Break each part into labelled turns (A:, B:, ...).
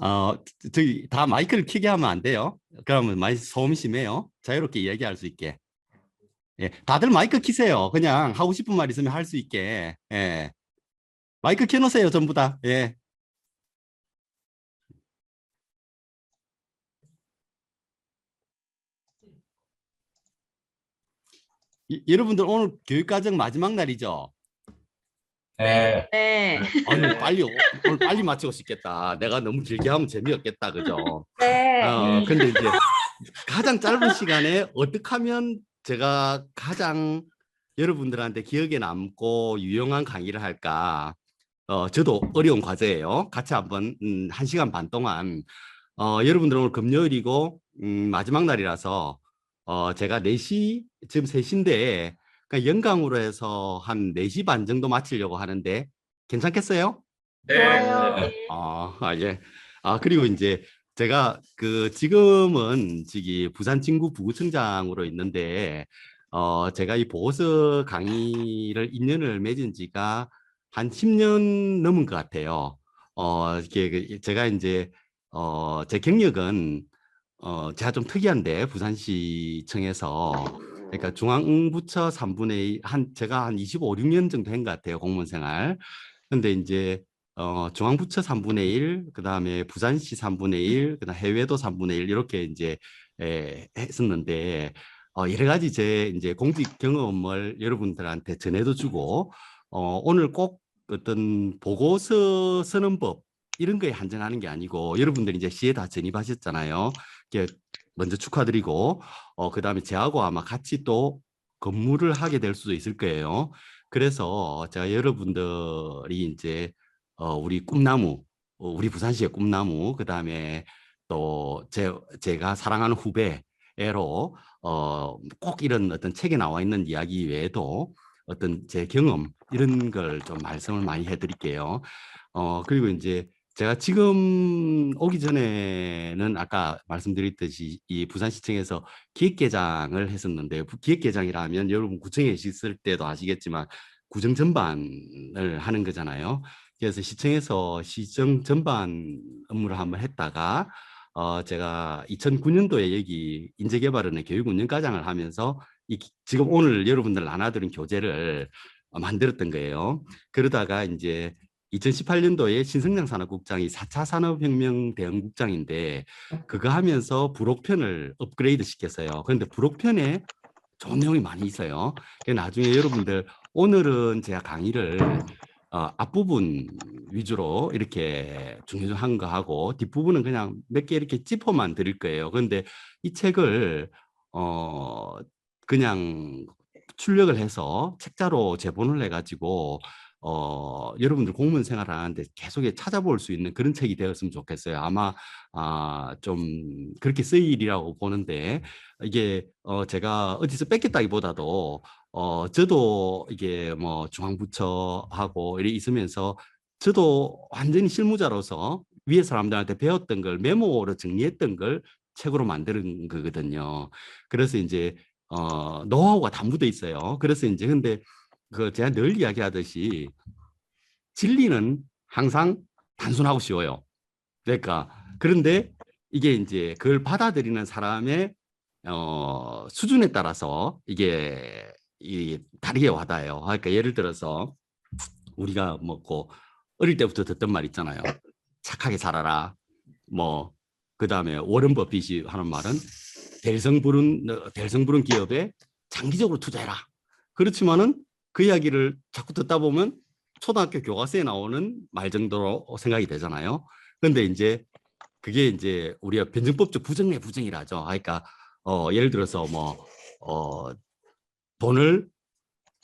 A: 어, 저기 다 마이크를 켜게 하면 안 돼요. 그러면 많이 소음이 심해요. 자유롭게 얘기할 수 있게. 예, 다들 마이크 키세요. 그냥 하고 싶은 말 있으면 할 수 있게. 예, 마이크 켜놓으세요, 전부 다. 예. 여러분들 오늘 교육과정 마지막 날이죠?
B: 네.
C: 네.
A: 아유, 빨리, 오늘 빨리 마치고 싶겠다. 내가 너무 길게 하면 재미없겠다. 그죠?
C: 네.
A: 근데 이제 가장 짧은 시간에 어떻게 하면 제가 가장 여러분들한테 기억에 남고 유용한 강의를 할까? 저도 어려운 과제예요. 같이 한번 1시간 반 동안 여러분들 오늘 금요일이고 마지막 날이라서 제가 4시 지금 3시인데 그러니까 연강으로 해서 한 4시 반 정도 마치려고 하는데 괜찮겠어요?
C: 좋아요.
B: 네.
A: 예. 그리고 이제 제가 그 지금은 저기 부산 진구 부구청장으로 있는데 제가 이 보고서 강의를 인연을 맺은 지가 한 10년 넘은 것 같아요. 이게 제가 이제 제 경력은 제가 좀 특이한데 부산시청에서 그러니까 중앙부처 3분의 1, 제가 한 25, 6년 정도 한 것 같아요. 공무원 생활. 근데 이제 중앙부처 3분의 1, 그다음에 부산시 3분의 1, 그다음 해외도 3분의 1 이렇게 이제 했었는데 여러 가지 제 이제 공직 경험을 여러분들한테 전해도 주고 오늘 꼭 어떤 보고서 쓰는 법 이런 거에 한정하는 게 아니고 여러분들이 이제 시에 다 전입하셨잖아요. 먼저 축하드리고 그다음에 저하고 아마 같이 또 근무를 하게 될 수도 있을 거예요. 그래서 제가 여러분들이 이제 우리 꿈나무, 우리 부산시의 꿈나무, 그다음에 또 제가 사랑하는 후배로 꼭 이런 어떤 책에 나와 있는 이야기 외에도 어떤 제 경험 이런 걸 좀 말씀을 많이 해드릴게요. 그리고 이제 제가 지금 오기 전에는 아까 말씀드렸듯이 이 부산시청에서 기획계장을 했었는데 기획계장이라면 여러분 구청에 있을 때도 아시겠지만 구청 전반을 하는 거잖아요. 그래서 시청에서 시정 전반 업무를 한번 했다가 제가 2009년도에 여기 인재개발원의 교육운영과장을 하면서 지금 오늘 여러분들 나눠드린 교재를 만들었던 거예요. 그러다가 이제 2018년도에 신성장 산업국장이 4차 산업혁명 대응국장인데 그거 하면서 부록편을 업그레이드 시켰어요. 그런데 부록편에 좋은 내용이 많이 있어요. 나중에 여러분들 오늘은 제가 강의를 앞부분 위주로 이렇게 중요한 거 하고 뒷부분은 그냥 몇 개 이렇게 짚어만 드릴 거예요. 그런데 이 책을 그냥 출력을 해서 책자로 제본을 해가지고 여러분들 공무원 생활하는데 계속 찾아볼 수 있는 그런 책이 되었으면 좋겠어요. 아마 좀 그렇게 쓰이리라고 보는데 이게 제가 어디서 뺏겼다기보다도 저도 이게 뭐 중앙부처하고 이렇게 있으면서 저도 완전히 실무자로서 위에 사람들한테 배웠던 걸 메모로 정리했던 걸 책으로 만드는 거거든요. 그래서 이제 노하우가 다 묻어 있어요. 그래서 이제 근데 그 제가 늘 이야기하듯이 진리는 항상 단순하고 쉬워요. 그러니까 그런데 이게 이제 그걸 받아들이는 사람의 수준에 따라서 이게 다르게 와닿아요. 그러니까 예를 들어서 우리가 뭐고 어릴 때부터 듣던 말 있잖아요. 착하게 살아라. 뭐 그다음에 워런 버핏이 하는 말은 대성부른 기업에 장기적으로 투자해라. 그렇지만은 그 이야기를 자꾸 듣다 보면 초등학교 교과서에 나오는 말 정도로 생각이 되잖아요. 그런데 이제 그게 이제 우리가 변증법적 부정 내 부정이라죠. 그러니까 예를 들어서 뭐 돈을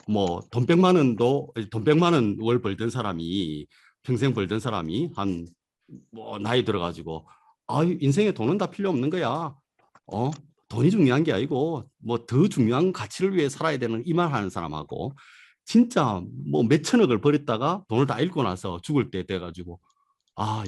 A: 뭐 돈 100만 원 월 벌던 사람이 평생 벌던 사람이 한 뭐 나이 들어가지고 인생에 돈은 다 필요 없는 거야. 어 돈이 중요한 게 아니고 뭐 더 중요한 가치를 위해 살아야 되는 이 말 하는 사람하고 진짜 뭐 몇천억을 벌였다가 돈을 다 잃고 나서 죽을 때 돼가지고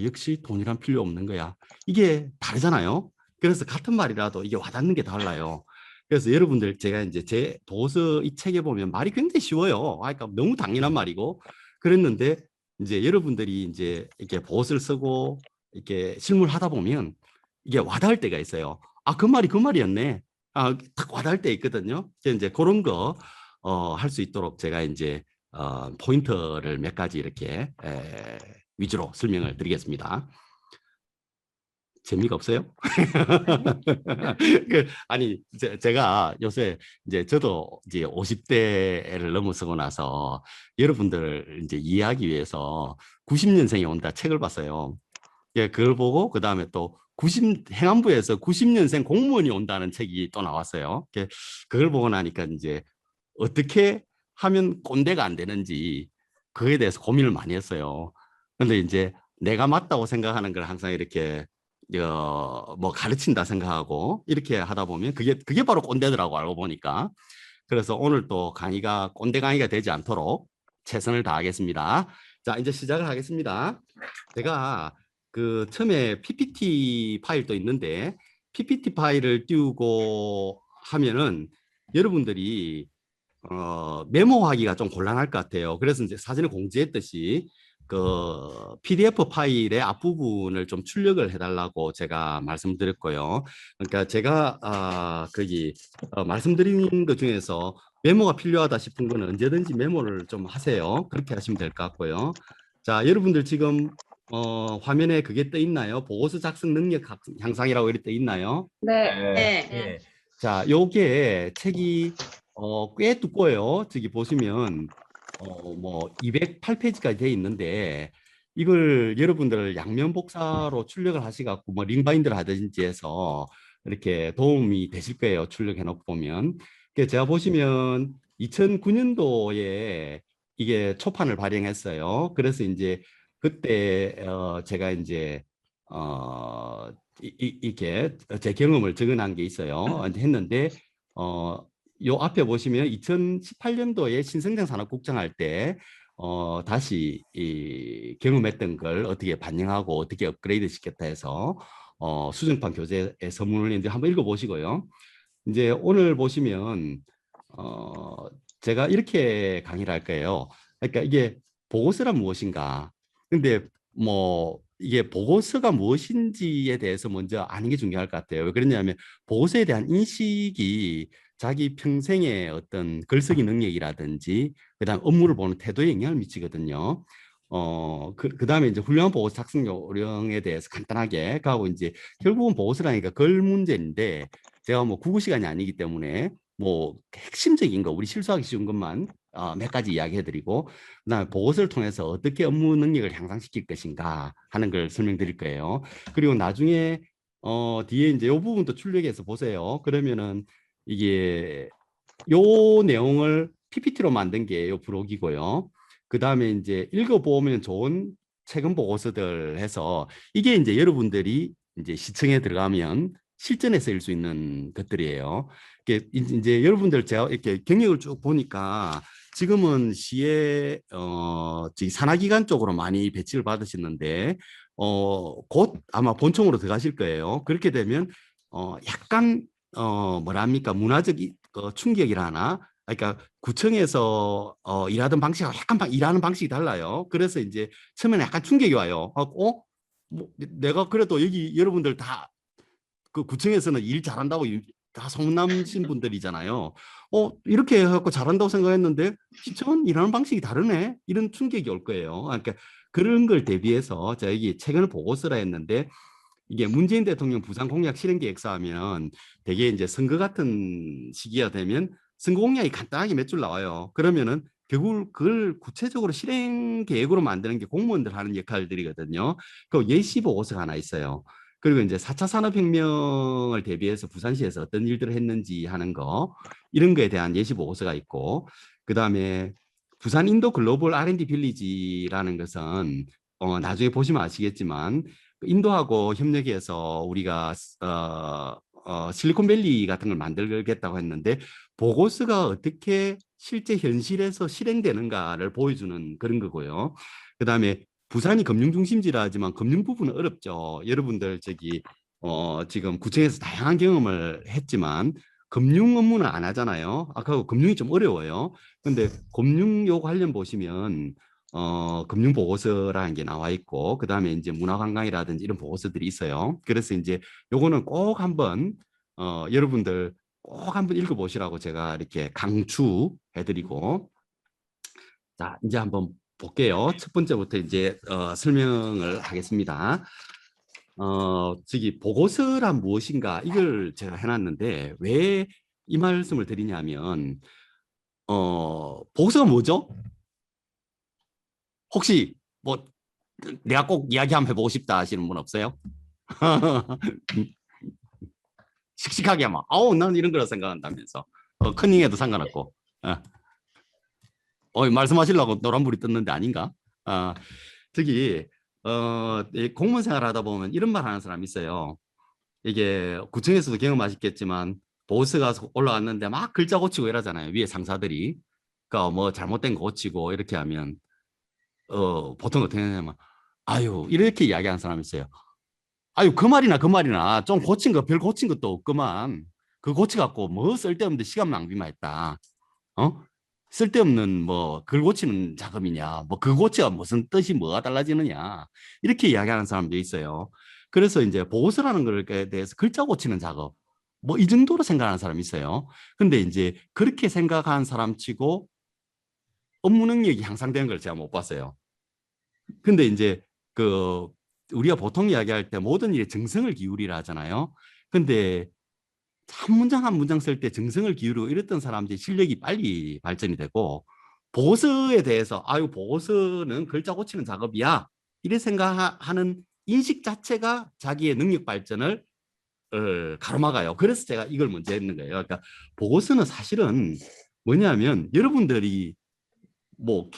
A: 역시 돈이란 필요 없는 거야. 이게 다르잖아요. 그래서 같은 말이라도 이게 와닿는 게 달라요. 그래서 여러분들 제가 이제 제 도서 이 책에 보면 말이 굉장히 쉬워요. 그러니까 너무 당연한 말이고 그랬는데 이제 여러분들이 이제 이렇게 보옷을 쓰고 이렇게 실무를 하다 보면 이게 와닿을 때가 있어요. 아, 그 말이었네. 아, 딱 와닿을 때 있거든요. 이제 그런 거 할 수 있도록 제가 이제 포인트를 몇 가지 이렇게 위주로 설명을 드리겠습니다. 재미가 없어요? 아니 제가 요새 이제 저도 이제 50대를 넘어서고 나서 여러분들 이제 이해하기 위해서 90년생이 온다 책을 봤어요. 예, 그걸 보고 그다음에 또 90 행안부에서 90년생 공무원이 온다는 책이 또 나왔어요. 그걸 보고 나니까 이제 어떻게 하면 꼰대가 안 되는지 그에 대해서 고민을 많이 했어요. 근데 이제 내가 맞다고 생각하는 걸 항상 이렇게 뭐 가르친다 생각하고 이렇게 하다 보면 그게 바로 꼰대더라고 알고 보니까. 그래서 오늘 또 강의가 꼰대 강의가 되지 않도록 최선을 다하겠습니다. 자, 이제 시작을 하겠습니다. 제가 그 처음에 PPT 파일도 있는데 PPT 파일을 띄우고 하면은 여러분들이 메모하기가 좀 곤란할 것 같아요. 그래서 이제 사전에 공지했듯이 그 PDF 파일의 앞부분을 좀 출력을 해달라고 제가 말씀드렸고요. 그러니까 제가 거기 말씀드린 것 중에서 메모가 필요하다 싶은 거는 언제든지 메모를 좀 하세요. 그렇게 하시면 될 것 같고요. 자, 여러분들 지금 화면에 그게 떠 있나요? 보고서 작성 능력 향상이라고 이렇게 떠 있나요?
B: 네.
C: 네.
A: 예. 자, 요게 책이 꽤 두꺼워요. 저기 보시면 뭐 208페이지까지 돼 있는데 이걸 여러분들 양면 복사로 출력을 하시갖고 뭐 링바인드를 하든지 해서 이렇게 도움이 되실 거예요. 출력해 놓고 보면. 제가 보시면 2009년도에 이게 초판을 발행했어요. 그래서 이제 그때 제가 이제 어 이렇게 제 경험을 적어놓은 게 있어요. 했는데 요 앞에 보시면 2018년도에 신성장 산업국장 할 때 다시 이 경험했던 걸 어떻게 반영하고 어떻게 업그레이드 시켰다 해서 수정판 교재의 서문을 이제 한번 읽어보시고요. 이제 오늘 보시면 제가 이렇게 강의를 할 거예요. 그러니까 이게 보고서란 무엇인가? 근데 뭐 이게 보고서가 무엇인지에 대해서 먼저 아는 게 중요할 것 같아요. 왜 그러냐면 보고서에 대한 인식이 자기 평생의 어떤 글쓰기 능력이라든지 그다음 업무를 보는 태도에 영향을 미치거든요. 그다음에 이제 훌륭한 보고서 작성 요령에 대해서 간단하게 하고 이제 결국은 보고서라니까 글 문제인데 제가 뭐 국어 시간이 아니기 때문에 뭐 핵심적인 거 우리 실수하기 쉬운 것만 몇 가지 이야기해드리고 그다음에 보고서를 통해서 어떻게 업무 능력을 향상시킬 것인가 하는 걸 설명드릴 거예요. 그리고 나중에 뒤에 이제 이 부분도 출력해서 보세요. 그러면은 이게 요 내용을 PPT로 만든 게 요 브록이고요. 그다음에 이제 읽어보면 좋은 최근 보고서들 해서 이게 이제 여러분들이 이제 시청에 들어가면 실전에 쓰일 수 있는 것들이에요. 이게 이제 여러분들 제가 이렇게 경력을 쭉 보니까 지금은 시에 산하기관 쪽으로 많이 배치를 받으시는데 곧 아마 본청으로 들어가실 거예요. 그렇게 되면 약간 뭐랍니까 문화적 충격이라나 그러니까 구청에서 일하던 방식하고 약간 일하는 방식이 달라요. 그래서 이제 처음에는 약간 충격이 와요. 뭐 내가 그래도 여기 여러분들 다 그 구청에서는 일 잘한다고 다 소문나신 분들이잖아요. 이렇게 해갖고 잘한다고 생각했는데 시청은 일하는 방식이 다르네. 이런 충격이 올 거예요. 그러니까 그런 걸 대비해서 제가 여기 최근에 보고서라 했는데 이게 문재인 대통령 부산 공약 실행 계획서 하면 되게 이제 선거 같은 시기가 되면 선거 공약이 간단하게 몇 줄 나와요. 그러면은 결국 그걸 구체적으로 실행 계획으로 만드는 게 공무원들 하는 역할들이거든요. 그 예시 보고서가 하나 있어요. 그리고 이제 4차 산업혁명을 대비해서 부산시에서 어떤 일들을 했는지 하는 거 이런 거에 대한 예시 보고서가 있고 그다음에 부산 인도 글로벌 R&D 빌리지라는 것은 나중에 보시면 아시겠지만 인도하고 협력해서 우리가 실리콘밸리 같은 걸 만들겠다고 했는데 보고서가 어떻게 실제 현실에서 실행되는가를 보여주는 그런 거고요. 그다음에 부산이 금융 중심지라 하지만 금융 부분은 어렵죠. 여러분들 저기 지금 구청에서 다양한 경험을 했지만 금융 업무는 안 하잖아요. 아까 금융이 좀 어려워요. 근데 금융 요 관련 보시면 금융보고서라는 게 나와 있고, 그 다음에 이제 문화관광이라든지 이런 보고서들이 있어요. 그래서 이제 요거는 꼭 한번, 여러분들 꼭 한번 읽어보시라고 제가 이렇게 강추해드리고, 자, 이제 한번 볼게요. 첫 번째부터 이제 설명을 하겠습니다. 저기 보고서란 무엇인가 이걸 제가 해놨는데 왜 이 말씀을 드리냐면 보고서가 뭐죠? 혹시 뭐 내가 꼭 이야기 한번 해보고 싶다 하시는 분 없어요? 씩씩하게 하면 아우 난 이런 거라 생각한다면서 커닝해도 상관없고 말씀하시려고 노란불이 떴는데 아닌가? 어, 저기 이 공무원 생활하다 보면 이런 말 하는 사람 있어요. 이게 구청에서도 경험하셨겠지만 보스가 올라왔는데 막 글자 고치고 이러잖아요. 위에 상사들이. 그러니까 뭐 잘못된 거 고치고 이렇게 하면 보통 어떻게 하냐면 아유 이렇게 이야기하는 사람이 있어요. 아유 그 말이나 좀 고친 거 별 고친 것도 없구만. 그 고쳐갖고 뭐 쓸데없는 시간 낭비만 했다. 어? 쓸데없는 뭐 글 고치는 작업이냐, 뭐 그 고치가 무슨 뜻이 뭐가 달라지느냐 이렇게 이야기하는 사람도 있어요. 그래서 이제 보고서라는 것에 대해서 글자 고치는 작업 뭐 이 정도로 생각하는 사람이 있어요. 근데 이제 그렇게 생각하는 사람치고 업무 능력이 향상되는 걸 제가 못 봤어요. 근데 이제 그 우리가 보통 이야기할 때 모든 일에 정성을 기울이라 하잖아요. 근데 한 문장 한 문장 쓸 때 정성을 기울이고 이랬던 사람들이 실력이 빨리 발전이 되고 보고서에 대해서 아유 보고서는 글자 고치는 작업이야 이래 생각하는 인식 자체가 자기의 능력 발전을 가로막아요. 그래서 제가 이걸 먼저 했는 거예요. 그러니까 보고서는 사실은 뭐냐면 여러분들이 뭐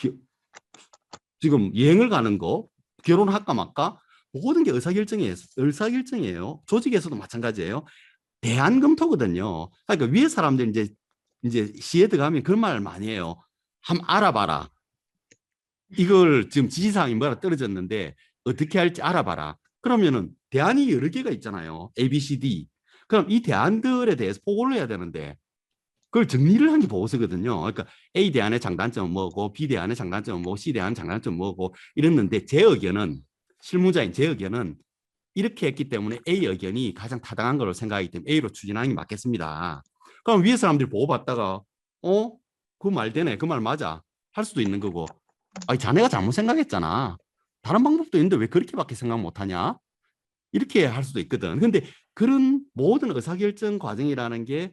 A: 지금 여행을 가는 거 결혼할까 말까 모든 게 의사결정이에요. 조직에서도 마찬가지예요. 대안 검토거든요. 그러니까 위에 사람들 이제 시에 들어가면 그런 말 많이 해요. 한번 알아봐라. 이걸 지금 지시사항이 뭐라 떨어졌는데 어떻게 할지 알아봐라. 그러면은 대안이 여러 개가 있잖아요. A, B, C, D. 그럼 이 대안들에 대해서 보고를 해야 되는데 그걸 정리를 한 게 보고서거든요. 그러니까 A 대안의 장단점은 뭐고 B 대안의 장단점은 뭐고 C 대안의 장단점은 뭐고 이랬는데 제 의견은 실무자인 제 의견은 이렇게 했기 때문에 A 의견이 가장 타당한 걸로 생각하기 때문에 A로 추진하는 게 맞겠습니다. 그럼 위에 사람들이 보고받다가 그 말 되네. 그 말 맞아. 할 수도 있는 거고. 아니 자네가 잘못 생각했잖아. 다른 방법도 있는데 왜 그렇게밖에 생각 못하냐? 이렇게 할 수도 있거든. 근데 그런 모든 의사결정 과정이라는 게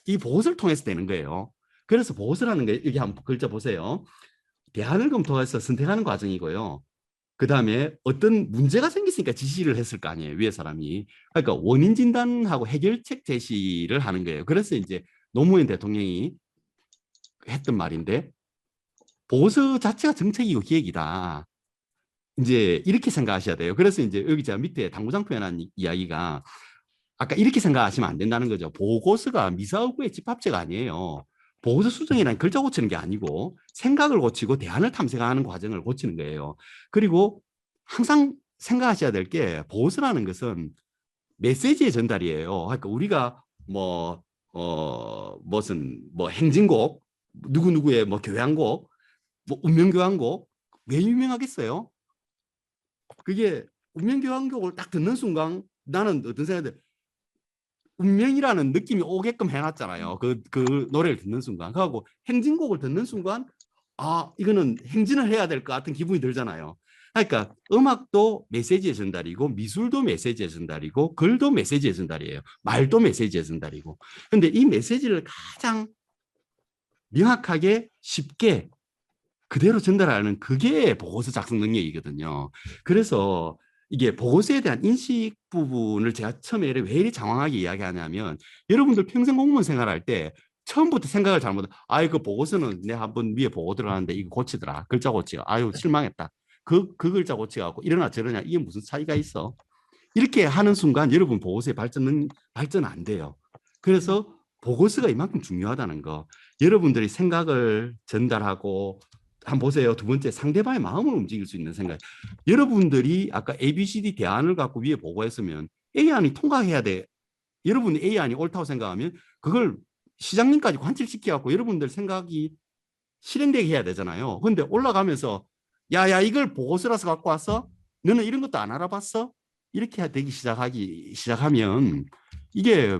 A: 이 보고서를 통해서 되는 거예요. 그래서 보고서라는 게 여기 한번 글자 보세요. 대안을 검토해서 선택하는 과정이고요. 그 다음에 어떤 문제가 생겼으니까 지시를 했을 거 아니에요. 위에 사람이. 그러니까 원인 진단하고 해결책 제시를 하는 거예요. 그래서 이제 노무현 대통령이 했던 말인데 보고서 자체가 정책이고 기획이다. 이제 이렇게 생각하셔야 돼요. 그래서 이제 여기 제가 밑에 당구장 표현한 이야기가 아까 이렇게 생각하시면 안 된다는 거죠. 보고서가 미사오구의 집합체가 아니에요. 보고서 수정이란 글자 고치는 게 아니고 생각을 고치고 대안을 탐색하는 과정을 고치는 거예요. 그리고 항상 생각하셔야 될 게 보고서라는 것은 메시지의 전달이에요. 그러니까 우리가 뭐 무슨 뭐 행진곡 누구누구의 뭐 교향곡 뭐 운명교향곡 왜 유명하겠어요? 그게 운명교향곡을 딱 듣는 순간 나는 어떤 생각이 운명이라는 느낌이 오게끔 해놨잖아요. 그 노래를 듣는 순간. 그하고 행진곡을 듣는 순간, 아, 이거는 행진을 해야 될 것 같은 기분이 들잖아요. 그러니까 음악도 메시지의 전달이고, 미술도 메시지의 전달이고, 글도 메시지의 전달이에요. 말도 메시지의 전달이고. 근데 이 메시지를 가장 명확하게 쉽게 그대로 전달하는 그게 보고서 작성 능력이거든요. 그래서 이게 보고서에 대한 인식 부분을 제가 처음에 왜 이리 장황하게 이야기하냐면 여러분들 평생 공무원 생활할 때 처음부터 생각을 잘못 아이 그 보고서는 내가 한번 위에 보고 들어가는데 이거 고치더라 글자 고치가 아유 실망했다 그 글자 고치갖고 이러나 저러냐 이게 무슨 차이가 있어 이렇게 하는 순간 여러분 보고서의 발전 안 돼요. 그래서 보고서가 이만큼 중요하다는 거 여러분들이 생각을 전달하고 한번 보세요. 두 번째 상대방의 마음을 움직일 수 있는 생각. 여러분들이 아까 ABCD 대안을 갖고 위에 보고했으면 A안이 통과해야 돼. 여러분이 A안이 옳다고 생각하면 그걸 시장님까지 관철시켜갖고 여러분들 생각이 실행되게 해야 되잖아요. 근데 올라가면서 야야 이걸 보고서라서 갖고 왔어? 너는 이런 것도 안 알아봤어? 이렇게 되기 시작하면 이게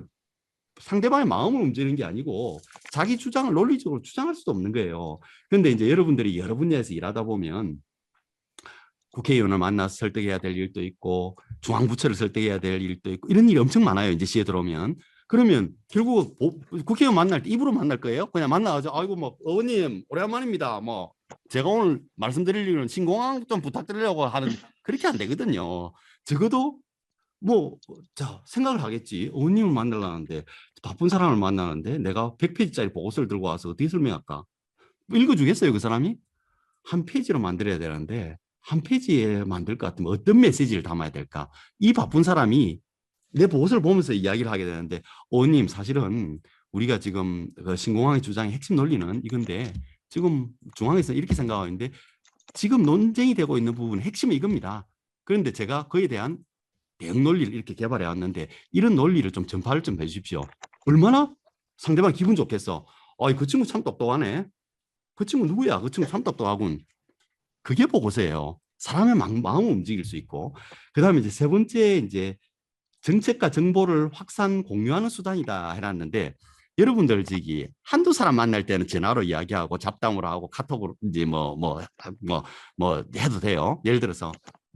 A: 상대방의 마음을 움직이는 게 아니고 자기 주장을 논리적으로 주장할 수도 없는 거예요. 그런데 이제 여러분들이 여러 분야에서 일하다 보면 국회의원을 만나서 설득해야 될 일도 있고 중앙부처를 설득해야 될 일도 있고 이런 일이 엄청 많아요. 이제 시에 들어오면. 그러면 결국 국회의원 만날 때 입으로 만날 거예요? 그냥 만나가지고 아이고 뭐 의원님 오랜만입니다. 뭐 제가 오늘 말씀드릴 일은 신공항 좀 부탁드리려고 하는 그렇게 안 되거든요. 적어도 뭐 자 생각을 하겠지. 의원님을 만나려는데 바쁜 사람을 만나는데 내가 100페이지짜리 보고서를 들고 와서 어떻게 설명할까? 읽어주겠어요 그 사람이? 한 페이지로 만들어야 되는데 한 페이지에 만들 것 같으면 어떤 메시지를 담아야 될까? 이 바쁜 사람이 내 보고서를 보면서 이야기를 하게 되는데 의원님 사실은 우리가 지금 그 신공항의 주장의 핵심 논리는 이건데 지금 중앙에서 이렇게 생각하고 있는데 지금 논쟁이 되고 있는 부분은 핵심은 이겁니다. 그런데 제가 그에 대한 대응 논리를 이렇게 개발해 왔는데 이런 논리를 좀 전파를 좀 해주십시오. 얼마나 상대방 기분 좋겠어. 그 친구 참 똑똑하네. 그 친구 누구야? 그 친구 참 똑똑하군. 그게 보고서예요. 사람의 마음을 움직일 수 있고. 그다음에 이제 세 번째 이제 정책과 정보를 확산 공유하는 수단이다 해놨는데 여러분들 저기 한두 사람 만날 때는 전화로 이야기하고 잡담으로 하고 카톡으로 이제 뭐 해도 돼요. 예를 들어서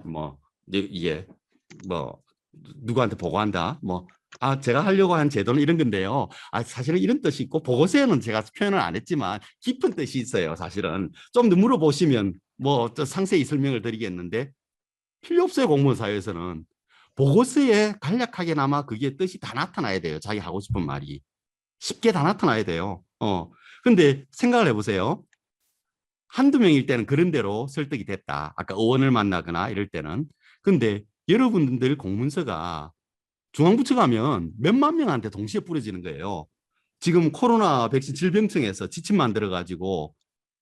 A: 뭐 이게 뭐 누구한테 보고한다 뭐 제가 하려고 한 제도는 이런 건데요. 사실은 이런 뜻이 있고 보고서에는 제가 표현을 안 했지만 깊은 뜻이 있어요. 사실은 좀 더 물어보시면 뭐 상세히 설명을 드리겠는데 필요 없어요. 공무원 사회에서는 보고서에 간략하게나마 그게 뜻이 다 나타나야 돼요. 자기 하고 싶은 말이 쉽게 다 나타나야 돼요. 근데 생각을 해보세요. 한두 명일 때는 그런 대로 설득이 됐다. 아까 의원을 만나거나 이럴 때는. 근데 여러분들 공문서가 중앙부처 가면 몇만 명한테 동시에 뿌려지는 거예요. 지금 코로나 백신 질병청에서 지침 만들어 가지고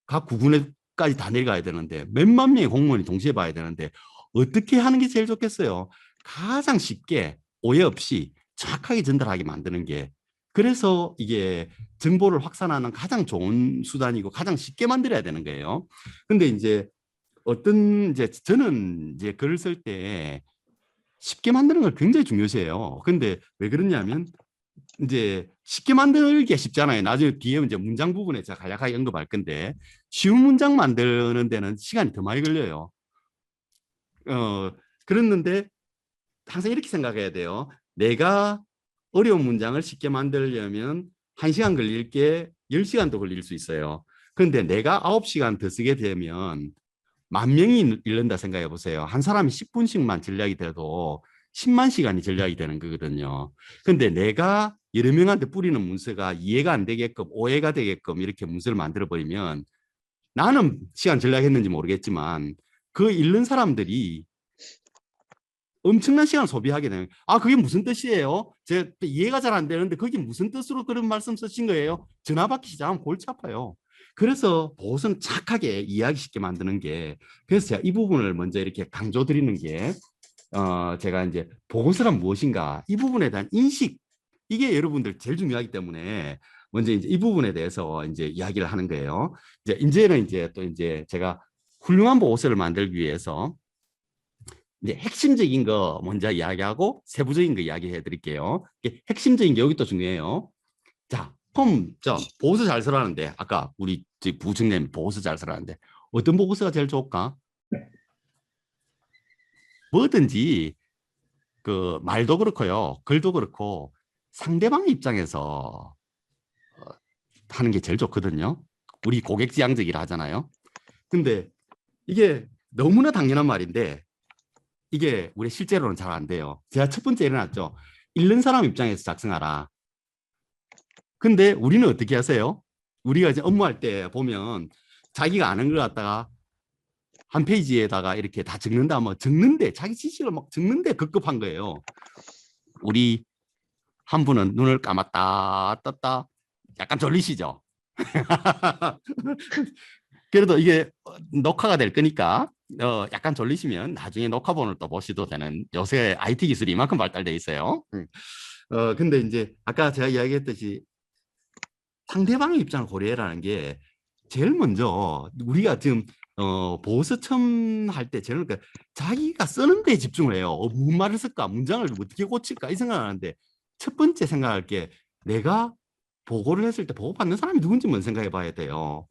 A: 각 구군에까지 다 내려가야 되는데 몇만 명의 공무원이 동시에 봐야 되는데 어떻게 하는 게 제일 좋겠어요? 가장 쉽게 오해 없이 정확하게 전달하게 만드는 게 그래서 이게 정보를 확산하는 가장 좋은 수단이고 가장 쉽게 만들어야 되는 거예요. 근데 이제 이제 저는 이제 글을 쓸 때 쉽게 만드는 걸 굉장히 중요시해요. 근데 왜 그러냐면 이제 쉽게 만들기 쉽잖아요. 나중에 뒤에 이제 문장 부분에 제가 간략하게 언급할 건데 쉬운 문장 만드는 데는 시간이 더 많이 걸려요. 그랬는데 항상 이렇게 생각해야 돼요. 내가 어려운 문장을 쉽게 만들려면 1시간 걸릴 게 10시간도 걸릴 수 있어요. 그런데 내가 9시간 더 쓰게 되면 10,000명이 잃는다 생각해 보세요. 한 사람이 10분씩만 전략이 돼도 10만 시간이 전략이 되는 거거든요. 근데 내가 여러 명한테 뿌리는 문서가 이해가 안 되게끔 오해가 되게끔 이렇게 문서를 만들어 버리면 나는 시간 전략했는지 모르겠지만 그 읽는 사람들이 엄청난 시간을 소비하게 되는 그게 무슨 뜻이에요? 제가 이해가 잘 안 되는데 그게 무슨 뜻으로 그런 말씀 쓰신 거예요? 전화 받기 시작하면 골치 아파요. 그래서 보고서는 착하게 이해하기 쉽게 만드는 게 그래서 제가 이 부분을 먼저 이렇게 강조드리는 게 제가 이제 보고서란 무엇인가 이 부분에 대한 인식 이게 여러분들 제일 중요하기 때문에 먼저 이제 이 부분에 대해서 이제 이야기를 하는 거예요. 이제는 이제 또 이제 제가 훌륭한 보고서를 만들기 위해서 이제 핵심적인 거 먼저 이야기하고 세부적인 거 이야기해 드릴게요. 핵심적인 게 여기 또 중요해요. 자, 그럼 보고서 잘 쓰라는데 아까 우리 부총님 보고서 잘 쓰라는데 어떤 보고서가 제일 좋을까? 뭐든지 그 말도 그렇고요, 글도 그렇고 상대방 입장에서 하는 게 제일 좋거든요. 우리 고객지향적이라 하잖아요. 근데 이게 너무나 당연한 말인데 이게 우리 실제로는 잘 안 돼요. 제가 첫 번째 일어났죠. 읽는 사람 입장에서 작성하라. 근데 우리는 어떻게 하세요? 우리가 이제 업무할 때 보면 자기가 아는 걸 갖다가 한 페이지에다가 이렇게 다 적는다 뭐 적는데 자기 지식을 막 적는데 급급한 거예요. 우리 한 분은 눈을 감았다 떴다 약간 졸리시죠? 그래도 이게 녹화가 될 거니까 약간 졸리시면 나중에 녹화본을 또 보셔도 되는 요새 IT 기술이 이만큼 발달돼 있어요. 근데 이제 아까 제가 이야기했듯이 상대방의 입장을 고려해라는 게 제일 먼저 우리가 지금 보고서 처음 할 때 저는 그 자기가 쓰는 데 집중을 해요. 무슨 말을 쓸까, 문장을 어떻게 고칠까 이 생각을 하는데 첫 번째 생각할 게 내가 보고를 했을 때 보고 받는 사람이 누군지 먼저 생각해 봐야 돼요.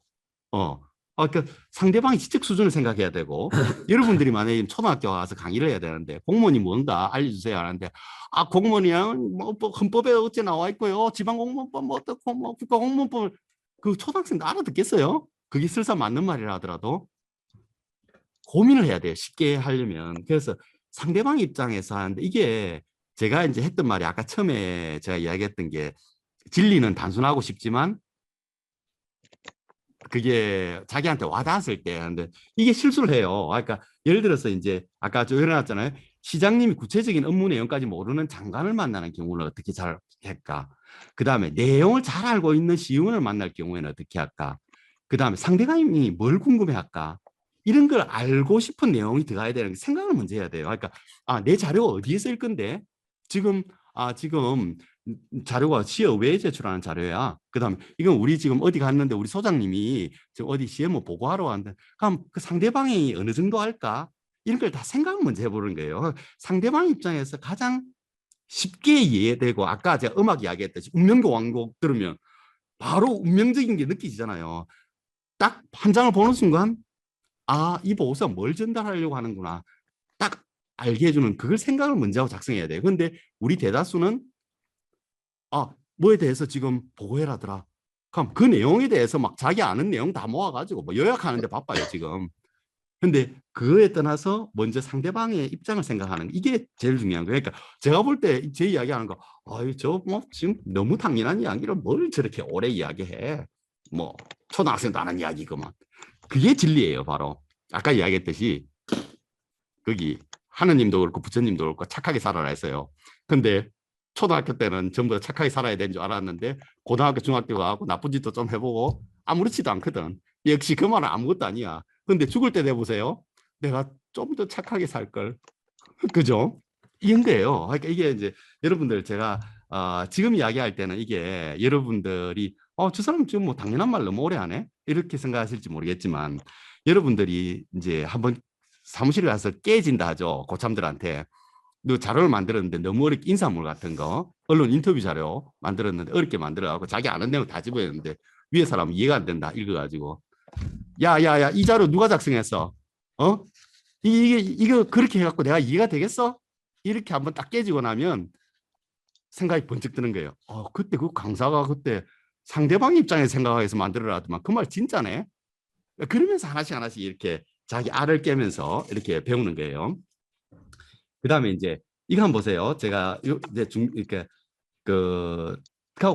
A: 어. 그 상대방의 지적 수준을 생각해야 되고 여러분들이 만약에 초등학교 가서 강의를 해야 되는데 공무원이 뭔가 알려주세요 하는데 공무원이야 뭐 헌법에 어째 나와 있고요 지방공무원법 뭐 어떻고 뭐 국가공무원법 그 초등학생도 알아듣겠어요? 그게 설사 맞는 말이라 하더라도 고민을 해야 돼요. 쉽게 하려면. 그래서 상대방 입장에서 하는데 이게 제가 이제 했던 말이 아까 처음에 제가 이야기했던 게 진리는 단순하고 쉽지만 그게 자기한테 와닿았을 때 근데 이게 실수를 해요. 그러니까 예를 들어서 이제 아까 저 일어났잖아요. 시장님이 구체적인 업무 내용까지 모르는 장관을 만나는 경우는 어떻게 잘 할까? 그다음에 내용을 잘 알고 있는 시의원을 만날 경우에는 어떻게 할까? 그다음에 상대방이 뭘 궁금해할까? 이런 걸 알고 싶은 내용이 들어가야 되는 생각을 먼저 해야 돼요. 그러니까 내 자료가 어디에 쓸 건데 지금 지금 자료가 시의회에 제출하는 자료야. 그다음에 이건 우리 지금 어디 갔는데 우리 소장님이 지금 어디 시험을 보고하러 왔는데 그럼 그 상대방이 어느 정도 할까? 이런 걸 다 생각 먼저 해보는 거예요. 상대방 입장에서 가장 쉽게 이해되고 아까 제가 음악 이야기했듯이 운명교 왕곡 들으면 바로 운명적인 게 느끼지잖아요. 딱 한 장을 보는 순간 이 보고서 뭘 전달하려고 하는구나. 딱 알게 해주는 그걸 생각을 먼저 하고 작성해야 돼요. 근데 우리 대다수는 뭐에 대해서 지금 보고해라더라. 그럼 그 내용에 대해서 막 자기 아는 내용 다 모아가지고 뭐 요약하는데 바빠요, 지금. 근데 그거에 떠나서 먼저 상대방의 입장을 생각하는 이게 제일 중요한 거예요. 그러니까 제가 볼 때 제 이야기하는 거, 저뭐 지금 너무 당연한 이야기를 뭘 저렇게 오래 이야기해. 뭐 초등학생도 안 하는 이야기구만. 그게 진리예요, 바로. 아까 이야기했듯이 거기 하느님도 그렇고 부처님도 그렇고 착하게 살아라 했어요. 근데 초등학교 때는 전부 다 착하게 살아야 되는 줄 알았는데 고등학교 중학교 가고 나쁜 짓도 좀 해보고 아무렇지도 않거든. 역시 그 말은 아무것도 아니야. 근데 죽을 때 돼보세요. 내가 좀 더 착하게 살 걸. 그죠? 이런 거예요. 그러니까 이게 이제 여러분들 제가 지금 이야기할 때는 이게 여러분들이 저 사람 지금 뭐 당연한 말 너무 오래 하네 이렇게 생각하실지 모르겠지만 여러분들이 이제 한번 사무실에 가서 깨진다 하죠. 고참들한테. 너 자료를 만들었는데 너무 어렵게 인사물 같은 거 언론 인터뷰 자료 만들었는데 어렵게 만들어갖고 자기 아는 내용 다 집어냈는데 위에 사람 이해가 안 된다 읽어가지고 야야야 이 자료 누가 작성했어? 어? 이거 그렇게 해갖고 내가 이해가 되겠어? 이렇게 한번 딱 깨지고 나면 생각이 번쩍 드는 거예요. 그때 그 강사가 그때 상대방 입장에 생각해서 만들어라더만 그 말 진짜네. 그러면서 하나씩 하나씩 이렇게 자기 알을 깨면서 이렇게 배우는 거예요. 그 다음에 이제 이거 한번 보세요. 제가 이제 이렇게 그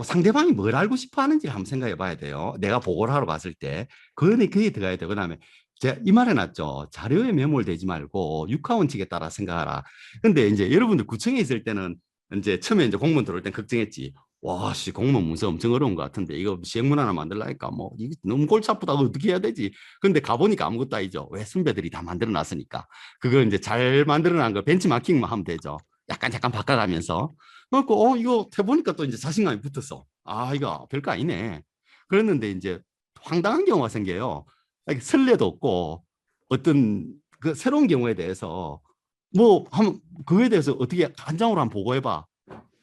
A: 상대방이 뭘 알고 싶어 하는지 한번 생각해 봐야 돼요. 내가 보고를 하러 갔을 때 그게 들어가야 돼요. 그다음에 제가 이 말 해놨죠. 자료에 매몰되지 말고 육하원칙에 따라 생각하라. 근데 이제 여러분들 구청에 있을 때는 이제 처음에 이제 공무원 들어올 땐 걱정했지. 와, 씨, 공무원 문서 엄청 어려운 것 같은데 이거 시행문 하나 만들라니까 뭐 이게 너무 골치 아프다. 어떻게 해야 되지? 근데 가보니까 아무것도 아니죠. 왜 선배들이 다 만들어 놨으니까. 그걸 이제 잘 만들어 놓은 거 벤치마킹만 하면 되죠. 약간 잠깐 바꿔가면서. 그래갖고 이거 해보니까 또 이제 자신감이 붙었어. 이거 별거 아니네. 그랬는데 이제 황당한 경우가 생겨요. 설레도 없고 어떤 그 새로운 경우에 대해서 뭐 한번 그거에 대해서 어떻게 한 장으로 한번 보고해봐.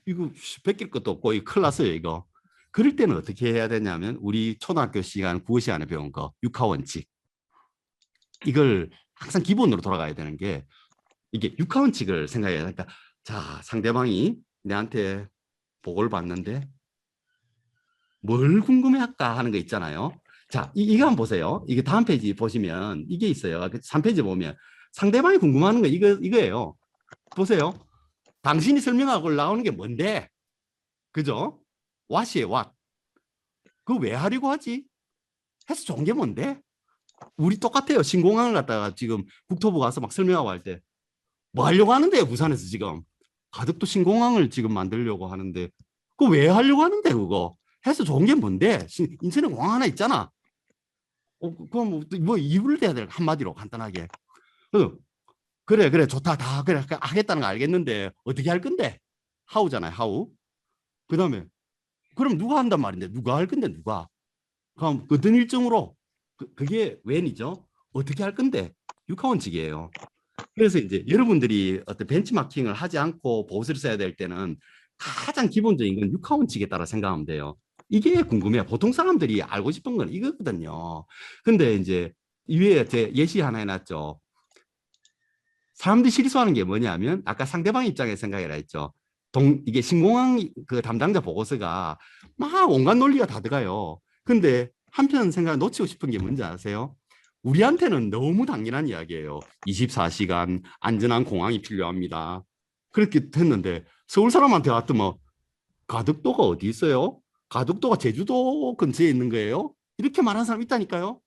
A: 이거 베낄 것도 없고 이거 큰일 났어요 이거. 그럴 때는 어떻게 해야 되냐면 우리 초등학교 시간 국어 시간에 배운 거 육하원칙 이걸 항상 기본으로 돌아가야 되는 게 이게 육하원칙을 생각해야 되니까 자 상대방이 내한테 보고를 받는데 뭘 궁금해할까 하는 거 있잖아요. 자, 이거 한번 보세요. 이게 다음 페이지 보시면 이게 있어요. 3페이지 보면 상대방이 궁금해하는 거 이거예요. 보세요. 당신이 설명하고 나오는 게 뭔데? 그죠? what이에요, what. 그거 왜 하려고 하지? 해서 좋은 게 뭔데? 우리 똑같아요. 신공항을 갖다가 지금 국토부 가서 막 설명하고 할 때 뭐 하려고 하는데요, 부산에서 지금. 가덕도 신공항을 지금 만들려고 하는데 그거 왜 하려고 하는데 그거? 해서 좋은 게 뭔데? 인천에 공항 하나 있잖아. 그럼 뭐 이유를 대야 돼 한마디로 간단하게. 그래 좋다 다 그래 하겠다는 거 알겠는데 어떻게 할 건데? 하우잖아요 하우. 그다음에 그럼 누가 한단 말인데 누가 할 건데 누가? 그럼 어떤 일정으로 그게 웬이죠? 어떻게 할 건데? 육하원칙이에요. 그래서 이제 여러분들이 어떤 벤치마킹을 하지 않고 보수를 써야 될 때는 가장 기본적인 건 육하원칙에 따라 생각하면 돼요. 이게 궁금해요. 보통 사람들이 알고 싶은 건 이거거든요. 근데 이제 위에 제 예시 하나 해놨죠. 사람들이 실수하는 게 뭐냐면 아까 상대방 입장에 생각해라 했죠. 이게 신공항 그 담당자 보고서가 막 온갖 논리가 다 들어가요. 근데 한편 생각 놓치고 싶은 게 뭔지 아세요? 우리한테는 너무 당연한 이야기예요. 24시간 안전한 공항이 필요합니다. 그렇게 됐는데 서울 사람한테 왔더니 가덕도가 어디 있어요? 가덕도가 제주도 근처에 있는 거예요? 이렇게 말하는 사람 있다니까요.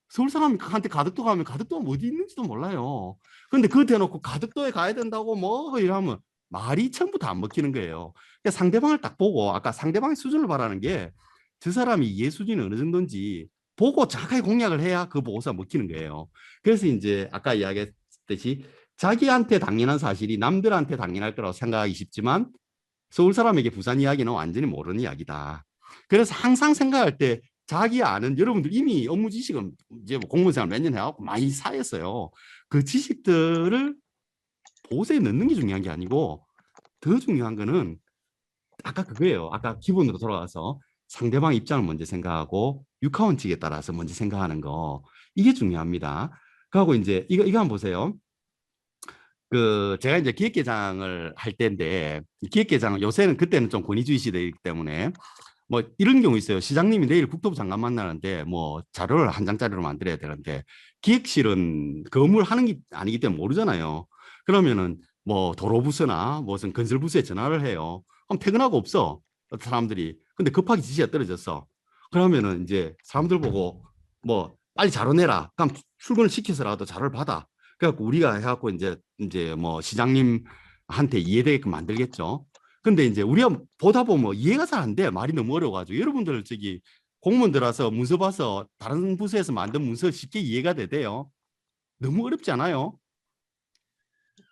A: 서울 사람한테 가덕도 가면 가덕도가 어디 있는지도 몰라요. 근데 그거 대놓고 가덕도에 가야 된다고 뭐 이러면 말이 전부 다 안 먹히는 거예요. 그러니까 상대방을 딱 보고 아까 상대방의 수준을 바라는 게 저 사람이 이해 수준이 어느 정도인지 보고 정확하게 공략을 해야 그 보고서가 먹히는 거예요. 그래서 이제 아까 이야기했듯이 자기한테 당연한 사실이 남들한테 당연할 거라고 생각하기 쉽지만 서울 사람에게 부산 이야기는 완전히 모르는 이야기다. 그래서 항상 생각할 때 자기 아는 여러분들 이미 업무 지식은 이제 뭐 공무원 생활 몇 년 해갖고 많이 쌓였어요. 그 지식들을 보고서에 넣는 게 중요한 게 아니고 더 중요한 거는 아까 그거예요. 아까 기본으로 돌아가서 상대방 입장을 먼저 생각하고 육하원칙에 따라서 먼저 생각하는 거 이게 중요합니다. 그리고 이제 이거 한번 보세요. 그 제가 이제 기획계장을 할 때인데 기획계장 요새는 그때는 좀 권위주의 시대이기 때문에 뭐 이런 경우 있어요. 시장님이 내일 국토부 장관 만나는데 뭐 자료를 한 장짜리로 만들어야 되는데 기획실은 건물 하는 게 아니기 때문에 모르잖아요. 그러면은 뭐 도로부서나 무슨 건설부서에 전화를 해요. 그럼 퇴근하고 없어 사람들이. 근데 급하게 지시가 떨어졌어. 그러면은 이제 사람들 보고 뭐 빨리 자료 내라. 그럼 출근을 시켜서라도 자료를 받아. 그래갖고 우리가 해갖고 이제 뭐 시장님한테 이해되게끔 만들겠죠. 근데 이제 우리가 보다 보면 이해가 잘 안 돼. 말이 너무 어려워가지고. 여러분들 저기 공무원들아서 문서 봐서 다른 부서에서 만든 문서 쉽게 이해가 되대요. 너무 어렵지 않아요?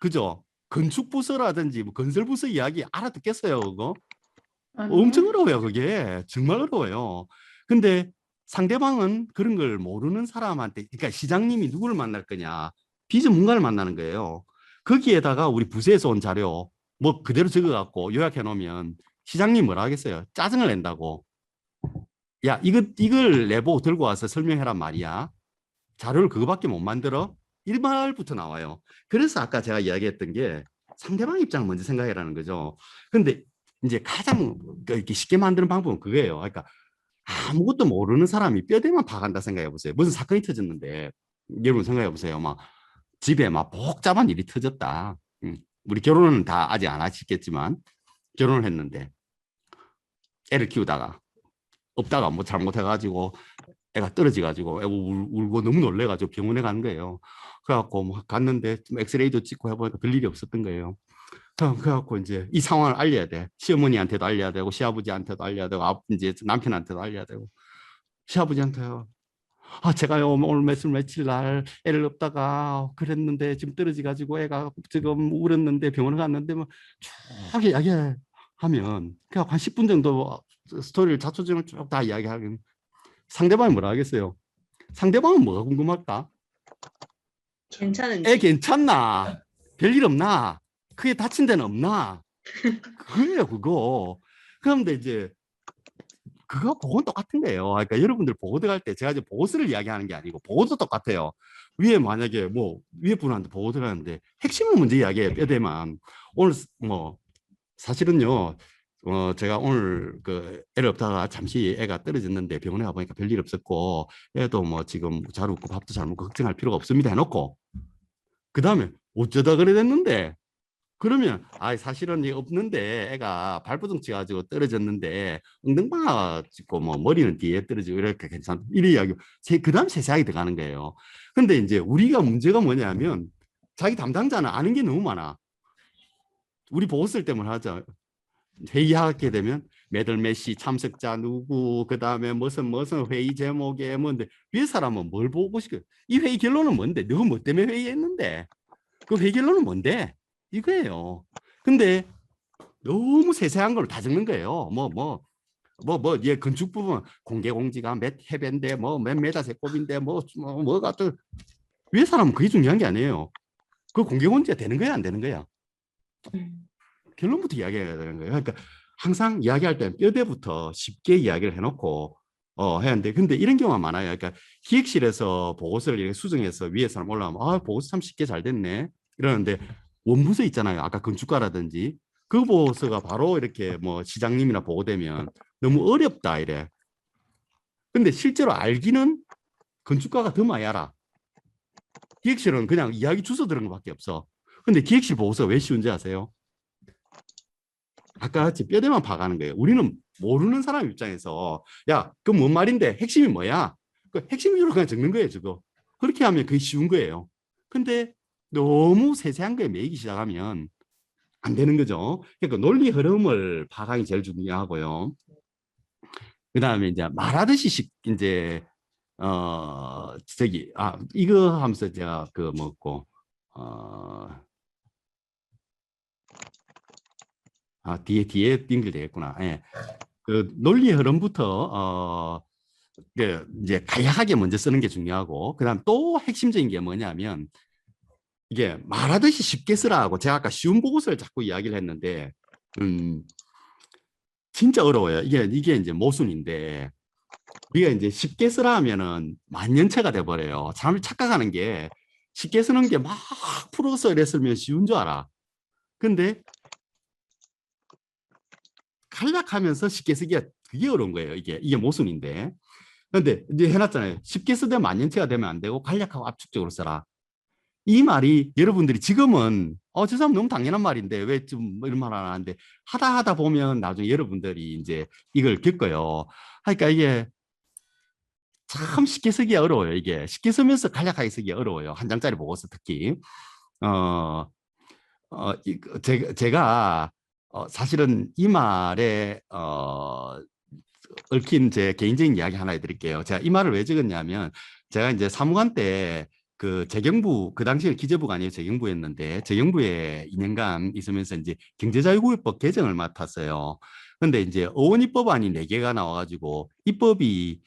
A: 그죠? 건축부서라든지 뭐 건설부서 이야기 알아듣겠어요, 그거? 엄청
C: 아니요.
A: 어려워요, 그게. 정말 어려워요. 근데 상대방은 그런 걸 모르는 사람한테, 그러니까 시장님이 누구를 만날 거냐? 비전문가를 만나는 거예요. 거기에다가 우리 부서에서 온 자료 뭐 그대로 적어갖고 요약해 놓으면 시장님 뭐라 하겠어요? 짜증을 낸다고. 야, 이걸 내보고 들고 와서 설명해란 말이야. 자료를 그거밖에 못 만들어? 이 말부터 나와요. 그래서 아까 제가 이야기했던 게 상대방 입장을 먼저 생각해라는 거죠. 근데 이제 가장 이렇게 쉽게 만드는 방법은 그거예요. 그러니까 아무것도 모르는 사람이 뼈대만 파간다 생각해 보세요. 무슨 사건이 터졌는데 여러분 생각해 보세요. 막 집에 막 복잡한 일이 터졌다. 우리 결혼은 다 아직 안 하시겠지만 결혼을 했는데 애를 키우다가 없다가 뭐 잘못해가지고 애가 떨어져가지고 애가 울고 너무 놀래가지고 병원에 간 거예요. 그래갖고 뭐 갔는데 엑스레이도 찍고 해보니까 별일이 없었던 거예요. 그래갖고 이제 이 상황을 알려야 돼. 시어머니한테도 알려야 되고 시아버지한테도 알려야 되고 이제 남편한테도 알려야 되고 시아버지한테요. 아, 제가요 오늘 며칠 날 애를 없다가 그랬는데 지금 떨어져가지고 애가 지금 울었는데 병원에 갔는데 뭐 쭉 이야기하면 그냥 한 10분 정도 스토리를 자초지종을 쭉 다 이야기하면 상대방이 뭐라 하겠어요? 상대방은 뭐가 궁금할까? 애
C: 괜찮은지.
A: 괜찮나? 별일 없나? 크게 다친 데는 없나? 그거예요, 그거. 그런데 이제 그건 똑같은 거예요. 그러니까 여러분들 보고 들어갈 때 제가 이제 보고서를 이야기하는 게 아니고 보고도 똑같아요. 위에 만약에 뭐 위에 분한테 보고 들어가는데 핵심은 문제 이야기해요. 뼈대만. 오늘 뭐 사실은요. 제가 오늘 그 애를 없다가 잠시 애가 떨어졌는데 병원에 가보니까 별일 없었고 애도 뭐 지금 잘 웃고 밥도 잘 먹고 걱정할 필요가 없습니다 해놓고 그 다음에 어쩌다 그래 됐는데 그러면 아 사실은 없는데 애가 발버둥 쳐가지고 떨어졌는데 엉덩방아 찍고 뭐 머리는 뒤에 떨어지고 이렇게 괜찮 이런 이야기 그다음 세세하게 들어가는 거예요. 근데 이제 우리가 문제가 뭐냐면 자기 담당자는 아는 게 너무 많아. 우리 보고 쓸 때만 하자. 회의하게 되면 매달 몇시 참석자 누구 그다음에 무슨 회의 제목에 뭔데 위에 사람은 뭘 보고 싶어 이 회의 결론은 뭔데 너 뭐 때문에 회의했는데 그 회의 결론은 뭔데 이거예요. 근데 너무 세세한 걸 다 적는 거예요. 얘 건축 부분 공개 공지가 몇 해배인데 몇 메다 세곱인데 뭐가 또 위에 사람은 그게 중요한 게 아니에요. 그 공개혼지가 되는 거야, 안 되는 거야? 결론부터 이야기해야 되는 거예요. 그러니까 항상 이야기할 때는 뼈대부터 쉽게 이야기를 해놓고 해야 하는데, 근데 이런 경우가 많아요. 그러니까 기획실에서 보고서를 이렇게 수정해서 위에 사람 올라오면 보고서 참 쉽게 잘 됐네 이러는데, 원부서 있잖아요. 아까 건축가라든지 그 보고서가 바로 이렇게 뭐 시장님이나 보고되면 너무 어렵다 이래. 근데 실제로 알기는 건축가가 더 많이 알아. 기획실은 그냥 이야기 주워 들은 것밖에 없어. 근데 기획실 보고서 왜 쉬운지 아세요? 아까 같이 뼈대만 파가는 거예요. 우리는 모르는 사람 입장에서 야, 그 뭔 말인데 핵심이 뭐야? 그 핵심 위주로 그냥 적는 거예요, 저거. 그렇게 하면 그게 쉬운 거예요. 근데 너무 세세한 거에 매이기 시작하면 안 되는 거죠. 그러니까 논리 흐름을 파악이 제일 중요하고요. 그다음에 이제 말하듯이 이제 이거 하면서 제가 그 먹고 어 뒤에 띵글 되겠구나. 예. 그 논리 흐름부터 이제 간략하게 먼저 쓰는 게 중요하고, 그다음 또 핵심적인 게 뭐냐면 이게 말하듯이 쉽게 쓰라고 제가 아까 쉬운 보고서를 자꾸 이야기를 했는데 진짜 어려워요. 이게 이제 모순인데, 우리가 이제 쉽게 쓰라 하면은 만연체가 돼버려요. 사람이 착각하는 게 쉽게 쓰는 게 막 풀어서 이랬으면 쉬운 줄 알아. 근데 간략하면서 쉽게 쓰기가 그게 어려운 거예요. 이게 모순인데. 근데 이제 해놨잖아요. 쉽게 쓰되 만연체가 되면 안 되고 간략하고 압축적으로 써라. 이 말이 여러분들이 지금은 저 사람 너무 당연한 말인데 왜 좀 이런 말 안 하는데, 하다 하다 보면 나중에 여러분들이 이제 이걸 겪어요. 그러니까 이게 참 쉽게 쓰기 어려워요. 이게 쉽게 쓰면서 간략하게 쓰기 어려워요. 한 장짜리 보고서 특히. 어, 제가 사실은 이 말에 얽힌 제 개인적인 이야기 하나 해드릴게요. 제가 이 말을 왜 적었냐면, 제가 이제 사무관 때 그 재경부, 그 당시에 기재부가 아니에요. 재경부였는데, 재경부에 2년간 있으면서 이제 경제자유구역법 개정을 맡았어요. 근데 이제 어원입법안이 4개가 나와가지고 입법이,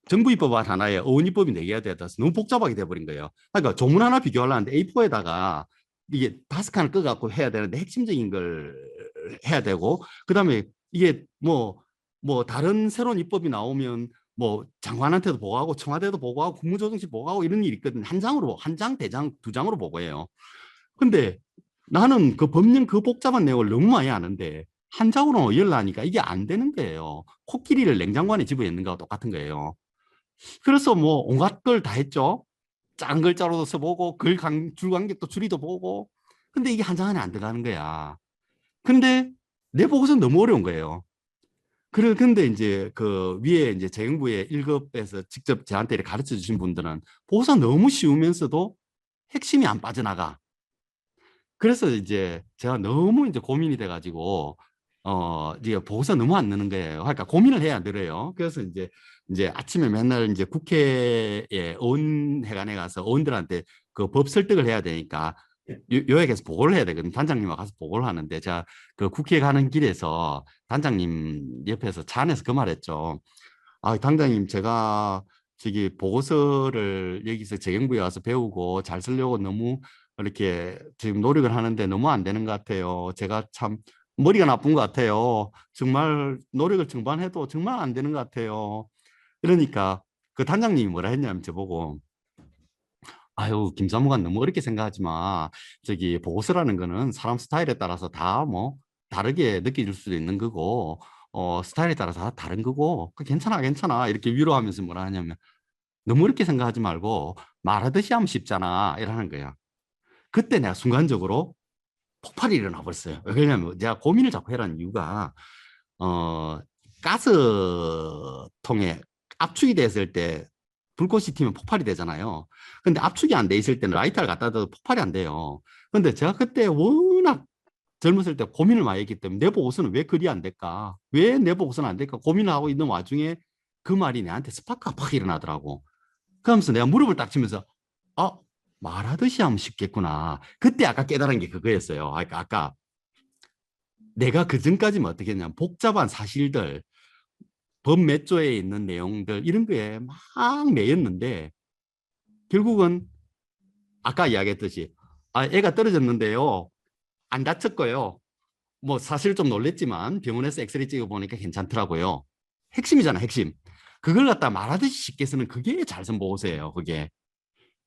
A: 정부 입법안 하나에 어원입법이 4개가 되어서 너무 복잡하게 돼버린 거예요. 그러니까 조문 하나 비교하려는데 A4에다가 이게 5칸을 꺼갖고 해야 되는데 핵심적인 걸 해야 되고, 그다음에 이게 뭐 다른 새로운 입법이 나오면 뭐 장관한테도 보고하고 청와대도 보고하고 국무조정실 보고하고 이런 일이 있거든. 한 장으로, 한 장, 대장, 2장으로 보고해요. 근데 나는 그 법령 그 복잡한 내용을 너무 많이 아는데 한 장으로 열라니까 이게 안 되는 거예요. 코끼리를 냉장고 안에 집어넣는 거와 똑같은 거예요. 그래서 뭐 온갖 걸 다 했죠. 작은 글자로도 써보고 줄간격도 줄이도 보고. 근데 이게 한 장 안에 안 들어가는 거야. 근데 내 보고서는 너무 어려운 거예요. 근데 이제 그 위에 이제 재경부의 1급에서 직접 저한테 이렇게 가르쳐 주신 분들은 보고서 너무 쉬우면서도 핵심이 안 빠져나가. 그래서 이제 제가 너무 이제 고민이 돼가지고 이제 보고서 너무 안 느는 거예요. 그러니까 고민을 해야 늘어요. 그래서 이제 아침에 맨날 이제 국회에 의원회관에 가서 의원들한테 그 법 설득을 해야 되니까 요약해서 보고를 해야 되거든요. 단장님하고 가서 보고를 하는데, 제가 그 국회 가는 길에서 단장님 옆에서 차 안에서 그 말했죠. 단장님, 제가 저기 보고서를 여기서 재경부에 와서 배우고 잘 쓰려고 너무 이렇게 지금 노력을 하는데 너무 안 되는 것 같아요. 제가 참 머리가 나쁜 것 같아요. 정말 노력을 증반해도 정말 안 되는 것 같아요. 그러니까 그 단장님이 뭐라 했냐면 저보고, 아유, 김사무관 너무 어렵게 생각하지 마. 저기 보고서라는 거는 사람 스타일에 따라서 다 뭐 다르게 느껴질 수도 있는 거고, 스타일에 따라서 다 다른 거고, 괜찮아, 괜찮아. 이렇게 위로하면서 뭐라 하냐면, 너무 어렵게 생각하지 말고 말하듯이 하면 쉽잖아. 이러는 거야. 그때 내가 순간적으로 폭발이 일어나 버렸어요. 왜냐면 제가 고민을 자꾸 해라는 이유가, 어, 가스통에 압축이 됐을 때 불꽃이 튀면 폭발이 되잖아요. 근데 압축이 안 돼 있을 때는 라이터를 갖다 둬도 폭발이 안 돼요. 근데 제가 그때 워낙 젊었을 때 고민을 많이 했기 때문에 내 보고서는 왜 그리 안 될까? 왜 내 보고서는 안 될까? 고민을 하고 있는 와중에 그 말이 내한테 스파크가 팍 일어나더라고. 그러면서 내가 무릎을 딱 치면서, 아, 말하듯이 하면 쉽겠구나. 그때 아까 깨달은 게 그거였어요. 아까 내가 그 전까지는 어떻게 했냐면 복잡한 사실들, 법 몇 조에 있는 내용들 이런 거에 막 매였는데, 결국은 아까 이야기했듯이 애가 떨어졌는데요. 안 다쳤고요. 뭐 사실 좀 놀랬지만 병원에서 엑스레이 찍어보니까 괜찮더라고요. 핵심이잖아, 핵심. 그걸 갖다 말하듯이 쉽게 쓰는 그게 잘선 보고서예요, 그게.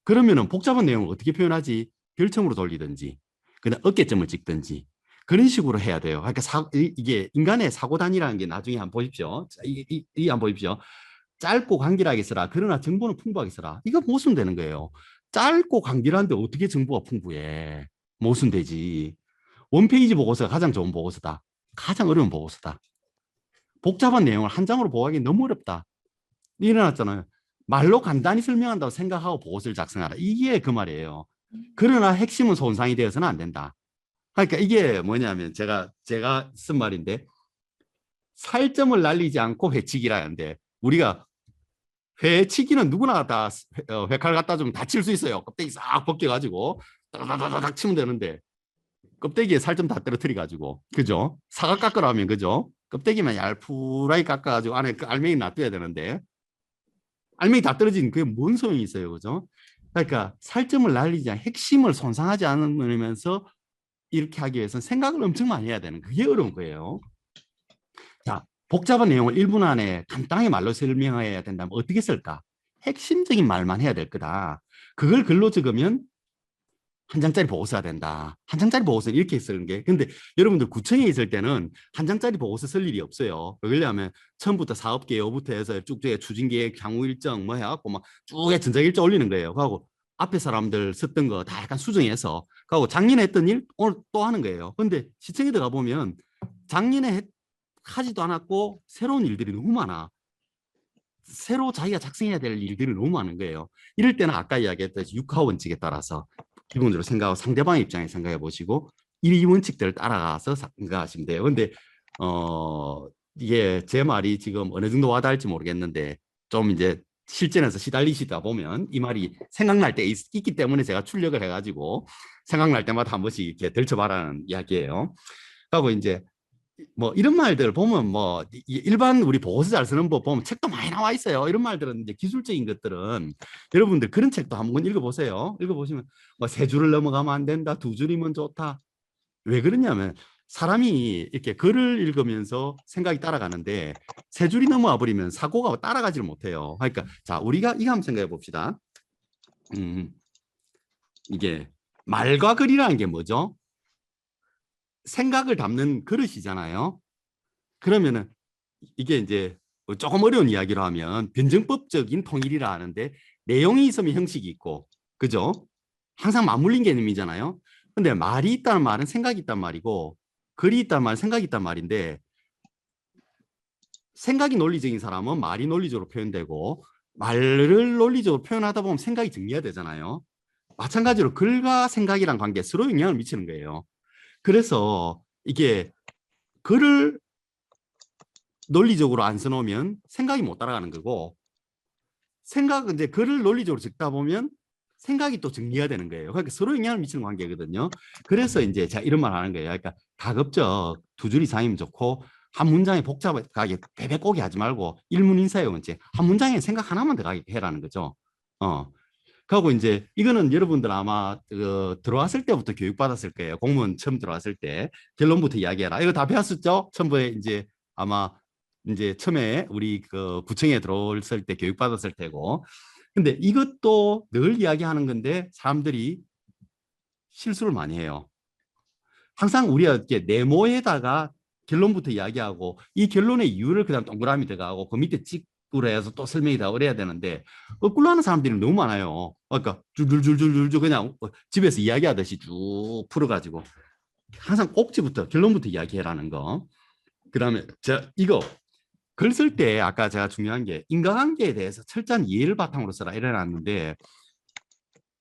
A: 그러면은 복잡한 내용을 어떻게 표현하지? 별첨으로 돌리든지, 그다음 어깨점을 찍든지 그런 식으로 해야 돼요. 그러니까 이게 인간의 사고 단위라는 게 나중에 한번 보십시오. 이 한번 보십시오. 짧고 간결하게 써라. 그러나 정보는 풍부하게 써라. 이거 모순 되는 거예요. 짧고 간결한데 어떻게 정보가 풍부해? 모순 되지. 원페이지 보고서가 가장 좋은 보고서다. 가장 어려운 보고서다. 복잡한 내용을 한 장으로 보고하기 너무 어렵다. 일어났잖아요. 말로 간단히 설명한다고 생각하고 보고서를 작성하라. 이게 그 말이에요. 그러나 핵심은 손상이 되어서는 안 된다. 그러니까 이게 뭐냐면 제가 쓴 말인데 살점을 날리지 않고 회치기라는데 우리가 회치기는 누구나 다 회칼 갖다 주면 다칠 수 있어요. 껍데기 싹 벗겨가지고 따다다닥 치면 되는데 껍데기에 살점 다 떨어뜨려 가지고 그죠? 사과 깎으라면 그죠? 껍데기만 얄푸라기 깎아가지고 안에 그 알맹이 놔둬야 되는데 알맹이 다 떨어지는 그게 뭔 소용이 있어요, 그죠? 그러니까 살점을 날리지 않 핵심을 손상하지 않으면서 이렇게 하기 위해서는 생각을 엄청 많이 해야 되는 그게 어려운 거예요. 자, 복잡한 내용을 1분 안에 간단하게 말로 설명해야 된다면 어떻게 쓸까? 핵심적인 말만 해야 될 거다. 그걸 글로 적으면 한 장짜리 보고서가 된다. 한 장짜리 보고서는 이렇게 쓰는 게. 근데 여러분들 구청에 있을 때는 한 장짜리 보고서 쓸 일이 없어요. 왜냐하면 처음부터 사업 계획부터 해서 쭉 추진 계획, 향후 일정 뭐 해갖고 막쭉 전작 일정 올리는 거예요. 그하고 앞에 사람들 썼던 거 다 약간 수정해서 그하고 작년에 했던 일 오늘 또 하는 거예요. 근데 시청에 들어가 보면 작년에 하지도 않았고 새로운 일들이 너무 많아. 새로 자기가 작성해야 될 일들이 너무 많은 거예요. 이럴 때는 아까 이야기했듯이 육하 원칙에 따라서 기본적으로 생각하고 상대방의 입장에 생각해 보시고 이 원칙들을 따라가서 생각하시면 돼요. 근데 이게 제 말이 지금 어느 정도 와닿을지 모르겠는데 좀 이제 실전에서 시달리시다 보면 이 말이 생각날 때 있기 때문에 제가 출력을 해가지고 생각날 때마다 한 번씩 이렇게 들춰봐라는 이야기예요. 그리고 이제 뭐 이런 말들 보면 뭐 일반 우리 보고서 잘 쓰는 법 보면 책도 많이 나와 있어요. 이런 말들은 이제 기술적인 것들은 여러분들 그런 책도 한번 읽어보세요. 읽어보시면 뭐 세 줄을 넘어가면 안 된다. 두 줄이면 좋다. 왜 그러냐면 사람이 이렇게 글을 읽으면서 생각이 따라가는데 세 줄이 넘어와 버리면 사고가 따라가지를 못해요. 그러니까 자 우리가 이거 한번 생각해 봅시다. 이게 말과 글이라는 게 뭐죠? 생각을 담는 그릇이잖아요. 그러면은 이게 이제 조금 어려운 이야기로 하면 변증법적인 통일이라 하는데 내용이 있으면 형식이 있고 그죠? 항상 맞물린 개념이잖아요. 근데 말이 있다는 말은 생각이 있단 말이고 글이 있다는 말은 생각이 있단 말인데 생각이 논리적인 사람은 말이 논리적으로 표현되고 말을 논리적으로 표현하다 보면 생각이 정리가 되잖아요. 마찬가지로 글과 생각이란 관계 서로 영향을 미치는 거예요. 그래서 이게 글을 논리적으로 안 써놓으면 생각이 못 따라가는 거고 생각은 이제 글을 논리적으로 적다 보면 생각이 또 정리가 되는 거예요. 그러니까 서로 영향을 미치는 관계거든요. 그래서 이제 제가 이런 말 하는 거예요. 그러니까 가급적 두 줄 이상이면 좋고 한 문장에 복잡하게 베베 꼬기 하지 말고 일문 인사의 원칙 한 문장에 생각 하나만 들어가게 해라는 거죠. 그리고 이제 이거는 여러분들 아마 들어왔을 때부터 교육받았을 거예요. 공무원 처음 들어왔을 때 결론부터 이야기해라. 이거 다 배웠었죠? 처음에 이제 아마 이제 처음에 우리 그 구청에 들어왔을 때 교육받았을 테고. 근데 이것도 늘 이야기하는 건데 사람들이 실수를 많이 해요. 항상 우리가 이렇게 네모에다가 결론부터 이야기하고 이 결론의 이유를 그다음 동그라미 들어가고 그 밑에 찍으로 해서 또 설명이 다 어려야 되는데 거꾸로 하는 사람들이 너무 많아요. 그러니까 줄줄줄줄줄 그냥 집에서 이야기하듯이 쭉 풀어가지고 항상 꼭지부터 결론부터 이야기해라는 거. 그다음에 이거 글 쓸 때 아까 제가 중요한 게 인과관계에 대해서 철저한 이해를 바탕으로 써라 이래놨는데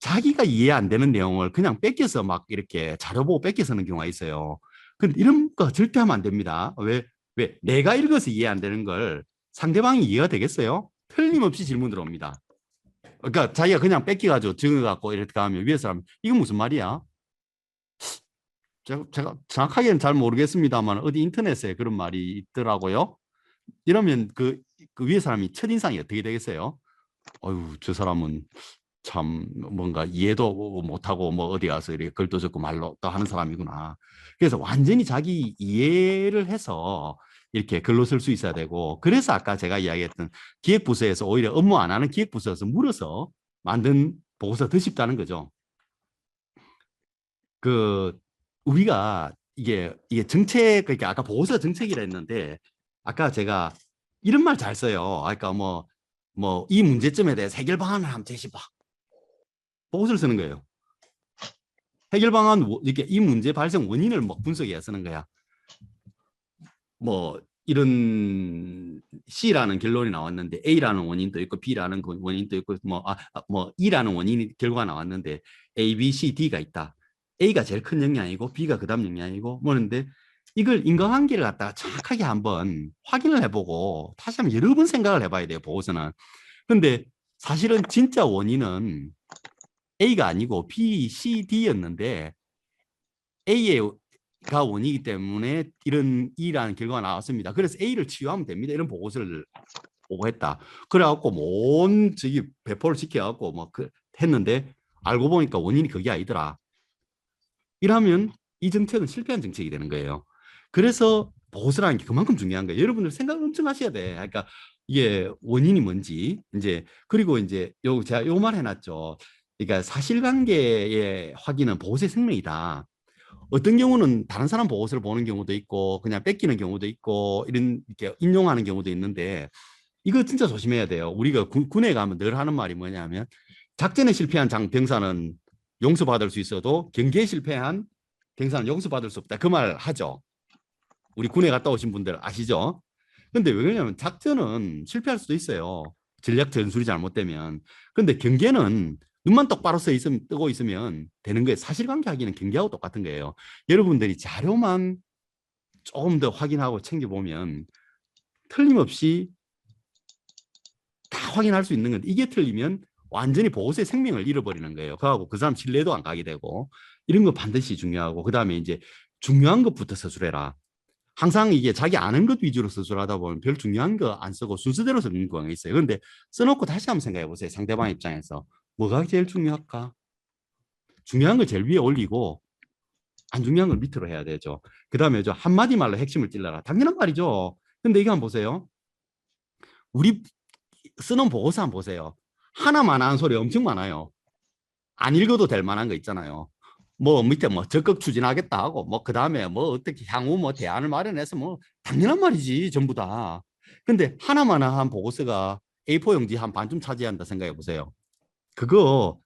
A: 자기가 이해 안 되는 내용을 그냥 뺏겨서 막 이렇게 자료 보고 뺏겨 쓰는 경우가 있어요. 근데 이런 거 절대 하면 안 됩니다. 왜? 내가 읽어서 이해 안 되는 걸 상대방이 이해가 되겠어요? 틀림없이 질문 들어옵니다. 그러니까 자기가 그냥 뺏겨가지고 적어갖고 이렇게 하면 위에서 하면 이건 무슨 말이야? 제가 정확하게는 잘 모르겠습니다만 어디 인터넷에 그런 말이 있더라고요. 이러면 그 위에 사람이 첫인상이 어떻게 되겠어요? 어유, 저 사람은 참 뭔가 이해도 못하고 뭐 어디 가서 이렇게 글도 적고 말로 또 하는 사람이구나. 그래서 완전히 자기 이해를 해서 이렇게 글로 쓸 수 있어야 되고, 그래서 아까 제가 이야기했던 기획부서에서 오히려 업무 안 하는 기획부서에서 물어서 만든 보고서 더 쉽다는 거죠. 그 우리가 이게 정책, 그러니까 아까 보고서 정책이라 했는데 아까 제가 이런 말 잘 써요. 아까 뭐 이 문제점에 대해서 해결 방안을 한번 제시봐. 보고서를 쓰는 거예요. 해결 방안, 이렇게 이 문제 발생 원인을 뭐 분석해야 쓰는 거야. 뭐 이런 C라는 결론이 나왔는데 A라는 원인도 있고 B라는 원인도 있고 뭐 E라는 원인이 결과가 나왔는데 A, B, C, D가 있다. A가 제일 큰 영향이고 B가 그다음 영향이고 뭐는데 이걸 인과관계를 갖다가 정확하게 한번 확인을 해보고 다시 한번 여러 번 생각을 해봐야 돼요, 보고서는. 근데 사실은 진짜 원인은 A가 아니고 B, C, D였는데 A가 원이기 때문에 이런 E라는 결과가 나왔습니다. 그래서 A를 치유하면 됩니다. 이런 보고서를 보고했다. 그래갖고 저기 배포를 시켜갖고 했는데 알고 보니까 원인이 그게 아니더라. 이러면 이 정책은 실패한 정책이 되는 거예요. 그래서 보고서라는 게 그만큼 중요한 거예요. 여러분들 생각을 엄청 하셔야 돼. 그러니까 이게 원인이 뭔지 이제, 그리고 이제 제가 요 말 해놨죠. 그러니까 사실관계의 확인은 보고서의 생명이다. 어떤 경우는 다른 사람 보고서를 보는 경우도 있고 그냥 뺏기는 경우도 있고 이런 이렇게 인용하는 경우도 있는데, 이거 진짜 조심해야 돼요. 우리가 군에 가면 늘 하는 말이 뭐냐면 작전에 실패한 병사는 용서받을 수 있어도 경기에 실패한 병사는 용서받을 수 없다. 그 말 하죠. 우리 군에 갔다 오신 분들 아시죠? 근데 왜 그러냐면 작전은 실패할 수도 있어요. 전략 전술이 잘못되면. 근데 경계는 눈만 똑바로 뜨고 있으면 되는 거예요. 사실관계 하기는 경계하고 똑같은 거예요. 여러분들이 자료만 조금 더 확인하고 챙겨보면 틀림없이 다 확인할 수 있는 건데, 이게 틀리면 완전히 보고서의 생명을 잃어버리는 거예요. 그하고 그 사람 신뢰도 안 가게 되고, 이런 거 반드시 중요하고, 그 다음에 이제 중요한 것부터 서술해라. 항상 이게 자기 아는 것 위주로 서술하다 보면 별 중요한 거 안 쓰고 순서대로 쓰는 경우가 있어요. 그런데 써놓고 다시 한번 생각해 보세요. 상대방 입장에서 뭐가 제일 중요할까? 중요한 걸 제일 위에 올리고 안 중요한 걸 밑으로 해야 되죠. 그 다음에 저 한마디 말로 핵심을 찔러라. 당연한 말이죠. 근데 이거 한번 보세요. 우리 쓰는 보고서 한번 보세요. 하나만 하는 소리 엄청 많아요. 안 읽어도 될 만한 거 있잖아요. 뭐 밑에 뭐 적극 추진하겠다 하고 뭐 그다음에 뭐 어떻게 향후 뭐 대안을 마련해서 뭐 당연한 말이지 전부 다. 근데 하나만 한 보고서가 A4 용지 한 반쯤 차지한다 생각해 보세요. 그거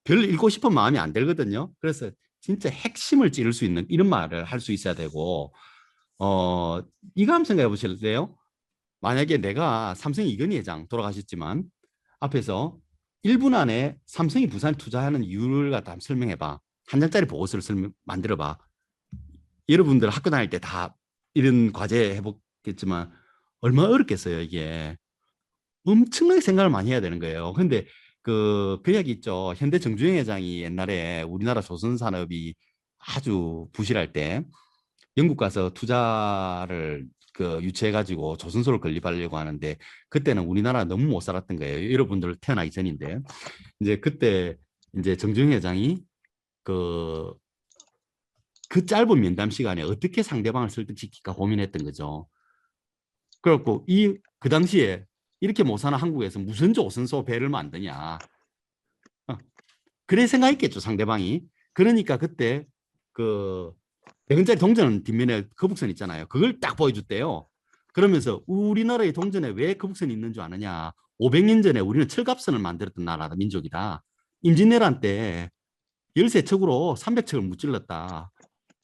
A: 별 읽고 싶은 마음이 안 들거든요. 그래서 진짜 핵심을 찌를 수 있는 이런 말을 할 수 있어야 되고, 어 이거 한번 생각해 보실래요? 만약에 내가 삼성 이건희 회장 돌아가셨지만 앞에서 1분 안에 삼성이 부산에 투자하는 이유를 갖다 한번 설명해봐. 한 장짜리 보고서를 만들어봐. 여러분들 학교 다닐 때 다 이런 과제 해보겠지만 얼마나 어렵겠어요, 이게. 엄청나게 생각을 많이 해야 되는 거예요. 근데 그 이야기 있죠. 현대 정주행 회장이 옛날에 우리나라 조선산업이 아주 부실할 때 영국 가서 투자를 유치해가지고 조선소를 건립하려고 하는데, 그때는 우리나라 너무 못 살았던 거예요. 여러분들 태어나기 전인데. 이제 그때 이제 정주영 회장이 그, 그 짧은 면담 시간에 어떻게 상대방을 설득시킬까 고민했던 거죠. 그래갖고 그 당시에 이렇게 못 사는 한국에서 무슨 조선소 배를 만드냐. 그래 생각했겠죠, 상대방이. 그러니까 그때 그 100원짜리 동전 뒷면에 거북선 있잖아요. 그걸 딱 보여줬대요. 그러면서 우리나라의 동전에 왜 거북선이 있는 줄 아느냐. 500년 전에 우리는 철갑선을 만들었던 나라다, 민족이다. 임진왜란 때 열세척으로 300척을 무찔렀다.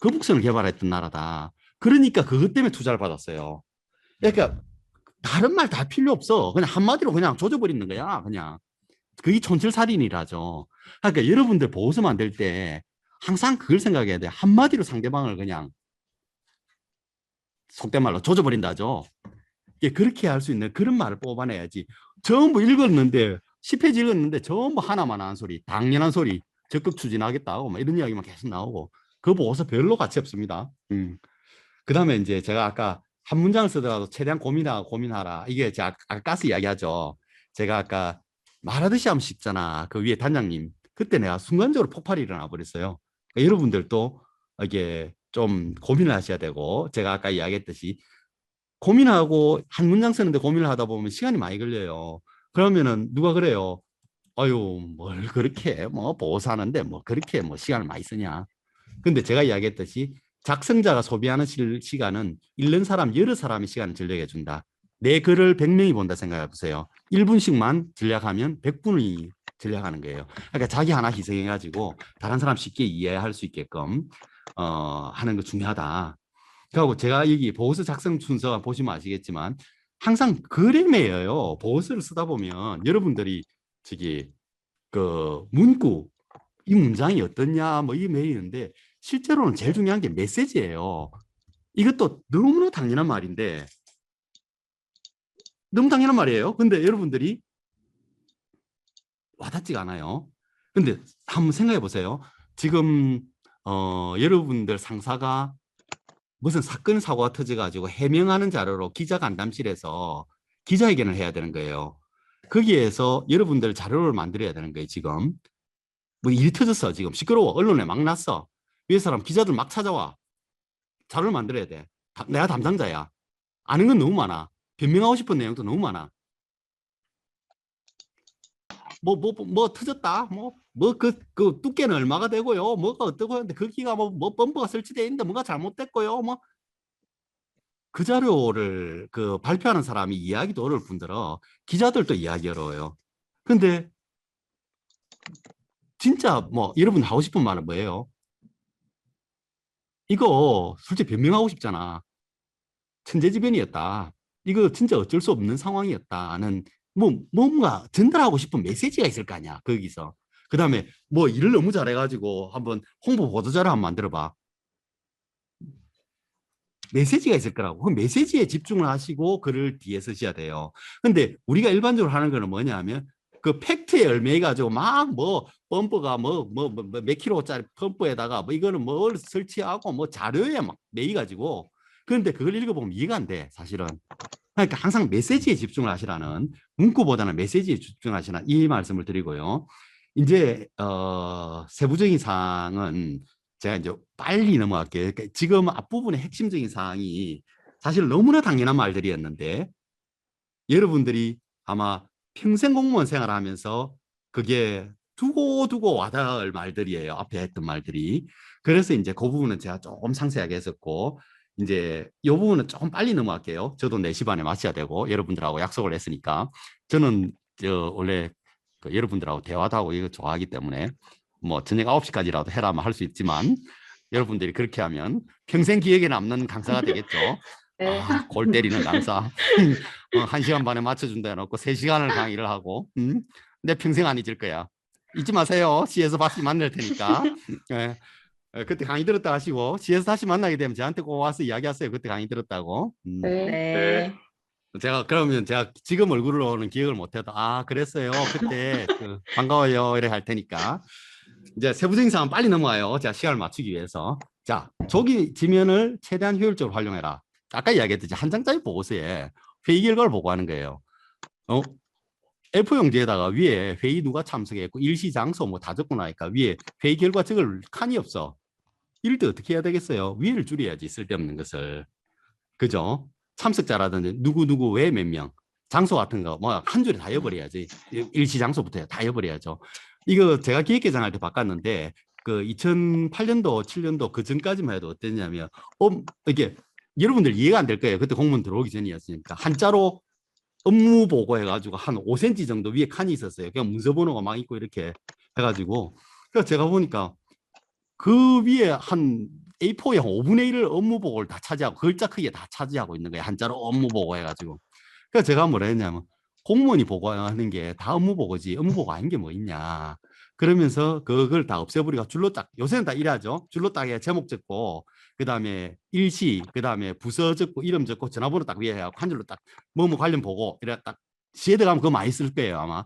A: 거북선을 개발했던 나라다. 그러니까 그것 때문에 투자를 받았어요. 그러니까 다른 말 다 필요 없어. 그냥 한마디로 그냥 조져버리는 거야. 그냥. 그게 촌철살인이라죠. 그러니까 여러분들 보고서 만들 때 항상 그걸 생각해야 돼. 한마디로 상대방을 그냥 속된 말로 조져버린다죠. 그렇게 할 수 있는 그런 말을 뽑아내야지. 전부 읽었는데 10페이지 읽었는데 전부 하나만 한 소리, 당연한 소리, 적극 추진하겠다 하고 이런 이야기만 계속 나오고 그 보고서 별로 가치 없습니다. 그다음에 이제 제가 아까 한 문장을 쓰더라도 최대한 고민하라. 이게 제가 아까 가스 이야기하죠. 제가 아까 말하듯이 하면 쉽잖아. 그 위에 단장님. 그때 내가 순간적으로 폭발이 일어나 버렸어요. 그러니까 여러분들도 이게 좀 고민을 하셔야 되고, 제가 아까 이야기했듯이 고민하고 한 문장 쓰는데 고민을 하다 보면 시간이 많이 걸려요. 그러면은 누가 그래요? 아유, 뭘 그렇게 뭐 보고서하는데 뭐 그렇게 뭐 시간을 많이 쓰냐. 근데 제가 이야기했듯이 작성자가 소비하는 시간은 읽는 사람 여러 사람의 시간을 전략해 준다. 내 글을 100명이 본다 생각해 보세요. 1분씩만 전략하면 100분이 전략하는 거예요. 그러니까 자기 하나 희생해 가지고 다른 사람 쉽게 이해할 수 있게끔 하는 거 중요하다. 그리고 제가 여기 보고서 작성 순서 보시면 아시겠지만 항상 그림이에요. 보고서를 쓰다 보면 여러분들이 저기 그 문구 이 문장이 어떻냐 뭐 이 메일인데 실제로는 제일 중요한 게 메시지예요. 이것도 너무나 당연한 말인데 너무 당연한 말이에요. 근데 여러분들이 와닿지가 않아요. 근데 한번 생각해 보세요. 지금 여러분들 상사가 무슨 사건 사고가 터져가지고 해명하는 자료로 기자간담실에서 기자회견을 해야 되는 거예요. 거기에서 여러분들 자료를 만들어야 되는 거예요. 지금 뭐 일이 터졌어. 지금 시끄러워. 언론에 막 났어. 위에 사람 기자들 막 찾아와. 자료를 만들어야 돼. 내가 담당자야. 아는 건 너무 많아. 변명하고 싶은 내용도 너무 많아. 뭐 터졌다. 그 두께는 얼마가 되고요. 뭐가 어떻고 하는데 거기가 뭐 범퍼가 설치되어 있는데 뭐가 잘못됐고요. 뭐 그 자료를 그 발표하는 사람이 이야기도 어려울 뿐더러 기자들도 이야기 어려워요. 근데 진짜 뭐 여러분 하고 싶은 말은 뭐예요? 이거 솔직히 변명하고 싶잖아. 천재지변이었다. 이거 진짜 어쩔 수 없는 상황이었다는 뭐 뭔가 전달하고 싶은 메시지가 있을 거 아니야. 거기서. 그다음에 뭐 일을 너무 잘해가지고 한번 홍보 보도자료 한번 만들어봐. 메시지가 있을 거라고. 그 메시지에 집중을 하시고 글을 뒤에 쓰셔야 돼요. 근데 우리가 일반적으로 하는 거는 뭐냐면 그 팩트에 얽매여 가지고 막 뭐 범퍼가 몇 킬로짜리 범퍼에다가 뭐 이거는 뭘 설치하고 뭐 자료에 막 매여 가지고 그런데 그걸 읽어보면 이해가 안 돼, 사실은. 그러니까 항상 메시지에 집중을 하시라는 문구보다는 메시지에 집중하시라 이 말씀을 드리고요. 이제 세부적인 사항은 제가 이제 빨리 넘어갈게요. 그러니까 지금 앞부분의 핵심적인 사항이 사실 너무나 당연한 말들이었는데 여러분들이 아마 평생 공무원 생활을 하면서 그게 두고두고 와닿을 말들이에요. 앞에 했던 말들이. 그래서 이제 그 부분은 제가 조금 상세하게 했었고 이제 이 부분은 조금 빨리 넘어갈게요. 저도 4시 반에 마쳐야 되고 여러분들하고 약속을 했으니까 저는 원래 그 여러분들하고 대화도 하고 이거 좋아하기 때문에 뭐 저녁 9시까지라도 해라면 할 수 있지만 여러분들이 그렇게 하면 평생 기억에 남는 강사가 되겠죠.
C: 네.
A: 아, 골 때리는 강사. 1시간 반에 맞춰준다 해놓고 3시간을 강의를 하고 내 평생 안 잊을 거야. 잊지 마세요. 시에서 다시 만날 테니까. 예. 그때 강의 들었다 하시고 시에서 다시 만나게 되면 저한테 꼭 와서 이야기하세요. 그때 강의 들었다고.
C: 네.
B: 네.
A: 제가 그러면 제가 지금 얼굴로는 기억을 못해도 아 그랬어요. 그때 반가워요 이래 할 테니까 이제 세부적인 사항 빨리 넘어가요. 제가 시간을 맞추기 위해서. 자, 조기 지면을 최대한 효율적으로 활용해라. 아까 이야기했듯이 한 장짜리 보고서에 회의 결과를 보고하는 거예요. A4 용지에다가 위에 회의 누가 참석했고 일시 장소 뭐 다 적고 나니까 위에 회의 결과 적을 칸이 없어. 이럴 때 어떻게 해야 되겠어요? 위를 줄여야지 쓸데없는 것을. 그죠? 참석자라든지 누구 왜 몇 명, 장소 같은 거 뭐 한 줄에 다 이어버려야지. 일시 장소부터 다 이어버려야죠. 이거 제가 기획개장할 때 바꿨는데 그 2008년도 7년도 그 전까지만 해도 어땠냐면 이게 여러분들 이해가 안 될 거예요. 그때 공무원 들어오기 전이었으니까 한자로 업무 보고 해가지고 한 5cm 정도 위에 칸이 있었어요. 그냥 문서 번호가 막 있고 이렇게 해가지고 그래서 제가 보니까 그 위에 한 A4의 한 5분의 1을 업무 보고를 다 차지하고 글자 크기에 다 차지하고 있는 거예요. 한자로 업무 보고 해가지고. 그래서 제가 뭐라 했냐면 공무원이 보고하는 게 다 업무 보고지 업무 보고 아닌 게 뭐 있냐. 그러면서 그걸 다 없애버리고 줄로 딱 요새는 다 이래야죠. 줄로 딱 해 제목 적고 그다음에 일시 그다음에 부서 적고 이름 적고 전화번호 딱 위에 해갖고 한 줄로 딱 뭐뭐 관련 보고 이래 딱 시에 들어가면 그거 많이 쓸 거예요 아마.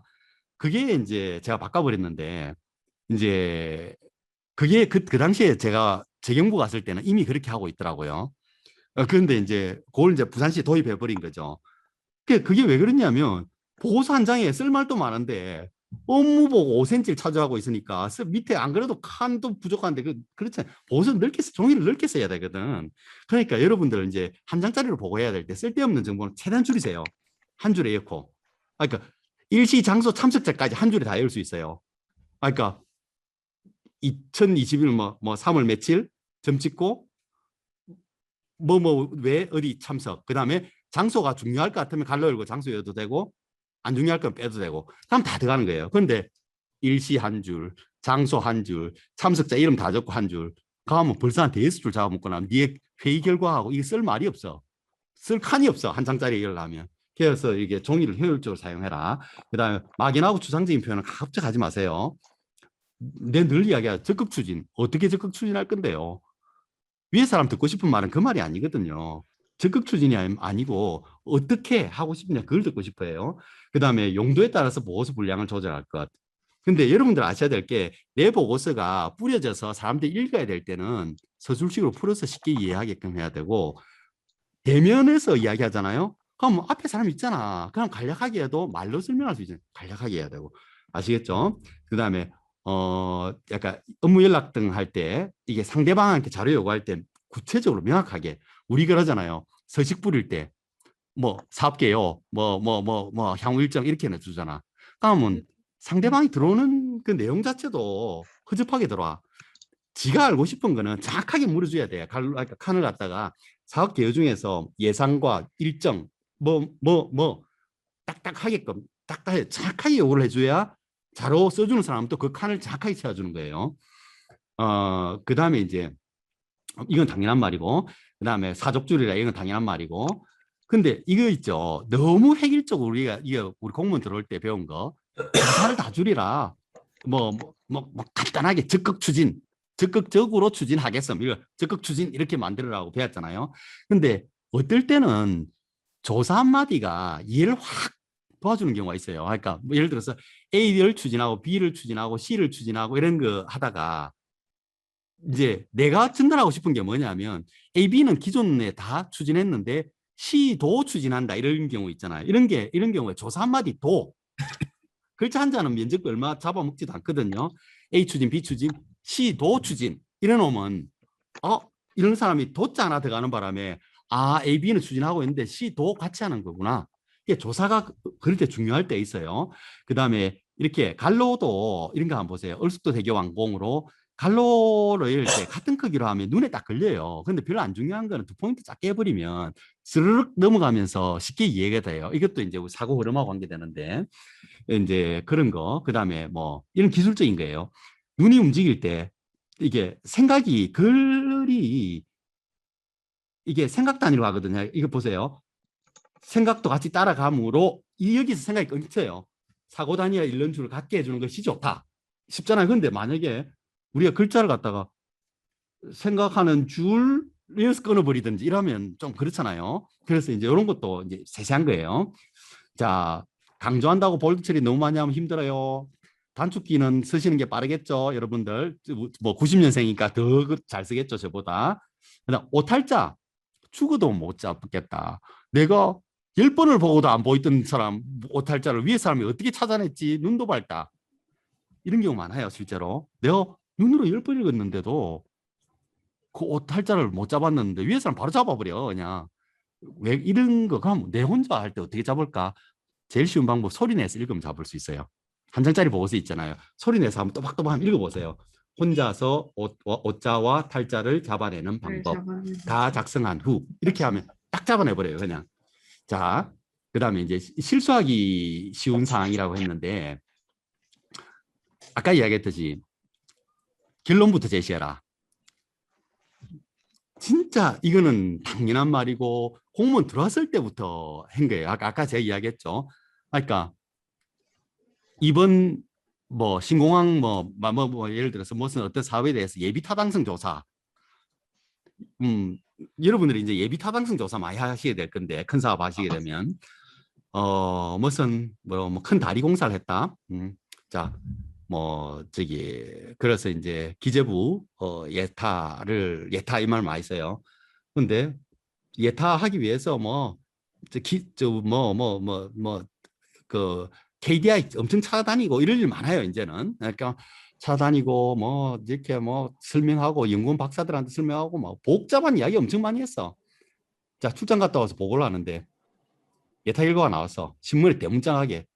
A: 그게 이제 제가 바꿔버렸는데 이제 그게 그 당시에 제가 재경부 갔을 때는 이미 그렇게 하고 있더라고요. 그런데 이제 그걸 이제 부산시에 도입해 버린 거죠. 그게 왜 그러냐면 보고서 한 장에 쓸 말도 많은데 업무보고 5cm를 차지하고 있으니까 밑에 안 그래도 칸도 부족한데 그렇잖아요. 보고서 넓게 종이를 넓게 써야 되거든. 그러니까 여러분들 이제 한 장짜리로 보고해야 될 때 쓸데없는 정보는 최대한 줄이세요. 한 줄에 넣고. 그러니까 일시 장소 참석자까지 한 줄에 다 외울 수 있어요. 그러니까 2021 뭐 3월 며칠 점 찍고 왜 어디 참석. 그다음에 장소가 중요할 것 같으면 갈로 열고 장소 여도 되고 안 중요할 건 빼도 되고 그럼 다 들어가는 거예요. 그런데 일시 한 줄, 장소 한 줄, 참석자 이름 다 적고 한 줄. 가면 벌써 한 대여섯 줄 잡아먹고 나면 네 회의 결과하고 이게 쓸 말이 없어. 쓸 칸이 없어. 한 장짜리 이걸 하면. 그래서 이게 종이를 효율적으로 사용해라. 그다음에 막연하고 추상적인 표현은 가급적 하지 마세요. 내 늘 이야기야. 적극 추진. 어떻게 적극 추진할 건데요? 위에 사람 듣고 싶은 말은 그 말이 아니거든요. 적극 추진이 아니고 어떻게 하고 싶냐 그걸 듣고 싶어요. 그다음에 용도에 따라서 보고서 분량을 조절할 것. 근데 여러분들 아셔야 될 게 내 보고서가 뿌려져서 사람들이 읽어야 될 때는 서술식으로 풀어서 쉽게 이해하게끔 해야 되고 대면에서 이야기하잖아요. 그럼 앞에 사람 있잖아. 그럼 간략하게 해도 말로 설명할 수 있잖아요. 간략하게 해야 되고. 아시겠죠? 그다음에 약간 업무 연락 등 할 때 이게 상대방한테 자료 요구할 때 구체적으로 명확하게 우리 그러잖아요. 서식 뿌릴 때 뭐 사업계요, 향후 일정 이렇게는 주잖아. 그러면 상대방이 들어오는 그 내용 자체도 허접하게 들어와. 지가 알고 싶은 거는 정확하게 물어줘야 돼. 칸을 갖다가 사업 계획 중에서 예산과 일정 딱딱하게끔 딱딱하게 정확하게 요구를 해줘야 자로 써주는 사람은 또 그 칸을 정확하게 채워주는 거예요. 그다음에 이제 이건 당연한 말이고 그다음에 사족줄이라 이건 당연한 말이고 근데 이거 있죠. 너무 획일적으로 우리가 우리 공무원 들어올 때 배운 거 가사를 다 줄이라 간단하게 적극 추진 적극적으로 추진하겠음 이거 적극 추진 이렇게 만들으라고 배웠잖아요. 근데 어떨 때는 조사 한마디가 이해를 확 도와주는 경우가 있어요. 그러니까 뭐 예를 들어서 A를 추진하고 B를 추진하고 C를 추진하고 이런 거 하다가 이제 내가 전달하고 싶은 게 뭐냐면 A, B는 기존에 다 추진했는데 C도 추진한다 이런 경우 있잖아요. 이런 경우에 조사 한마디 도 글자 한자는 면적도 얼마 잡아먹지도 않거든요. A 추진, B 추진, C도 추진 이래 놓으면 이런 사람이 도자 하나 들어가는 바람에 A, B는 추진하고 있는데 C도 같이 하는 거구나. 이게 조사가 그럴 때 중요할 때 있어요. 그다음에 이렇게 갈로도 이런 거 한번 보세요. 얼숙도 대교 완공으로 갈로를 이렇게 같은 크기로 하면 눈에 딱 걸려요. 근데 별로 안 중요한 거는 두 포인트 작게 해버리면 스르륵 넘어가면서 쉽게 이해가 돼요. 이것도 이제 사고 흐름하고 관계되는데 이제 그런 거. 그다음에 뭐 이런 기술적인 거예요. 눈이 움직일 때 이게 생각이 글이 이게 생각 단위로 하거든요. 이거 보세요. 생각도 같이 따라가므로 여기서 생각이 끊겨요. 사고 단위와 일론줄을 갖게 해주는 것이 좋다. 쉽잖아요. 근데 만약에 우리가 글자를 갖다가 생각하는 줄에서 끊어버리든지 이러면 좀 그렇잖아요. 그래서 이제 이런 것도 이제 세세한 거예요. 자, 강조한다고 볼드 처리 너무 많이 하면 힘들어요. 단축키는 쓰시는 게 빠르겠죠, 여러분들. 뭐 90년생이니까 더 잘 쓰겠죠, 저보다. 그다음 오탈자 죽어도 못 잡겠다. 내가 10번을 보고도 안 보이던 사람 오탈자를 위에 사람이 어떻게 찾아냈지? 눈도 밝다. 이런 경우 많아요, 실제로. 내가 눈으로 10번 읽었는데도 그 오탈자를 못 잡았는데 위에 사람 바로 잡아버려, 그냥. 왜 이런 거 그럼 내 혼자 할 때 어떻게 잡을까? 제일 쉬운 방법 소리 내서 읽으면 잡을 수 있어요. 한 장짜리 보고서 있잖아요. 소리 내서 한번 또박또박 한번 읽어보세요. 혼자서 오자와 탈자를 잡아내는 방법. 다 작성한 후 이렇게 하면 딱 잡아내버려요. 그냥. 자, 그 다음에 이제 실수하기 쉬운 사항이라고 했는데 아까 이야기했듯이 결론부터 제시해라. 진짜 이거는 당연한 말이고 공무원 들어왔을 때부터 한 거예요. 아까 제가 이야기했죠. 그러니까 이번 뭐 신공항 예를 들어서 무슨 어떤 사업에 대해서 예비 타당성 조사 여러분들이 이제 예비 타당성 조사 많이 하시게 될 건데 큰 사업 하시게 되면 무슨 뭐 큰 다리 공사를 했다. 자, 뭐 저기 그래서 이제 기재부 예타 이 말 많이 써요. 근데 예타하기 위해서 뭐 그 KDI 엄청 찾아다니고 이럴 일 많아요, 이제는. 그러니까 찾아다니고 뭐 이렇게 뭐 설명하고 연구원 박사들한테 설명하고 뭐 복잡한 이야기 엄청 많이 했어. 자, 출장 갔다 와서 보고를 하는데 예타 결과가 나왔어. 신문에 대문짝하게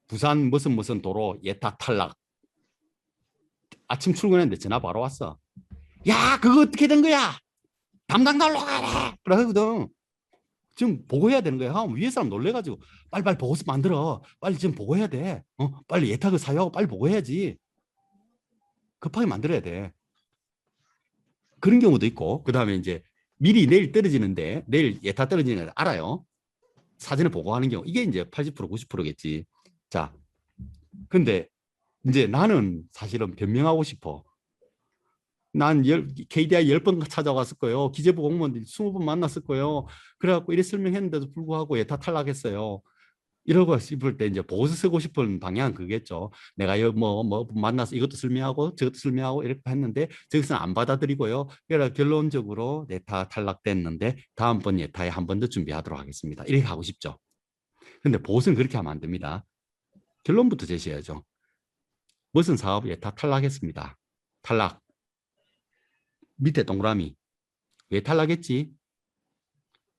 A: 부산 무슨 도로 예타 탈락. 아침 출근했는데 전화 바로 왔어. 야, 그거 어떻게 된 거야? 담당 날로 가라. 그러거든. 지금 보고해야 되는 거야. 위에 사람 놀래가지고 빨리 보고서 만들어. 빨리 지금 보고해야 돼. 빨리 예탁을 사유하고 빨리 보고해야지. 급하게 만들어야 돼. 그런 경우도 있고, 그 다음에 이제 미리 내일 떨어지는데 내일 예타 떨어지는 걸 알아요. 사전에 보고하는 경우 이게 이제 80% 90%겠지. 자, 근데 이제 나는 사실은 변명하고 싶어. 난 KDI 10번 찾아왔을 거예요. 기재부 공무원들 20번 만났을 거예요. 그래갖고 이래 설명했는데도 불구하고 예타 탈락했어요. 이러고 싶을 때 이제 보고서 쓰고 싶은 방향은 그겠죠. 내가 뭐 만나서 이것도 설명하고 저것도 설명하고 이렇게 했는데 저기서는 안 받아들이고요. 그래서 결론적으로 예타 탈락됐는데 다음번 예타에 한 번 더 준비하도록 하겠습니다. 이렇게 하고 싶죠. 근데 보고서는 그렇게 하면 안 됩니다. 결론부터 제시해야죠. 무슨 사업 예타 탈락했습니다. 탈락. 밑에 동그라미. 왜 탈락했지?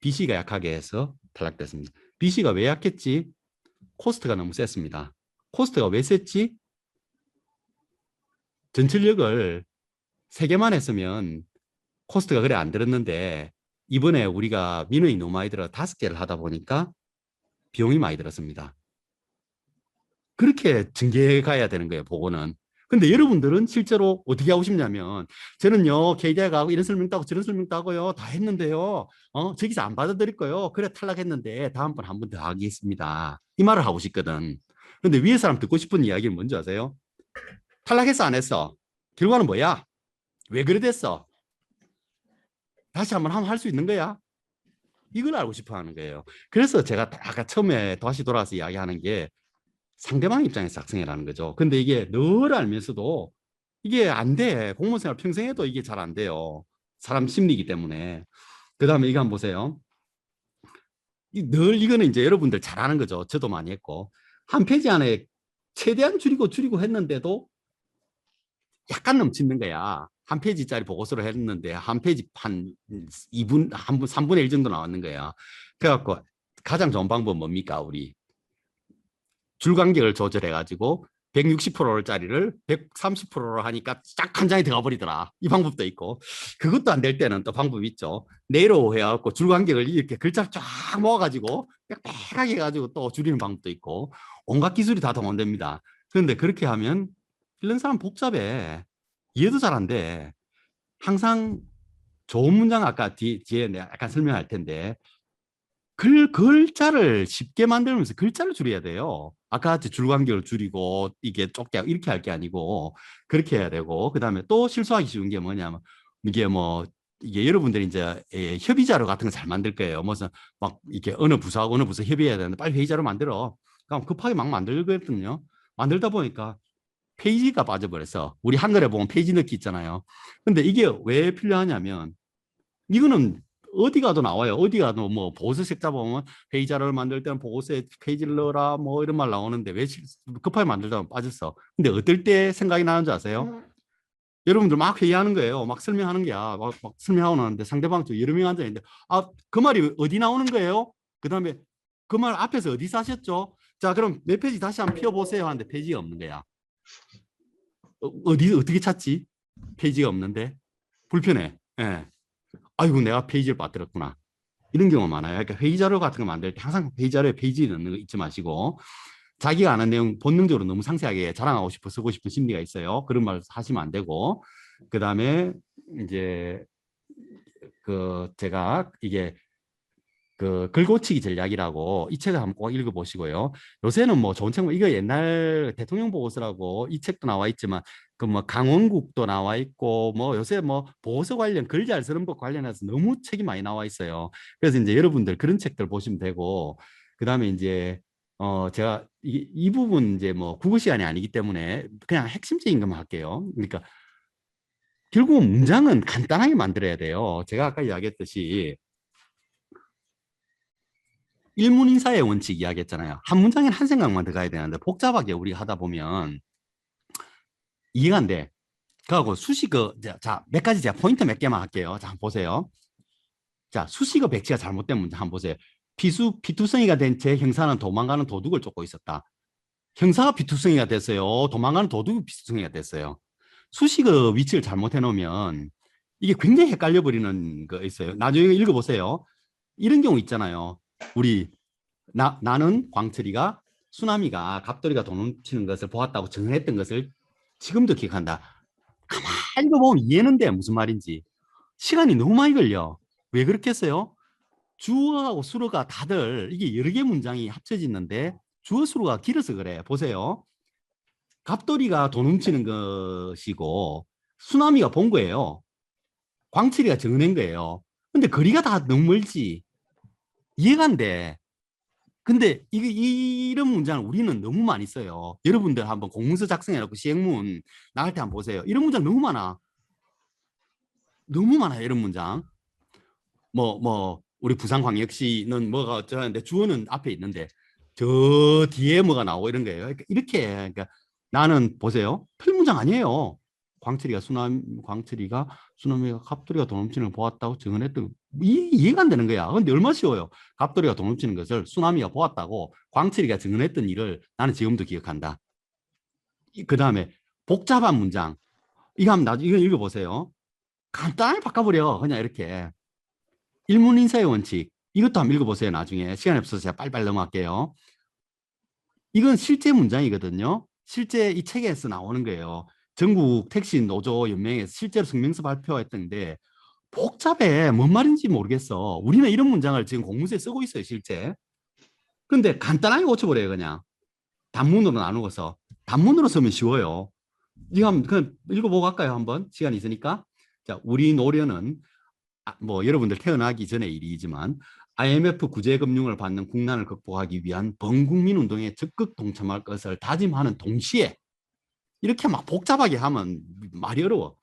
A: BC가 약하게 해서 탈락됐습니다. BC가 왜 약했지? 코스트가 너무 셌습니다. 코스트가 왜 셌지? 전철역을 3개만 했으면 코스트가 그래 안 들었는데 이번에 우리가 민원이 너무 많이 들어 5개를 하다 보니까 비용이 많이 들었습니다. 그렇게 전개해 가야 되는 거예요, 보고는. 근데 여러분들은 실제로 어떻게 하고 싶냐면 저는요 KDI 가고 이런 설명도 하고 저런 설명도 하고요 다 했는데요 저기서 안 받아들일 거요 그래 탈락했는데 다음번 한 번 더 하겠습니다 이 말을 하고 싶거든. 근데 위에 사람 듣고 싶은 이야기는 뭔지 아세요? 탈락했어 안 했어? 결과는 뭐야? 왜 그래 됐어? 다시 한번 하면 할 수 있는 거야? 이걸 알고 싶어 하는 거예요. 그래서 제가 아까 처음에 다시 돌아와서 이야기하는 게 상대방 입장에서 작성해라는 거죠. 근데 이게 늘 알면서도 이게 안 돼. 공무원 생활 평생 해도 이게 잘 안 돼요. 사람 심리이기 때문에. 그 다음에 이거 한번 보세요. 늘 이거는 이제 여러분들 잘 아는 거죠. 저도 많이 했고. 한 페이지 안에 최대한 줄이고 했는데도 약간 넘치는 거야. 한 페이지짜리 보고서를 했는데 한 페이지 한 2분, 한 분, 3분의 1 정도 나왔는 거야. 그래갖고 가장 좋은 방법은 뭡니까? 우리 줄 간격을 조절해가지고 160%짜리를 130%로 하니까 쫙 한 장에 들어가 버리더라. 이 방법도 있고 그것도 안 될 때는 또 방법이 있죠. 네로 해갖고 줄 간격을 이렇게 글자 쫙 모아가지고 빽빽하게 해가지고 또 줄이는 방법도 있고 온갖 기술이 다 동원됩니다. 그런데 그렇게 하면 읽는 사람 복잡해. 이해도 잘 안 돼. 항상 좋은 문장 아까 뒤에 내가 약간 설명할 텐데 글자를 쉽게 만들면서 글자를 줄여야 돼요. 아까 같이 줄간격을 줄이고 이게 좁게 이렇게 할 게 아니고 그렇게 해야 되고 그다음에 또 실수하기 쉬운 게 뭐냐면 이게 뭐 이게 여러분들이 이제 협의 자료 같은 거 잘 만들 거예요. 무슨 막 이렇게 어느 부서하고 어느 부서 협의해야 되는데 빨리 회의 자료 만들어. 그럼 급하게 막 만들거든요. 만들다 보니까 페이지가 빠져버려서 우리 한글에 보면 페이지 넣기 있잖아요. 근데 이게 왜 필요하냐면 이거는 어디 가도 나와요. 어디 가도 뭐 보고서 책자 보면 회의 자료를 만들 때는 보고서에 페이지를 넣어라 뭐 이런 말 나오는데 왜 급하게 만들다 보면 빠졌어. 근데 어떨 때 생각이 나는 줄 아세요? 여러분들 막 회의하는 거예요. 막 설명하는 게야. 막 설명하고 나는데 상대방 또 여러 명 앉아 있는데 그 말이 어디 나오는 거예요? 그다음에 그 말 앞에서 어디서 하셨죠? 자, 그럼 몇 페이지 다시 한번 펴보세요 하는데 페이지가 없는 거야. 어떻게 찾지? 페이지가 없는데 불편해. 예. 아이고 내가 페이지를 빠뜨렸구나. 이런 경우가 많아요. 그러니까 회의 자료 같은 거 만들 때 항상 회의 자료에 페이지 넣는 거 잊지 마시고 자기가 아는 내용 본능적으로 너무 상세하게 자랑하고 싶어 쓰고 싶은 심리가 있어요. 그런 말 하시면 안 되고 그 다음에 이제 그 제가 이게 그 글고치기 전략이라고 이 책을 한번 꼭 읽어보시고요. 요새는 뭐 좋은 책, 이거 옛날 대통령 보고서라고 이 책도 나와 있지만 그 뭐 강원국도 나와 있고 뭐 요새 뭐 보고서 관련 글 잘 쓰는 법 관련해서 너무 책이 많이 나와 있어요. 그래서 이제 여러분들 그런 책들 보시면 되고 그다음에 이제 제가 이 부분 이제 뭐 국어 시간이 아니기 때문에 그냥 핵심적인 것만 할게요. 그러니까 결국 문장은 간단하게 만들어야 돼요. 제가 아까 이야기했듯이 일문인사의 원칙 이야기했잖아요. 한 문장에 한 생각만 들어가야 되는데 복잡하게 우리가 하다 보면 이해가 안 돼. 그하고 수식어 자, 몇 가지 제가 포인트 몇 개만 할게요. 자, 한번 보세요. 자, 수식어 배치가 잘못된 문장 한번 보세요. 피투성이가 된 제 형사는 도망가는 도둑을 쫓고 있었다. 형사가 피투성이가 됐어요. 도망가는 도둑이 피투성이가 됐어요. 수식어 위치를 잘못해 놓으면 이게 굉장히 헷갈려 버리는 거 있어요. 나중에 읽어보세요. 이런 경우 있잖아요. 우리 나는 광철이가 수나미가 갑돌이가 돈 훔치는 것을 보았다고 증언했던 것을 지금도 기억한다. 가만히 읽어보면 이해는 돼. 무슨 말인지. 시간이 너무 많이 걸려. 왜 그렇겠어요? 주어하고 수어가 다들 이게 여러 개 문장이 합쳐지는데 주어 수어가 길어서 그래. 보세요. 갑돌이가 돈 훔치는 것이고 수나미가 본 거예요. 광철이가 증언한 거예요. 근데 거리가 다 너무 멀지. 이해가 안 돼. 근데 이런 문장을 우리는 너무 많이 써요. 여러분들 한번 공문서 작성해놓고 시행문 나갈 때 한번 보세요. 이런 문장 너무 많아. 너무 많아요. 이런 문장. 우리 부산광역시는 뭐가 어쩌는데 주어는 앞에 있는데 저 뒤에 뭐가 나오고 이런 거예요. 그러니까 나는 보세요. 틀문장 아니에요. 광철이가 수나미가 갑돌이가 돈 훔치는 걸 보았다고 증언했던 이해가 안 되는 거야. 근데 얼마나 쉬워요. 갑돌이가 돈 훔치는 것을 수나미가 보았다고 광철이가 증언했던 일을 나는 지금도 기억한다. 그 다음에 복잡한 문장. 이거 한번 나중에 이거 읽어보세요. 간단하게 바꿔버려. 그냥 이렇게. 일문인사의 원칙. 이것도 한번 읽어보세요. 나중에. 시간이 없어서 제가 빨리빨리 넘어갈게요. 이건 실제 문장이거든요. 실제 이 책에서 나오는 거예요. 전국 택시 노조 연맹에서 실제로 성명서 발표했던데 복잡해. 뭔 말인지 모르겠어. 우리는 이런 문장을 지금 공문서에 쓰고 있어요. 실제. 근데 간단하게 고쳐버려요. 그냥. 단문으로 나누어서. 단문으로 쓰면 쉬워요. 이거 한번 그냥 읽어보고 갈까요? 한번. 시간이 있으니까. 자, 우리 노련은 여러분들 태어나기 전의 일이지만 IMF 구제금융을 받는 국난을 극복하기 위한 범국민 운동에 적극 동참할 것을 다짐하는 동시에 이렇게 막 복잡하게 하면 말이 어려워.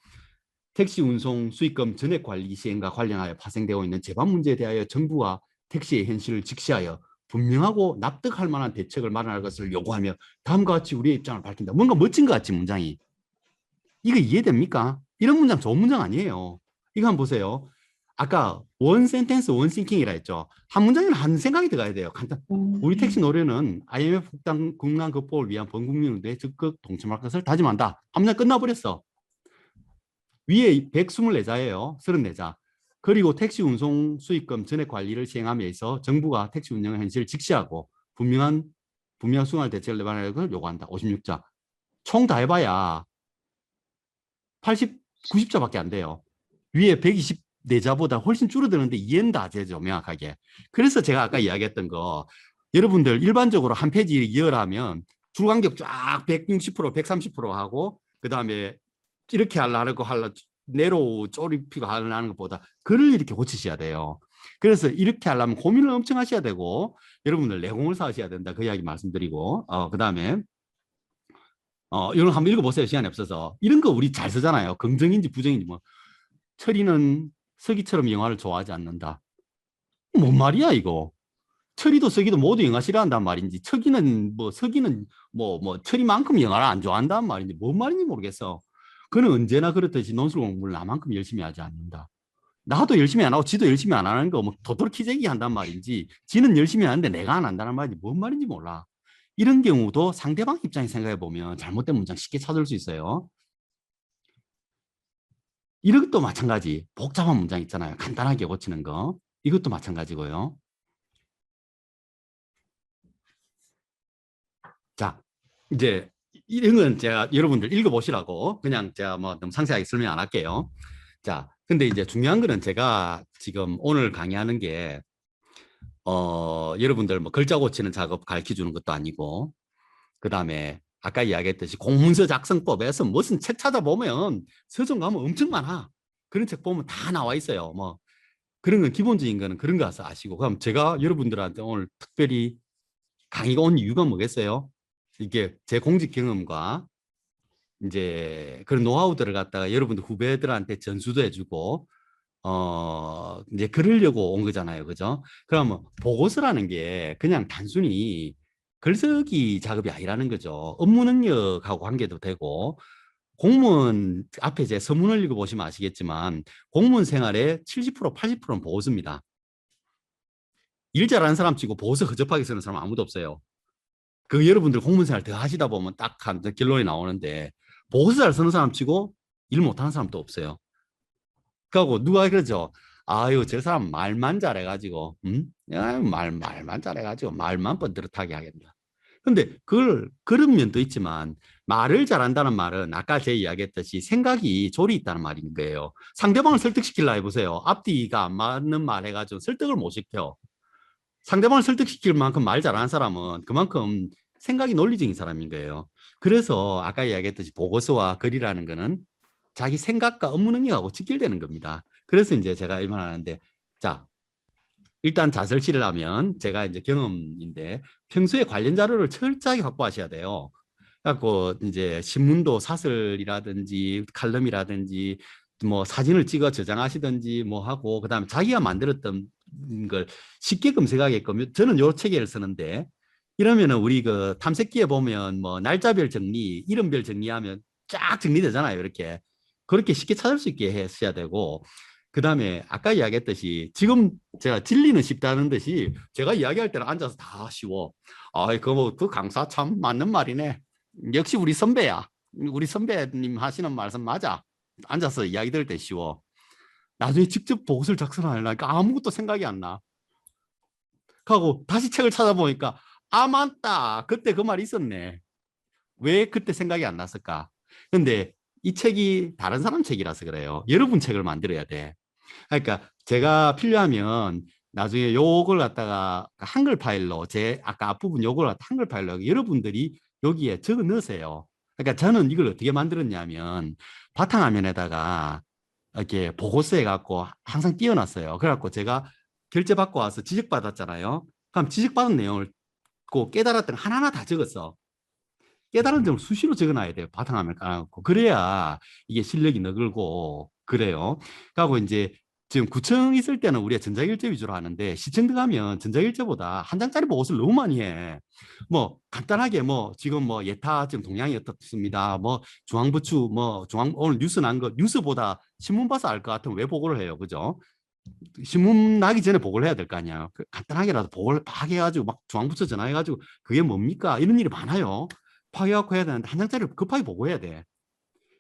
A: 택시 운송 수익금 전액 관리 시행과 관련하여 파생되고 있는 재반 문제에 대하여 정부와 택시의 현실을 직시하여 분명하고 납득할 만한 대책을 마련할 것을 요구하며 다음과 같이 우리의 입장을 밝힌다. 뭔가 멋진 것 같지 문장이. 이거 이해됩니까? 이런 문장 좋은 문장 아니에요. 이거 한번 보세요. 아까 원 센텐스 원 싱킹이라 했죠. 한 문장에는 한 생각이 들어가야 돼요. 간단. 우리 택시 노래는 IMF 국난 극복을 위한 범국민 운동에 적극 동참할 것을 다짐한다. 한 문장 끝나버렸어. 위에 124자예요. 34자. 그리고 택시 운송 수익금 전액 관리를 시행함에 있어 정부가 택시 운영 현실을 직시하고 분명한 수긍할 대책을 내발할 것을 요구한다. 56자. 총 다 해봐야 90자밖에 안 돼요. 위에 124자보다 훨씬 줄어드는데 이해는 다 되죠. 명확하게. 그래서 제가 아까 이야기했던 거 여러분들 일반적으로 한 페이지 이어라면 줄간격 쫙 160%, 130% 하고 그 다음에 이렇게 하려고 내로 쪼리피고 하려는 것보다 글을 이렇게 고치셔야 돼요. 그래서 이렇게 하려면 고민을 엄청 하셔야 되고 여러분들 내공을 쌓으셔야 된다. 그 이야기 말씀드리고 그 다음에 이런 거 한번 읽어보세요. 시간이 없어서. 이런 거 우리 잘 쓰잖아요. 긍정인지 부정인지 뭐. 철이는 서기처럼 영화를 좋아하지 않는다. 뭔 말이야 이거. 철이도 서기도 모두 영화 싫어한단 말인지 서기는 철이만큼 영화를 안 좋아한단 말인지 뭔 말인지 모르겠어. 그는 언제나 그렇듯이 논술 공부를 나만큼 열심히 하지 않는다. 나도 열심히 안 하고 지도 열심히 안 하는 거 뭐 도돌키재기 한단 말인지 지는 열심히 하는데 내가 안 한다는 말인지 뭔 말인지 몰라. 이런 경우도 상대방 입장에 생각해 보면 잘못된 문장 쉽게 찾을 수 있어요. 이것도 마찬가지. 복잡한 문장 있잖아요. 간단하게 고치는 거. 이것도 마찬가지고요. 자, 이제 이런 건 제가 여러분들 읽어보시라고 그냥 제가 뭐 너무 상세하게 설명 안 할게요. 자, 근데 이제 중요한 거는 제가 지금 오늘 강의하는 게 여러분들 뭐 글자 고치는 작업 가르쳐 주는 것도 아니고 그 다음에 아까 이야기했듯이 공문서 작성법에서 무슨 책 찾아보면 서점 가면 엄청 많아. 그런 책 보면 다 나와 있어요. 뭐 그런 건 기본적인 거는 그런 거 아시고 그럼 제가 여러분들한테 오늘 특별히 강의가 온 이유가 뭐겠어요? 이게 제 공직 경험과 이제 그런 노하우들을 갖다가 여러분들 후배들한테 전수도 해주고 이제 그러려고 온 거잖아요. 그죠? 그러면 보고서라는 게 그냥 단순히 글쓰기 작업이 아니라는 거죠. 업무 능력하고 관계도 되고, 공무원 앞에 제 서문을 읽어보시면 아시겠지만, 공무원 생활의 70%, 80%는 보고서입니다. 일 잘하는 사람 치고 보고서 허접하게 쓰는 사람 아무도 없어요. 그 여러분들 공무원 생활 더 하시다 보면 딱 한 결론이 나오는데, 보고서 잘 쓰는 사람 치고 일 못하는 사람도 없어요. 그하고 누가 그러죠? 아유, 저 사람 말만 잘해가지고, 야, 말만 잘해가지고, 말만 번듯하게 하겠다. 근데 그런 면도 있지만, 말을 잘한다는 말은 아까 제 이야기했듯이 생각이 조리 있다는 말인 거예요. 상대방을 설득시키려 해보세요. 앞뒤가 안 맞는 말 해가지고 설득을 못 시켜. 상대방을 설득시킬 만큼 말 잘하는 사람은 그만큼 생각이 논리적인 사람인 거예요. 그래서 아까 이야기했듯이 보고서와 글이라는 거는 자기 생각과 업무 능력하고 직결되는 겁니다. 그래서 이제 제가 이 말 하는데, 자, 일단 자설치를 하면 제가 이제 경험인데 평소에 관련 자료를 철저하게 확보하셔야 돼요. 갖고 이제 신문도 사설이라든지 칼럼이라든지 뭐 사진을 찍어 저장하시든지 뭐 하고 그다음에 자기가 만들었던 걸 쉽게 검색하게끔 저는 요 체계를 쓰는데 이러면은 우리 그 탐색기에 보면 뭐 날짜별 정리, 이름별 정리하면 쫙 정리되잖아요. 이렇게 그렇게 쉽게 찾을 수 있게 했어야 되고 그다음에 아까 이야기했듯이 지금 제가 진리는 쉽다는 듯이 제가 이야기할 때는 앉아서 다 쉬워. 아이 그 강사 참 맞는 말이네. 역시 우리 선배야. 우리 선배님 하시는 말씀 맞아. 앉아서 이야기 들을 때 쉬워. 나중에 직접 보고서를 작성하려니까 아무것도 생각이 안 나. 하고 다시 책을 찾아보니까 아 맞다. 그때 그 말이 있었네. 왜 그때 생각이 안 났을까? 근데 이 책이 다른 사람 책이라서 그래요. 여러분 책을 만들어야 돼. 그러니까 제가 필요하면 나중에 요걸 갖다가 한글 파일로 제 아까 앞부분 요걸 갖다 한글 파일로 여러분들이 여기에 적어 넣으세요. 그러니까 저는 이걸 어떻게 만들었냐면 바탕화면에다가 이렇게 보고서 해갖고 항상 띄워놨어요. 그래갖고 제가 결제받고 와서 지적받았잖아요. 그럼 지적받은 내용을 꼭 깨달았던 거 하나하나 다 적었어. 깨달은 점을 수시로 적어놔야 돼요. 바탕화면 깔아놓고. 그래야 이게 실력이 너글고 그래요. 그리고 이제 지금 구청 있을 때는 우리가 전자결제 위주로 하는데 시청 들어가면 전자결제보다 한 장짜리 보고서를 너무 많이 해. 뭐 간단하게 뭐 지금 뭐 예타 지금 동향이 어떻습니다. 뭐 중앙부추 뭐 중앙 오늘 뉴스 난 거 뉴스보다 신문 봐서 알 것 같으면 왜 보고를 해요. 그죠? 신문 나기 전에 보고를 해야 될 거 아니야. 간단하게라도 보고를 막 해가지고 막 중앙부처 전화해가지고 그게 뭡니까? 이런 일이 많아요. 파괴갖고 해야 되는데 한 장짜리 급하게 보고해야 돼.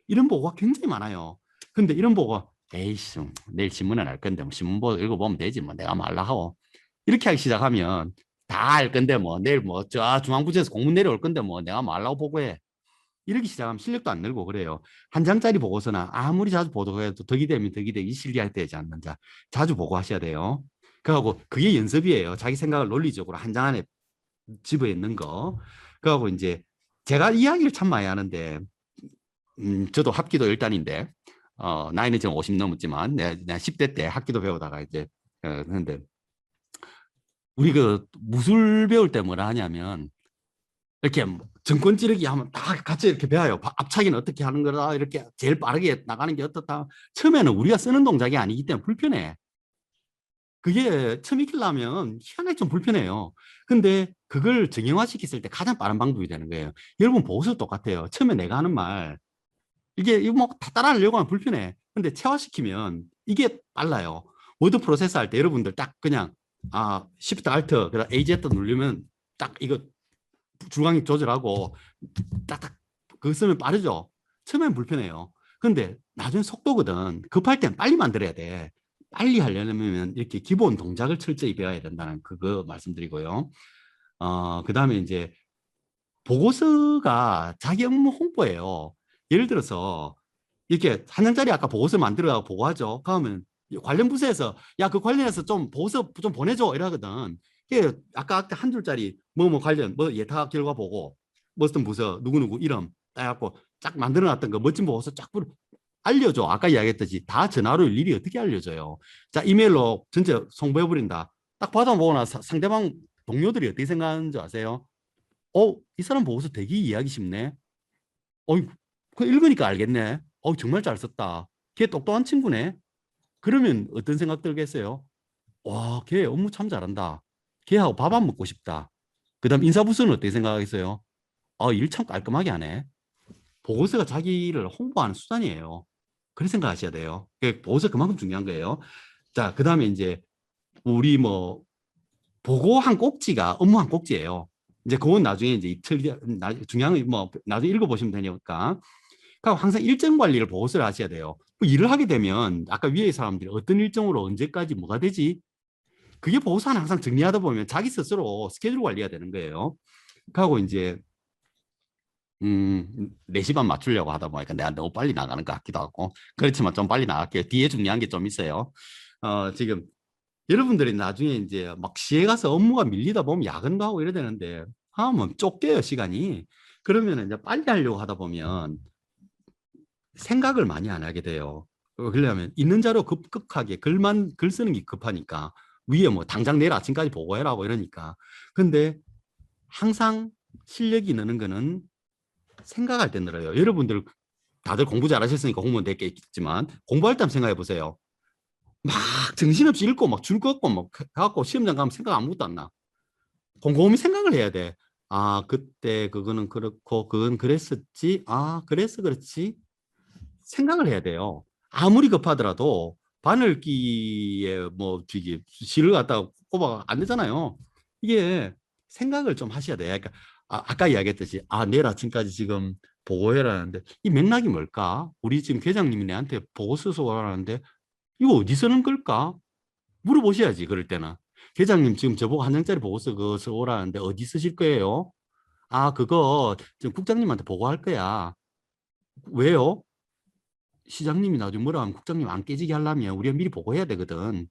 A: 이런 보고가 굉장히 많아요. 근데 이런 보고 에이씨 내일 신문에 날 건데 뭐 신문 보고 읽어보면 되지 뭐 내가 말라 하고 이렇게 하기 시작하면 다 알 건데 뭐 내일 뭐 저 중앙부처에서 공문 내려올 건데 뭐 내가 말라고 보고해. 이렇게 시작하면 실력도 안 늘고 그래요. 한 장짜리 보고서나 아무리 자주 보도해도 덕이 되면 덕이 되기 실리할 되지 않는 자 자주 보고하셔야 돼요. 그하고 그게 연습이에요. 자기 생각을 논리적으로 한 장 안에 집어 있는 거. 그하고 이제 제가 이야기를 참 많이 하는데 저도 합기도 일단인데 나이는 지금 50 넘었지만 내가 10대 때 합기도 배우다가 이제 근데 우리 그 무술 배울 때 뭐라 하냐면 이렇게 정권 찌르기 하면 다 같이 이렇게 배워요. 앞차기는 어떻게 하는 거다. 이렇게 제일 빠르게 나가는 게 어떻다. 처음에는 우리가 쓰는 동작이 아니기 때문에 불편해. 그게 처음 익히려면 희한하게 좀 불편해요. 근데 그걸 정형화시켰을 때 가장 빠른 방법이 되는 거예요. 여러분 보고서 똑같아요. 처음에 내가 하는 말 이게 이거 뭐 다 따라하려고 하면 불편해. 근데 체화시키면 이게 빨라요. 워드 프로세스 할 때 여러분들 딱 그냥 Shift Alt 그다음 AZ 누르면 딱 이거 줄광이 조절하고 딱딱 그거 쓰면 빠르죠. 처음엔 불편해요. 근데 나중에 속도거든. 급할 땐 빨리 만들어야 돼. 빨리 하려면 이렇게 기본 동작을 철저히 배워야 된다는 그거 말씀드리고요. 그다음에 이제 보고서가 자기 업무 홍보예요. 예를 들어서 이렇게 한 장짜리 아까 보고서 만들어 보고하죠. 그러면 관련 부서에서 야 그 관련해서 좀 보고서 좀 보내줘 이러거든. 이게 아까 한 줄짜리 뭐 관련 뭐 예타 결과 보고 뭐 어떤 부서 누구누구 이름 따갖고 쫙 만들어놨던 거 멋진 보고서 쫙 알려줘. 아까 이야기했듯이 다 전화로 일일이 어떻게 알려줘요. 자 이메일로 전체 송부해버린다. 딱 받아보고 나서 상대방 동료들이 어떻게 생각하는 줄 아세요? 이 사람 보고서 되게 이해하기 쉽네. 그 읽으니까 알겠네. 정말 잘 썼다. 걔 똑똑한 친구네. 그러면 어떤 생각 들겠어요? 와, 걔 업무 참 잘한다. 걔하고 밥 안 먹고 싶다. 그다음 인사부서는 어떻게 생각하겠어요? 일 참 깔끔하게 하네. 보고서가 자기를 홍보하는 수단이에요. 그렇게 생각하셔야 돼요. 보고서 그만큼 중요한 거예요. 자, 그다음에 이제 우리 뭐 보고 한 꼭지가 업무 한 꼭지예요. 이제 그건 나중에 이제 이틀 중요한 뭐 나중에 읽어보시면 되니까. 그러니까 항상 일정 관리를 보고서를 하셔야 돼요. 그 일을 하게 되면 아까 위에 사람들이 어떤 일정으로 언제까지 뭐가 되지? 그게 보고서는 항상 정리하다 보면 자기 스스로 스케줄 관리가 되는 거예요. 그하고 이제 4시 반 맞추려고 하다 보니까 내가 너무 빨리 나가는 것 같기도 하고 그렇지만 좀 빨리 나갈게요. 뒤에 중요한 게 좀 있어요. 지금 여러분들이 나중에 이제 막 시에 가서 업무가 밀리다 보면 야근도 하고 이래야 되는데 뭐 쫓겨요 시간이. 그러면 이제 빨리 하려고 하다 보면 생각을 많이 안 하게 돼요. 그러려면 있는 자료 급급하게 글 쓰는 게 급하니까 위에 뭐 당장 내일 아침까지 보고해라고 이러니까. 근데 항상 실력이 느는 거는 생각할 때 늘어요. 여러분들 다들 공부 잘하셨으니까 공무원 됐겠지만 공부할 때 한번 생각해 보세요. 막 정신없이 읽고 막 줄 긋고 막 해갖고 시험장 가면 생각 아무것도 안 나. 곰곰이 생각을 해야 돼. 그때 그거는 그렇고 그건 그랬었지. 그래서 그렇지. 생각을 해야 돼요. 아무리 급하더라도 바늘기에 뭐 저기 실을 갖다가 꼽아 안 되잖아요. 이게 생각을 좀 하셔야 돼요. 그러니까 아까 이야기했듯이 내일 아침까지 지금 보고해라는데 이 맥락이 뭘까? 우리 지금 계장님이 내한테 보고 써서 오라는데 이거 어디 쓰는 걸까? 물어보셔야지. 그럴 때는 계장님 지금 저보고 한 장짜리 보고서 그거 써오라는데 어디 쓰실 거예요? 그거 지금 국장님한테 보고할 거야. 왜요? 시장님이 나중에 뭐라 하면 국장님 안 깨지게 하려면 우리가 미리 보고해야 되거든.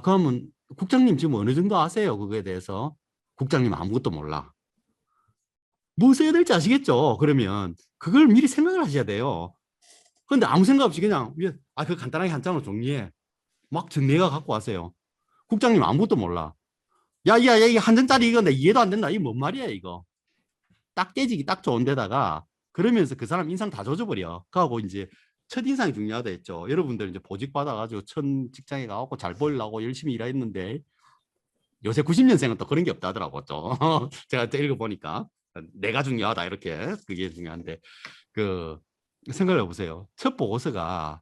A: 그러면 국장님 지금 어느 정도 아세요? 그거에 대해서? 국장님 아무것도 몰라. 뭐 써야 될지 아시겠죠? 그러면 그걸 미리 생각을 하셔야 돼요. 그런데 아무 생각 없이 그냥 그 간단하게 한 장으로 정리해. 막 정리해가 갖고 와세요. 국장님 아무것도 몰라. 야, 이게 한 장짜리 이거 내 이해도 안 된다. 이게 뭔 말이야 이거. 딱 깨지기 딱 좋은 데다가 그러면서 그 사람 인상 다 조져버려. 그하고 이제 첫인상이 중요하다 했죠. 여러분들 이제 보직 받아가지고 첫 직장에 가고 잘 보이려고 열심히 일했는데 요새 90년생은 또 그런 게 없다 하더라고. 또 제가 또 읽어보니까 내가 중요하다 이렇게 그게 중요한데 그 생각을 해보세요. 첫 보고서가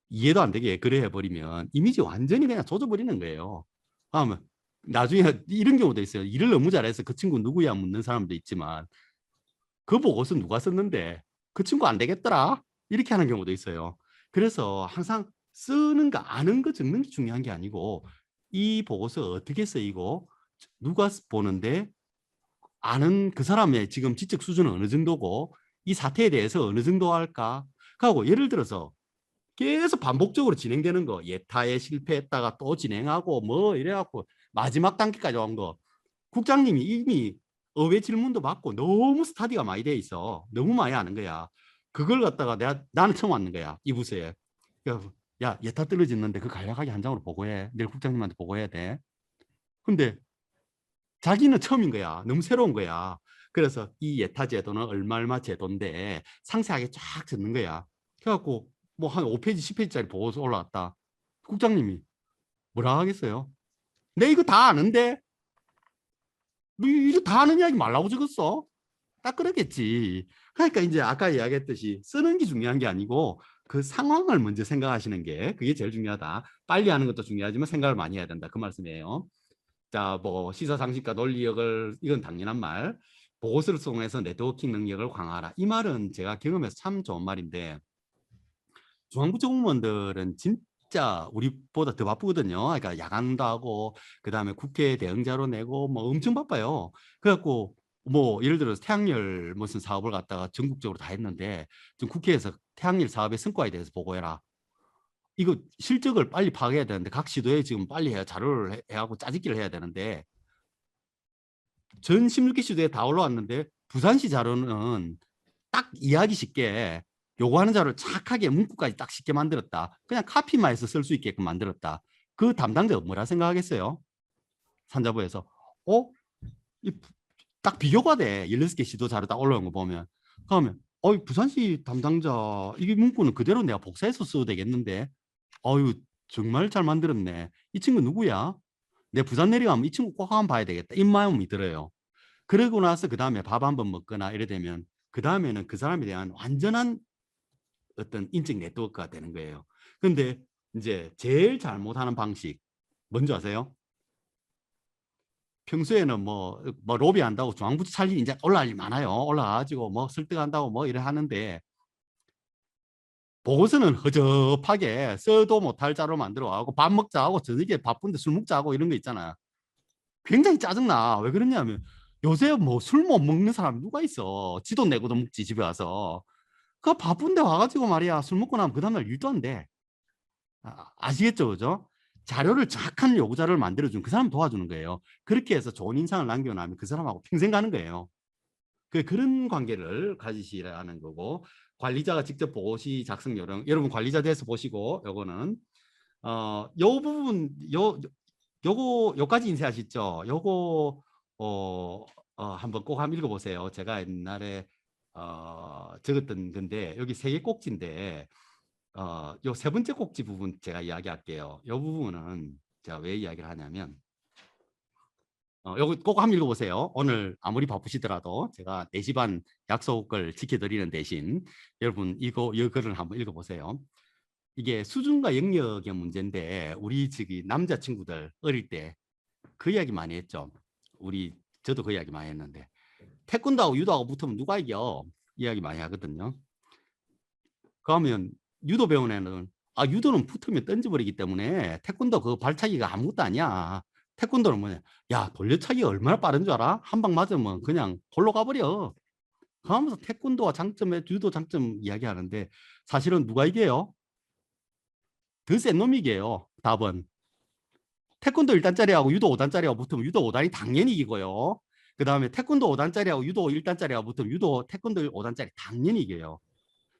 A: 이해도 안 되게 그래 해버리면 이미지 완전히 그냥 조져버리는 거예요. 그러면 나중에 이런 경우도 있어요. 일을 너무 잘해서 그 친구 누구야 묻는 사람도 있지만 그 보고서 누가 썼는데 그 친구 안 되겠더라 이렇게 하는 경우도 있어요. 그래서 항상 쓰는 거 아는 거 적는 게 중요한 게 아니고 이 보고서 어떻게 쓰이고 누가 보는데 아는 그 사람의 지금 지적 수준은 어느 정도고 이 사태에 대해서 어느 정도 할까 하고 예를 들어서 계속 반복적으로 진행되는 거 예타에 실패했다가 또 진행하고 뭐 이래갖고 마지막 단계까지 온 거 국장님이 이미 어외 질문도 받고 너무 스타디가 많이 돼 있어. 너무 많이 아는 거야. 그걸 갖다가 나는 처음 왔는 거야. 이 부서에. 야, 예타 떨어졌는데 그 간략하게 한 장으로 보고해. 내일 국장님한테 보고해야 돼. 근데 자기는 처음인 거야. 너무 새로운 거야. 그래서 이 예타 제도는 얼마 제도인데 상세하게 쫙 적는 거야. 그래갖고 뭐 한 5페이지, 10페이지짜리 보고서 올라왔다. 국장님이 뭐라 하겠어요? 내 이거 다 아는데 뭐 이거 다 아는 이야기 말라고 적었어? 딱 그러겠지. 그러니까 이제 아까 이야기했듯이 쓰는 게 중요한 게 아니고 그 상황을 먼저 생각하시는 게 그게 제일 중요하다. 빨리 하는 것도 중요하지만 생각을 많이 해야 된다. 그 말씀이에요. 자, 뭐 시사상식과 논리력을 이건 당연한 말. 보고서를 통해서 네트워킹 능력을 강화하라. 이 말은 제가 경험해서 참 좋은 말인데 중앙부처 공무원들은 진짜 우리보다 더 바쁘거든요. 그러니까 야간도 하고 그다음에 국회 대응자료 내고 뭐 엄청 바빠요. 그래갖고 뭐 예를 들어서 태양열 무슨 사업을 갖다가 전국적으로 다 했는데 지금 국회에서 태양열 사업의 성과에 대해서 보고해라. 이거 실적을 빨리 파악해야 되는데 각 시도에 지금 빨리 해야 자료를 해하고 짜집기를 해야 되는데 전 16개 시도에 다 올라왔는데 부산시 자료는 딱 이해하기 쉽게 요구하는 자료를 착하게 문구까지 딱 쉽게 만들었다. 그냥 카피만 해서 쓸 수 있게끔 만들었다. 그 담당자가 뭐라 생각하겠어요? 산자부에서. 어? 딱 비교가 돼. 16개 시도 자료 딱 올라온 거 보면. 그러면 부산시 담당자 이게 문구는 그대로 내가 복사해서 써도 되겠는데. 어유 정말 잘 만들었네. 이 친구 누구야? 내 부산 내려가면 이 친구 꼭 한번 봐야 되겠다. 이 마음이 들어요. 그러고 나서 그 다음에 밥 한번 먹거나 이래 되면 그 다음에는 그 사람에 대한 완전한 어떤 인적 네트워크가 되는 거예요. 근데 이제 제일 잘못하는 방식 뭔지 아세요? 평소에는 뭐 로비 한다고 중앙부터 살리 이제 올라갈 일 많아요. 올라가가지고 뭐 설득한다고 뭐 이래 하는데 보고서는 허접하게 써도 못할 자로 만들어 가고 밥 먹자 하고 저녁에 바쁜데 술 먹자 하고 이런 거 있잖아요. 굉장히 짜증나. 왜 그러냐면 요새 뭐 술 못 먹는 사람 누가 있어. 지도 내고도 먹지 집에 와서. 그 바쁜데 와가지고 말이야 술 먹고 나면 그 다음날 일도 안 돼. 아시겠죠, 그죠? 자료를 정확한 요구자료를 만들어주면 그 사람 도와주는 거예요. 그렇게 해서 좋은 인상을 남겨놓으면 그 사람하고 평생 가는 거예요. 그런 관계를 가지시라는 거고 관리자가 직접 보고시 작성 요령 여러분 관리자 돼서 보시고 요거는 요 부분 요거 요까지 인쇄하셨죠? 요거 한번 꼭 한번 읽어보세요. 제가 옛날에 적었던 건데 여기 세 개 꼭지인데 요 세 번째 꼭지 부분 제가 이야기할게요. 요 부분은 제가 왜 이야기를 하냐면 요거 꼭 한번 읽어보세요. 오늘 아무리 바쁘시더라도 제가 4시 반 약속을 지켜드리는 대신 여러분 이 글을 한번 읽어보세요. 이게 수준과 영역의 문제인데 우리 저기 남자친구들 어릴 때 그 이야기 많이 했죠. 저도 그 이야기 많이 했는데 태권도하고 유도하고 붙으면 누가 이겨? 이야기 많이 하거든요. 그러면 유도 배운 애는 유도는 붙으면 던져버리기 때문에 태권도 그 발차기가 아무것도 아니야. 태권도는 뭐냐? 야, 돌려차기 얼마나 빠른 줄 알아? 한 방 맞으면 그냥 골로 가버려. 그러면서 태권도와 장점에 유도 장점 이야기하는데 사실은 누가 이겨요? 더 센 놈이 이겨요. 답은. 태권도 1단짜리하고 유도 5단짜리하고 붙으면 유도 5단이 당연히 이기고요. 그 다음에 태권도 5단짜리하고 유도 1단짜리하고 붙으면 유도 태권도 5단짜리 당연히 이겨요.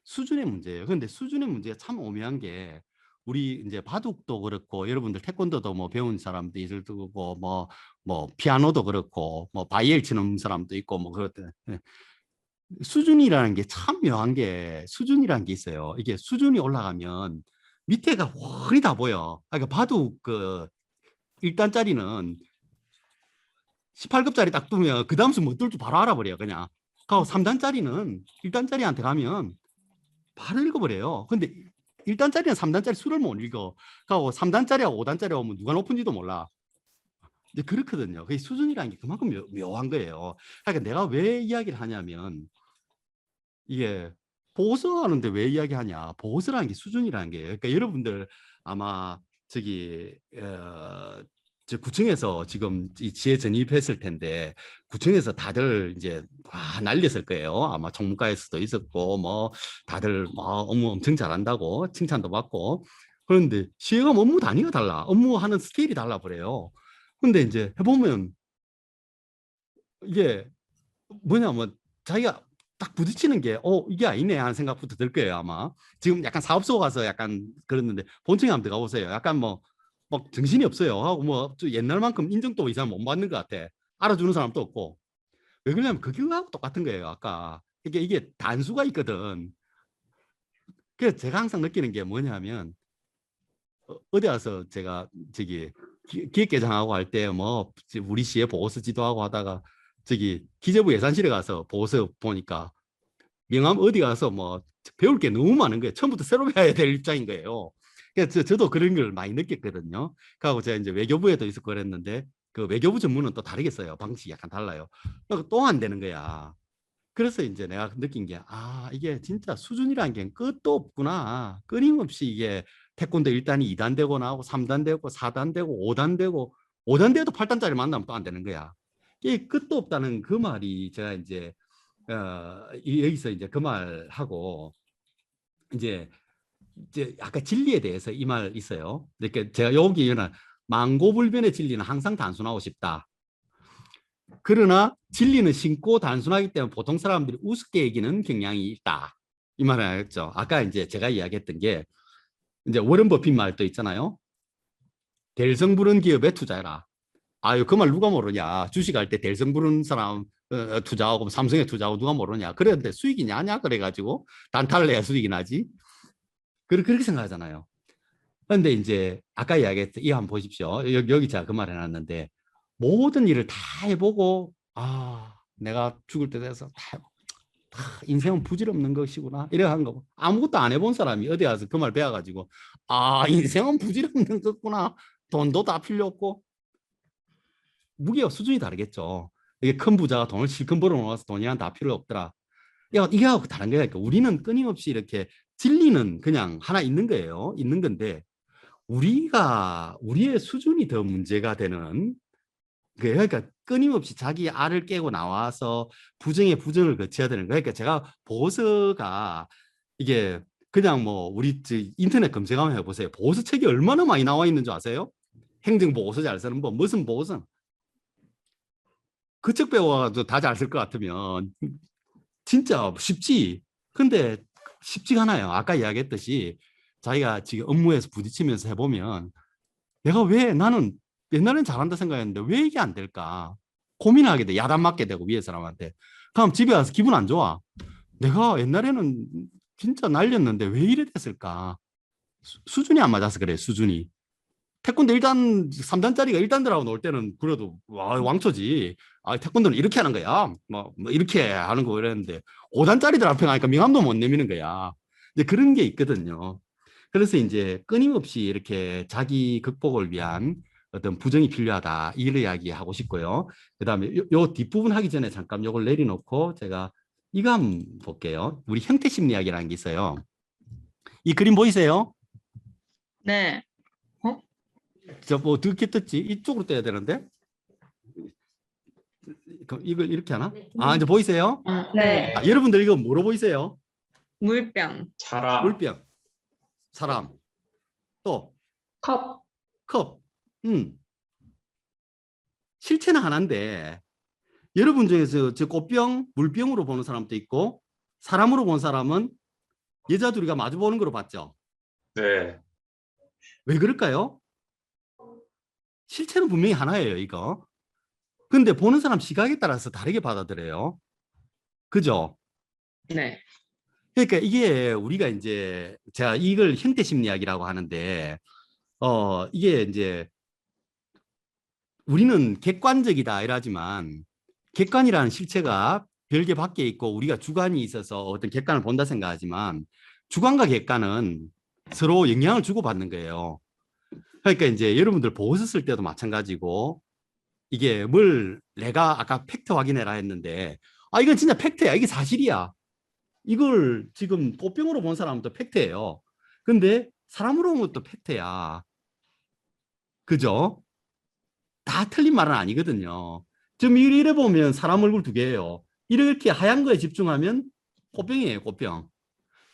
A: 수준의 문제예요. 그런데 수준의 문제가 참 오묘한 게 우리 이제 바둑도 그렇고 여러분들 태권도도 뭐 배운 사람도 있을 거고 뭐 피아노도 그렇고 뭐 바이엘 치는 사람도 있고 뭐 그렇대. 수준이라는 게 참 묘한 게 수준이라는 게 있어요. 이게 수준이 올라가면 밑에가 훤히 다 보여. 그러니까 바둑 그 1단짜리는 18급짜리 딱 두면 그 다음 수못 뚫줄 바로 알아버려요. 그냥. 그리고 3단짜리는 1단짜리한테 가면 바로 읽어버려요. 근데 1단짜리는 3단짜리 수를 못 읽어. 그리고 3단짜리하고 5단짜리 오면 누가 높은지도 몰라. 이제 그렇거든요. 그 수준이라는 게 그만큼 묘한 거예요. 그러니까 내가 왜 이야기를 하냐면 이게 보고서 하는데 왜 이야기하냐. 보고서라는 게 수준이라는 게. 그러니까 여러분들 아마 저기 저 구청에서 지금 이 지에 전입했을 텐데 구청에서 다들 이제 난리였을 거예요. 아마 총무과에서도 있었고 뭐 다들 뭐 업무 엄청 잘한다고 칭찬도 받고 그런데 시에가 업무 단위가 달라. 업무하는 스케일이 달라 그래요. 근데 이제 해보면 이게 뭐냐면 자기가 딱 부딪히는 게 이게 아니네 하는 생각부터 들 거예요 아마. 지금 약간 사업소 가서 약간 그랬는데 본청에 한번 들어가 보세요. 약간 막 정신이 없어요 하고 뭐 옛날만큼 인정도 이 사람 못 받는 것 같아. 알아주는 사람도 없고. 왜 그러냐면 그거하고 똑같은 거예요. 아까 이게 단수가 있거든. 그래서 제가 항상 느끼는 게 뭐냐면 어디 가서 제가 저기 기획개장하고 할 때 뭐 우리 시에 보고서 지도하고 하다가 저기 기재부 예산실에 가서 보고서 보니까 명함 어디 가서 뭐 배울 게 너무 많은 거예요. 처음부터 새로 배워야 될 입장인 거예요. 그래서 저도 그런 걸 많이 느꼈거든요. 그리고 제가 이제 외교부에도 있었고 그랬는데 그 외교부 전문은 또 다르겠어요. 방식이 약간 달라요. 또 안 되는 거야. 그래서 이제 내가 느낀 게 이게 진짜 수준이라는 게 끝도 없구나. 끊임없이 이게 태권도 1단이 2단 되고 나오고 3단 되고 4단 되고 5단 되고 5단 돼도 8단짜리 만나면 또 안 되는 거야. 이게 끝도 없다는 그 말이 제가 이제 여기서 이제 그 말하고 이제 아까 진리에 대해서 이 말 있어요. 그러니까 제가 여기는 망고불변의 진리는 항상 단순하고 싶다. 그러나 진리는 쉽고 단순하기 때문에 보통 사람들이 우습게 여기는 경향이 있다. 이 말을 했죠. 아까 이제 제가 이야기했던 게 이제 워런 버핏 말도 있잖아요. 대성 부른 기업에 투자해라. 그 말 누가 모르냐. 주식할 때 대성 부른 사람 투자하고 삼성에 투자하고 누가 모르냐. 그런데 수익이 나냐 그래가지고 단타를 내야 수익이 나지. 그렇게 생각하잖아요. 그런데 이제 아까 이야기했던 이 한번 보십시오. 여기 제가 그 말 해놨는데 모든 일을 다 해보고 내가 죽을 때 돼서 다 해보고 인생은 부질없는 것이구나 이래 한 거. 아무것도 안 해본 사람이 어디 가서 그 말 배워가지고 인생은 부질없는 거구나. 돈도 다 필요 없고 무게와 수준이 다르겠죠. 이게 큰 부자가 돈을 실컷 벌어놓아서 돈이 다 필요 없더라. 이게 하고 다른 거니까 우리는 끊임없이 이렇게 진리는 그냥 하나 있는 거예요. 있는 건데 우리의 수준이 더 문제가 되는 그러니까 끊임없이 자기 알을 깨고 나와서 부정에 부정을 거쳐야 되는 거예요. 그러니까 제가 보고서가 이게 그냥 뭐 우리 인터넷 검색 한번 해보세요. 보고서 책이 얼마나 많이 나와 있는 줄 아세요? 행정 보고서 잘 쓰는 법 무슨 보고서 그 책 배워도 다 잘 쓸 것 같으면 진짜 쉽지. 근데 쉽지가 않아요. 아까 이야기했듯이 자기가 지금 업무에서 부딪히면서 해보면 내가 왜 나는 옛날엔 잘한다 생각했는데 왜 이게 안 될까? 고민하게 돼. 야단 맞게 되고 위에 사람한테. 그럼 집에 와서 기분 안 좋아. 내가 옛날에는 진짜 날렸는데 왜 이래 됐을까? 수준이 안 맞아서 그래. 수준이. 태권도 1단, 3단짜리가 1단들하고 놀 때는 그래도 왕초지. 태권도는 이렇게 하는 거야. 뭐 이렇게 하는 거 이랬는데 5단짜리들 앞에 가니까 명함도 못 내미는 거야. 이제 그런 게 있거든요. 그래서 이제 끊임없이 이렇게 자기 극복을 위한 어떤 부정이 필요하다. 이를 이야기하고 싶고요. 그다음에 요 뒷부분 하기 전에 잠깐 요걸 내려놓고 제가 이거 한번 볼게요. 우리 형태 심리학이라는 게 있어요. 이 그림 보이세요?
C: 네.
A: 저 뭐 어떻게 떴지? 이쪽으로 떼야 되는데. 그럼 이걸 이렇게 하나? 이제 보이세요?
C: 네.
A: 여러분들 이거 뭐로 보이세요?
C: 물병.
B: 사람,
A: 물병, 사람, 또
C: 컵.
A: 컵. 실체는 하나인데 여러분 중에서 저 꽃병, 물병으로 보는 사람도 있고 사람으로 본 사람은 여자 둘이가 마주 보는 거로 봤죠.
B: 네,
A: 왜 그럴까요? 실체는 분명히 하나예요, 이거. 근데 보는 사람 시각에 따라서 다르게 받아들여요. 그죠?
C: 네.
A: 그러니까 이게 우리가 이제 제가 이걸 형태 심리학이라고 하는데 이게 이제 우리는 객관적이다 이러지만 객관이라는 실체가 별개 밖에 있고 우리가 주관이 있어서 어떤 객관을 본다 생각하지만 주관과 객관은 서로 영향을 주고받는 거예요. 그러니까 이제 여러분들 보고서 쓸 때도 마찬가지고 이게 뭘 내가 아까 팩트 확인해라 했는데 이건 진짜 팩트야. 이게 사실이야. 이걸 지금 꽃병으로 본 사람은 또 팩트예요. 근데 사람으로 보면 또 팩트야. 그죠? 다 틀린 말은 아니거든요. 지금 이래 보면 사람 얼굴 두 개예요. 이렇게 하얀 거에 집중하면 꽃병이에요, 꽃병.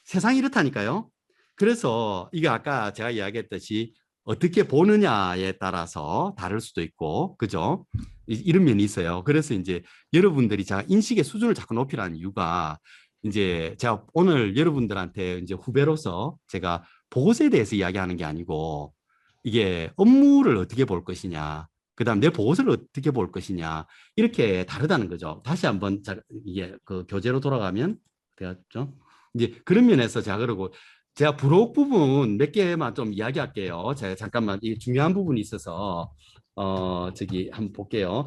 A: 세상이 이렇다니까요. 그래서 이게 아까 제가 이야기했듯이 어떻게 보느냐에 따라서 다를 수도 있고, 그죠? 이런 면이 있어요. 그래서 이제 여러분들이 제가 인식의 수준을 자꾸 높이라는 이유가 이제 제가 오늘 여러분들한테 이제 후배로서 제가 보고서에 대해서 이야기하는 게 아니고 이게 업무를 어떻게 볼 것이냐, 그다음 내 보고서를 어떻게 볼 것이냐 이렇게 다르다는 거죠. 다시 한번 이게 그 교재로 돌아가면 되었죠. 이제 그런 면에서 제가 그러고 제가 부록 부분 몇 개만 좀 이야기할게요. 제가 잠깐만 이 중요한 부분이 있어서 저기 한번 볼게요.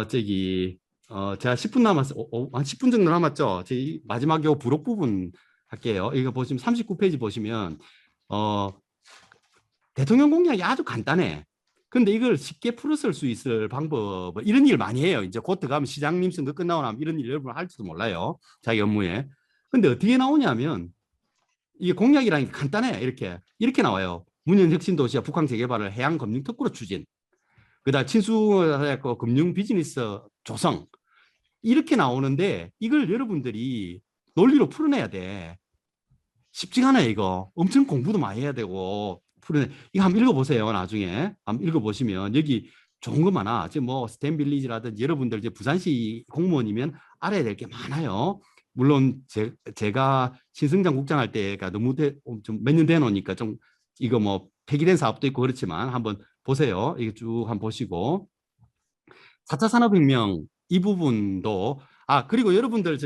A: 제가 10분 남았어. 한 10분 정도 남았죠. 제 마지막 요 부록 부분 할게요. 이거 보시면 39페이지 보시면 대통령 공약이 아주 간단해. 근데 이걸 쉽게 풀어 쓸 수 있을 방법, 이런 일 많이 해요. 이제 곧 들어가면 시장님 선거 끝나고 나면 이런 일 여러분 할지도 몰라요. 자기 업무에. 근데 어떻게 나오냐면 이게 공약이라는 게 간단해. 이렇게 나와요. 문현 혁신 도시와 북한 재개발을 해양 금융 특구로 추진. 그다음 친수해고 금융 비즈니스 조성. 이렇게 나오는데 이걸 여러분들이 논리로 풀어내야 돼. 쉽지가 않아요, 이거. 엄청 공부도 많이 해야 되고. 이거 한번 읽어보세요, 나중에. 한번 읽어보시면 여기 좋은 거 많아. 지금 뭐 스탠빌리지라든지 여러분들 이제 부산시 공무원이면 알아야 될 게 많아요. 물론 제가 신승장 국장 할 때가 너무 좀 몇 년 돼 놓으니까 좀 이거 뭐 폐기된 사업도 있고 그렇지만 한번 보세요. 이거 쭉 한번 보시고 4차 산업혁명 이 부분도 그리고 여러분들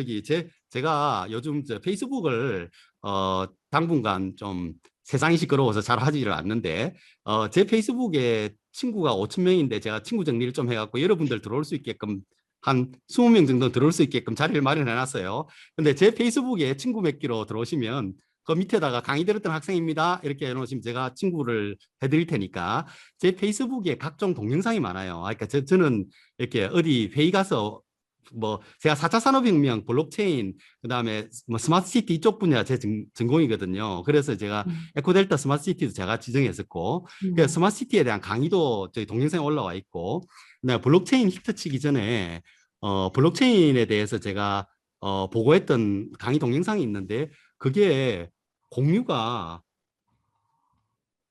A: 제가 요즘 페이스북을 당분간 좀 세상이 시끄러워서 잘 하지를 않는데 제 페이스북에 친구가 5천 명인데 제가 친구 정리를 좀 해갖고 여러분들 들어올 수 있게끔 한 20명 정도 들어올 수 있게끔 자리를 마련해 놨어요. 근데 제 페이스북에 친구 맺기로 들어오시면 그 밑에다가 강의 들었던 학생입니다. 이렇게 해놓으시면 제가 친구를 해드릴 테니까 제 페이스북에 각종 동영상이 많아요. 그러니까 저는 이렇게 어디 회의 가서 뭐 제가 4차 산업혁명, 블록체인, 그다음에 뭐 스마트시티 이쪽 분야 제 전공이거든요. 그래서 제가 에코델타 스마트시티도 제가 지정했었고 그 스마트시티에 대한 강의도 저희 동영상에 올라와 있고 블록체인 히트 치기 전에 블록체인에 대해서 제가 보고했던 강의 동영상이 있는데 그게 공유가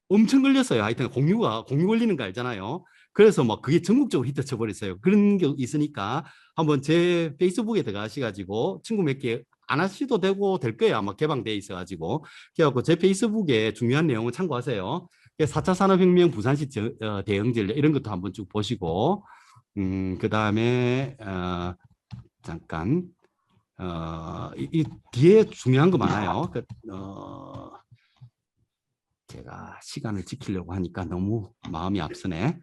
A: 엄청 걸렸어요. 하여튼 공유 걸리는 거 알잖아요. 그래서 막 그게 전국적으로 히트 쳐버렸어요. 그런 게 있으니까 한번 제 페이스북에 들어가셔가지고 친구 몇 개 안 하셔도 되고 될 거예요. 아마 개방돼 있어가지고. 그래갖고 제 페이스북에 중요한 내용을 참고하세요. 4차 산업혁명 부산시 대응전략 이런 것도 한번 쭉 보시고 그 다음에 잠깐 이 뒤에 중요한 거 많아요. 제가 시간을 지키려고 하니까 너무 마음이 앞서네.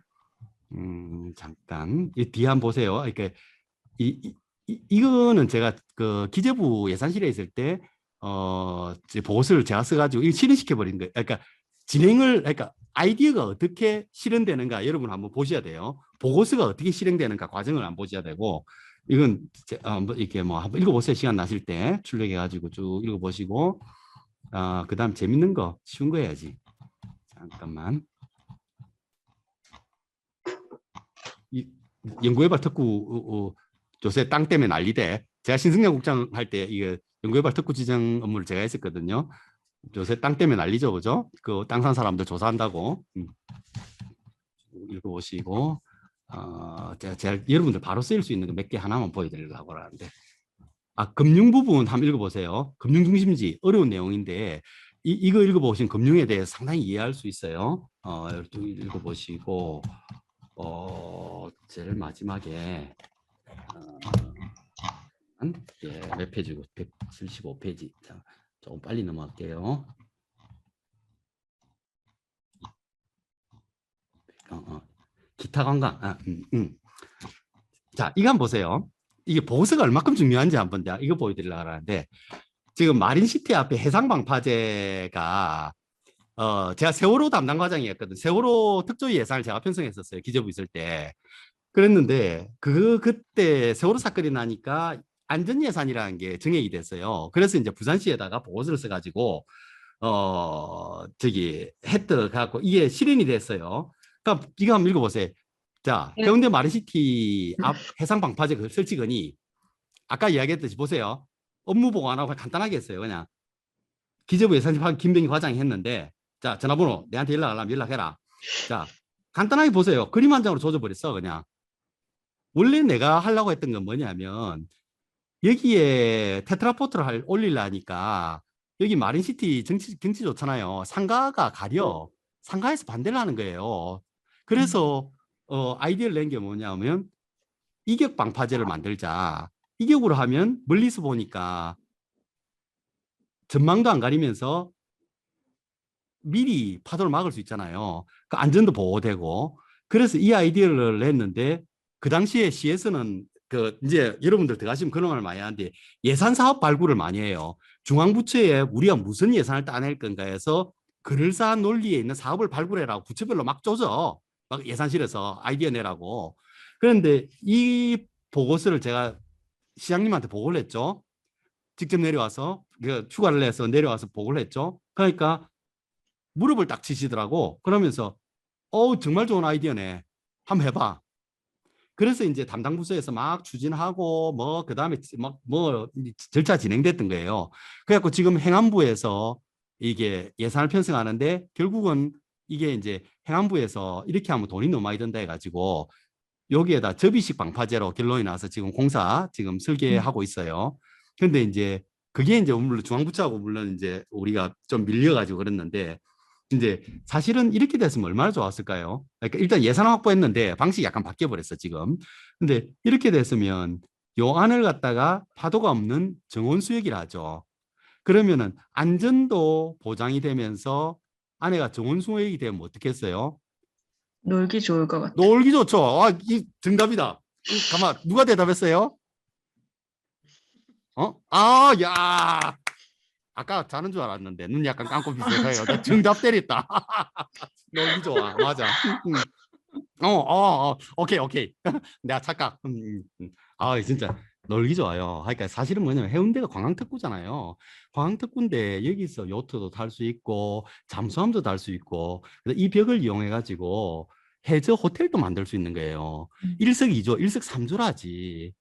A: 잠깐 이 뒤에 한번 보세요. 이렇게 이거는 제가 그 기재부 예산실에 있을 때 보고서를 제가 써가지고 이거 실현시켜 버린 거예요. 그러니까 그러니까 아이디어가 어떻게 실현되는가 여러분 한번 보셔야 돼요. 보고서가 어떻게 실행되는가 과정을 한번 보셔야 되고 이건 이렇게 뭐 한번 읽어보세요. 시간 나실 때 출력해가지고 쭉 읽어보시고 그다음 재밌는 거 쉬운 거 해야지. 잠깐만. 이 연구개발 특구 요새 땅 때문에 난리대. 제가 신승장 국장 할 때 이게 연구개발 특구 지정 업무를 제가 했었거든요. 요새 땅 때문에 난리죠, 그죠? 그 땅 산 사람들 조사한다고. 읽어보시고 제가 여러분들 바로 쓰일 수 있는 거 몇 개 하나만 보여드리려고 하는데 금융 부분 한번 읽어보세요. 금융 중심지 어려운 내용인데 이거 읽어보시면 금융에 대해 상당히 이해할 수 있어요. 읽어보시고 제일 마지막에 몇 페이지고 175페이지. 자, 조금 빨리 넘어갈게요. 기타 관광. 자, 이거 한번 보세요. 이게 보고서가 얼마큼 중요한지 한번 이거 보여드리려고 하는데 지금 마린시티 앞에 해상방파제가 제가 세월호 담당 과장이었거든. 세월호 특조위 예산을 제가 편성했었어요. 기재부 있을 때. 그랬는데 그때 세월호 사건이 나니까 안전예산이라는 게 정액이 됐어요. 그래서 이제 부산시에다가 보고서를 써가지고 갖고 이게 실현이 됐어요. 그러니까 이거 한번 읽어보세요. 자, 해운대 마린시티 앞 해상방파제 그 설치건이 아까 이야기했듯이 보세요. 업무 보고 안 하고 간단하게 했어요. 그냥 기재부 예산팀 김병희 과장이 했는데 자, 전화번호 내한테 연락하려면 연락해라. 자, 간단하게 보세요. 그림 한 장으로 조져버렸어. 그냥 원래 내가 하려고 했던 건 뭐냐면 여기에 테트라포트를 올리려니까 여기 마린시티 경치 좋잖아요. 상가가 가려. 상가에서 반대를 하는 거예요. 그래서 아이디어를 낸 게 뭐냐면 이격 방파제를 만들자. 이격으로 하면 멀리서 보니까 전망도 안 가리면서 미리 파도를 막을 수 있잖아요. 그 안전도 보호되고. 그래서 이 아이디어를 냈는데 그 당시에 시에서는 이제 여러분들 들어가시면 그런 말 많이 하는데 예산 사업 발굴을 많이 해요. 중앙부처에 우리가 무슨 예산을 따낼 건가 해서 그럴싸한 논리에 있는 사업을 발굴해라고 부처별로 막 조져. 막 예산실에서 아이디어 내라고. 그런데 이 보고서를 제가 시장님한테 보고를 했죠. 직접 내려와서 휴가를 내서 내려와서 보고를 했죠. 그러니까 무릎을 딱 치시더라고. 그러면서 정말 좋은 아이디어네. 한번 해봐. 그래서 이제 담당 부서에서 막 추진하고 뭐 그다음에 뭐 절차 진행됐던 거예요. 그래갖고 지금 행안부에서 이게 예산을 편성하는데 결국은 이게 이제 행안부에서 이렇게 하면 돈이 너무 많이 든다 해가지고 여기에다 접이식 방파제로 결론이 나서 지금 공사 지금 설계하고 있어요. 근데 이제 그게 이제 물론 중앙부처하고 물론 이제 우리가 좀 밀려가지고 그랬는데 이제 사실은 이렇게 됐으면 얼마나 좋았을까요? 그러니까 일단 예산 확보했는데 방식이 약간 바뀌어 버렸어 지금. 근데 이렇게 됐으면 요 안을 갖다가 파도가 없는 정원수역이라 하죠. 그러면은 안전도 보장이 되면서 안에가 정원수역이 되면 어떻겠어요?
C: 놀기 좋을 것 같아.
A: 놀기 좋죠. 아, 이 정답이다. 가만 누가 대답했어요? 아, 야. 아까 자는 줄 알았는데 눈 약간 감고 비슷해요. 나 정답 때렸다. 놀기 좋아. 맞아. 오케이, 오케이. 내가 착각. 아, 진짜 놀기 좋아요. 그러니까 사실은 뭐냐면 해운대가 관광특구잖아요. 관광특구인데 여기서 요트도 탈 수 있고 잠수함도 탈 수 있고 그래서 이 벽을 이용해 가지고 해저 호텔도 만들 수 있는 거예요. 일석이조, 일석삼조라지.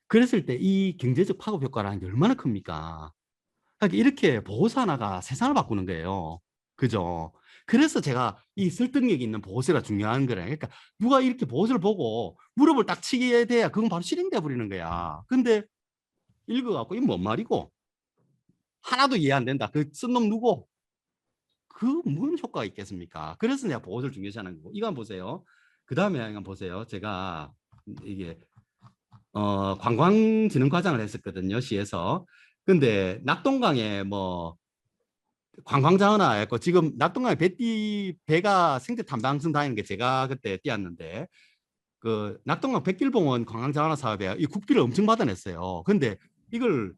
A: 그랬을 때 이 경제적 파급 효과라는 게 얼마나 큽니까? 그러니까 이렇게 보호소 하나가 세상을 바꾸는 거예요. 그죠? 그래서 제가 이 설득력 있는 보호소가 중요한 거래. 그러니까 누가 이렇게 보호소를 보고 무릎을 딱 치게 돼야 그건 바로 실행돼 버리는 거야. 근데 읽어갖고 이게 뭔 말이고 하나도 이해 안 된다. 그 쓴 놈 누구? 그 무슨 효과가 있겠습니까? 그래서 내가 보호소를 중요시하는 거고. 이거 한번 보세요. 그 다음에 한번 보세요. 제가 이게 관광진흥과장을 했었거든요. 시에서. 근데 낙동강에 뭐 관광자원화였고 지금 낙동강에 배가 생태 탐방선 다니는 게 제가 그때 뛰었는데 그 낙동강 백길봉원 관광자원화 사업에 이 국비를 엄청 받아냈어요. 근데 이걸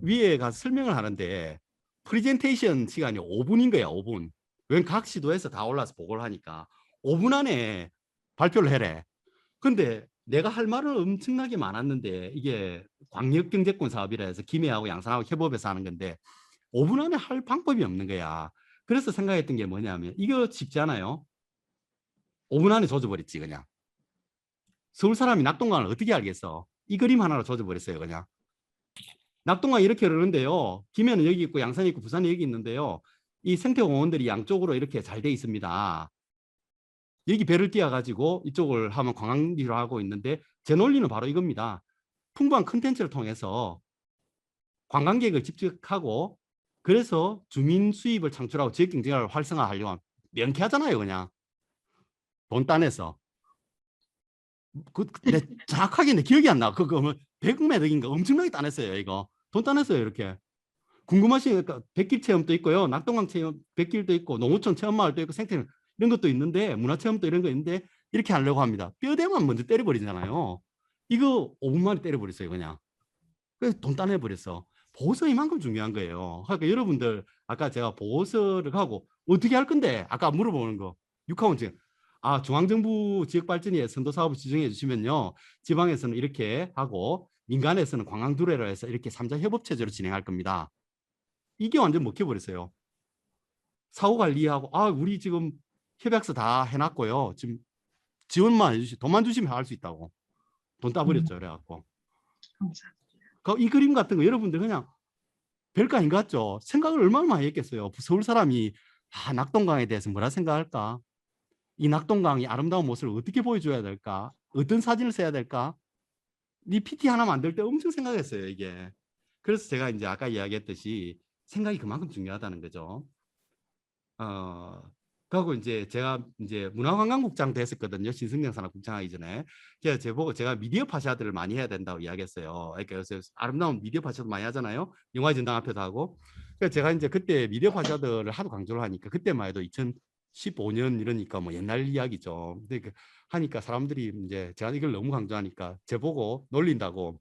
A: 위에 가서 설명을 하는데 프리젠테이션 시간이 5분인 거야. 5분. 웬 각 시도에서 다 올라서 보고를 하니까 5분 안에 발표를 해래. 근데 내가 할 말은 엄청나게 많았는데 이게 광역경제권 사업이라 해서 김해하고 양산하고 협업해서 하는 건데 5분 안에 할 방법이 없는 거야. 그래서 생각했던 게 뭐냐면 이거 쉽지 않아요. 5분 안에 조져버렸지 그냥. 서울 사람이 낙동강을 어떻게 알겠어? 이 그림 하나로 조져버렸어요 그냥. 낙동강 이렇게 흐르는데요. 김해는 여기 있고 양산이 있고 부산이 여기 있는데요. 이 생태공원들이 양쪽으로 이렇게 잘 돼 있습니다. 여기 배를 띄워가지고 이쪽을 하면 관광지로 하고 있는데 제 논리는 바로 이겁니다. 풍부한 컨텐츠를 통해서 관광객을 집중하고 그래서 주민 수입을 창출하고 지역 경제를 활성화하려고 명쾌하잖아요 그냥 돈 따내서 정확하게 내 기억이 안 나. 그거 뭐 100매덕인가 엄청나게 따냈어요 이거 돈 따냈어요 이렇게 궁금하시니까 백길 체험도 있고요 낙동강 체험 백길도 있고 농어촌 체험마을도 있고 생태 이런 것도 있는데 문화체험도 이런 거 있는데 이렇게 하려고 합니다. 뼈대만 먼저 때려버리잖아요. 이거 5분 만에 때려버렸어요 그냥. 그래서 돈 따내버렸어. 보호서 이만큼 중요한 거예요. 그러니까 여러분들 아까 제가 보호서를 하고 어떻게 할 건데 아까 물어보는 거 육하원 지금 중앙정부 지역발전위에 선도사업을 지정해 주시면요 지방에서는 이렇게 하고 민간에서는 관광두레로 해서 이렇게 3자 협업체제로 진행할 겁니다. 이게 완전 먹혀버렸어요. 사후관리하고 우리 지금 협약서 다 해놨고요. 지금 지원만 해주시 돈만 주시면 할 수 있다고 돈 따버렸죠. 그래갖고 이 그림 같은 거 여러분들 그냥 별거 아닌 것 같죠? 생각을 얼마나 많이 했겠어요. 서울 사람이 낙동강에 대해서 뭐라 생각할까? 이 낙동강이 아름다운 모습을 어떻게 보여줘야 될까? 어떤 사진을 써야 될까? 이 PT 하나 만들 때 엄청 생각했어요, 이게. 그래서 제가 이제 아까 이야기했듯이 생각이 그만큼 중요하다는 거죠. 그리고 이제 제가 이제 문화관광국장도 했었거든요. 신승경 산업국장하기 전에. 제보고 제가 미디어 파샤드를 많이 해야 된다고 이야기했어요. 그러니까 요새 아름다운 미디어 파샤드 많이 하잖아요. 영화의 전당 앞에도 하고. 그래서 제가 이제 그때 미디어 파샤드를 하도 강조를 하니까 그때만 해도 2015년 이러니까 뭐 옛날 이야기죠. 근데 하니까 사람들이 이제 제가 이걸 너무 강조하니까 제보고 놀린다고.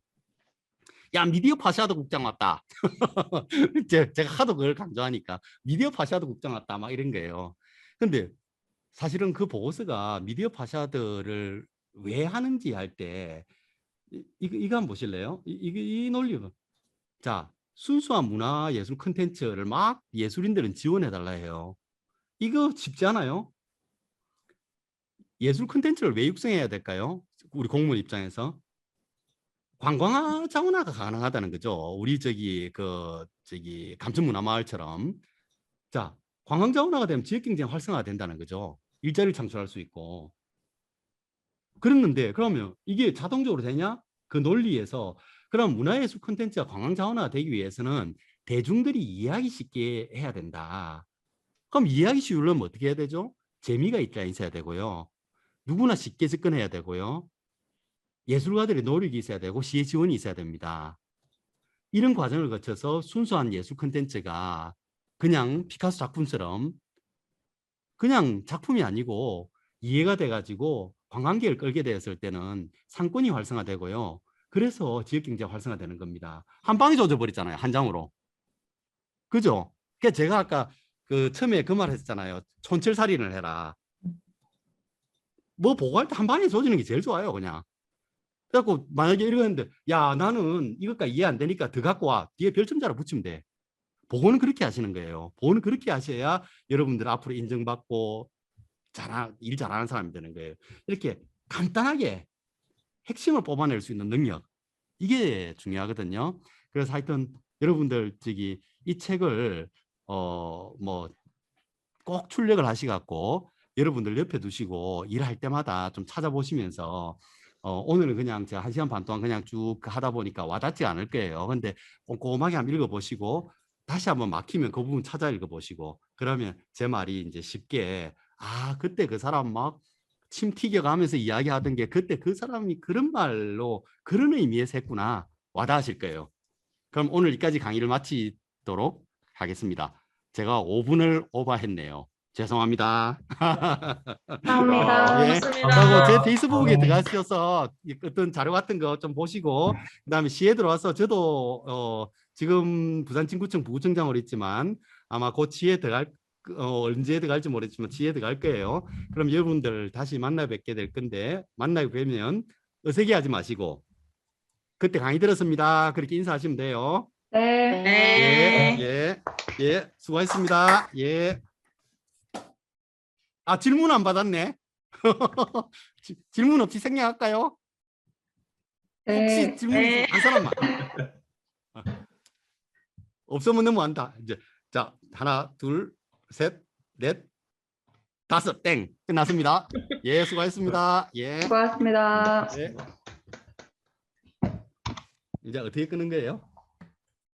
A: 야 미디어 파샤드 국장 왔다. 제가 하도 그걸 강조하니까 미디어 파샤드 국장 왔다 막 이런 거예요. 근데 사실은 그 보고서가 미디어 파샤드를 왜 하는지 할 때 이거 한번 보실래요? 이 논리는 자 순수한 문화예술 콘텐츠를 막 예술인들은 지원해달라 해요. 이거 쉽지 않아요? 예술 콘텐츠를 왜 육성해야 될까요? 우리 공무원 입장에서 관광 자원화가 가능하다는 거죠. 우리 저기 감천문화마을처럼 자 관광 자원화가 되면 지역 경쟁 활성화가 된다는 거죠. 일자리를 창출할 수 있고 그랬는데 그러면 이게 자동적으로 되냐? 그 논리에서 그럼 문화예술 콘텐츠가 관광 자원화가 되기 위해서는 대중들이 이해하기 쉽게 해야 된다. 그럼 이해하기 쉬우려면 어떻게 해야 되죠? 재미가 있어야 되고요. 누구나 쉽게 접근해야 되고요. 예술가들의 노력이 있어야 되고 시의 지원이 있어야 됩니다. 이런 과정을 거쳐서 순수한 예술 콘텐츠가 그냥 피카소 작품처럼 그냥 작품이 아니고 이해가 돼가지고 관광객을 끌게 되었을 때는 상권이 활성화되고요. 그래서 지역경제가 활성화되는 겁니다. 한 방에 조져버렸잖아요. 한 장으로. 그죠? 그러니까 제가 아까 그 처음에 그 말 했잖아요. 촌철살인을 해라. 뭐 보고할 때 한 방에 조지는 게 제일 좋아요. 그냥. 그래갖고 만약에 이러는데 야 나는 이것까지 이해 안 되니까 더 갖고 와. 뒤에 별점자로 붙이면 돼. 보고는 그렇게 하시는 거예요. 보고는 그렇게 하셔야 여러분들 앞으로 인정받고 일 잘하는 사람이 되는 거예요. 이렇게 간단하게 핵심을 뽑아낼 수 있는 능력. 이게 중요하거든요. 그래서 하여튼 여러분들 저기 이 책을 뭐 꼭 출력을 하시갖고 여러분들 옆에 두시고 일할 때마다 좀 찾아보시면서 오늘은 그냥 제가 1시간 반 동안 그냥 쭉 하다 보니까 와닿지 않을 거예요. 근데 꼼꼼하게 한번 읽어보시고 다시 한번 막히면 그 부분 찾아 읽어보시고 그러면 제 말이 이제 쉽게 아 그때 그 사람 막 침 튀겨가면서 이야기하던 게 그때 그 사람이 그런 말로 그런 의미에서 했구나 와닿으실 거예요. 그럼 오늘 여기까지 강의를 마치도록 하겠습니다. 제가 5분을 오버했네요. 죄송합니다.
C: 감사합니다.
A: 예. 그리고 제 페이스북에 들어가셔서 어떤 자료 같은 거 좀 보시고 그다음에 시에 들어와서 저도 지금 부산진구청 부구청장으로 있지만 아마 곧 시에 들어갈 언제 들어갈지 모르겠지만 시에 들어갈 거예요. 그럼 여러분들 다시 만나 뵙게 될 건데 만나게 뵈면 어색해하지 마시고 그때 강의 들었습니다. 그렇게 인사하시면 돼요.
C: 네.
A: 예, 수고하셨습니다. 예. 아, 질문 안 받았네. 질문 없이 생략할까요? 혹시
C: 네.
A: 질문 있으면 한 사람만. 없으면 넘어간다. 이제 자, 하나, 둘, 셋, 넷, 다섯, 땡. 끝났습니다. 예, 수고하셨습니다. 예.
C: 수고하셨습니다.
A: 예. 이제 어떻게 끄는 거예요?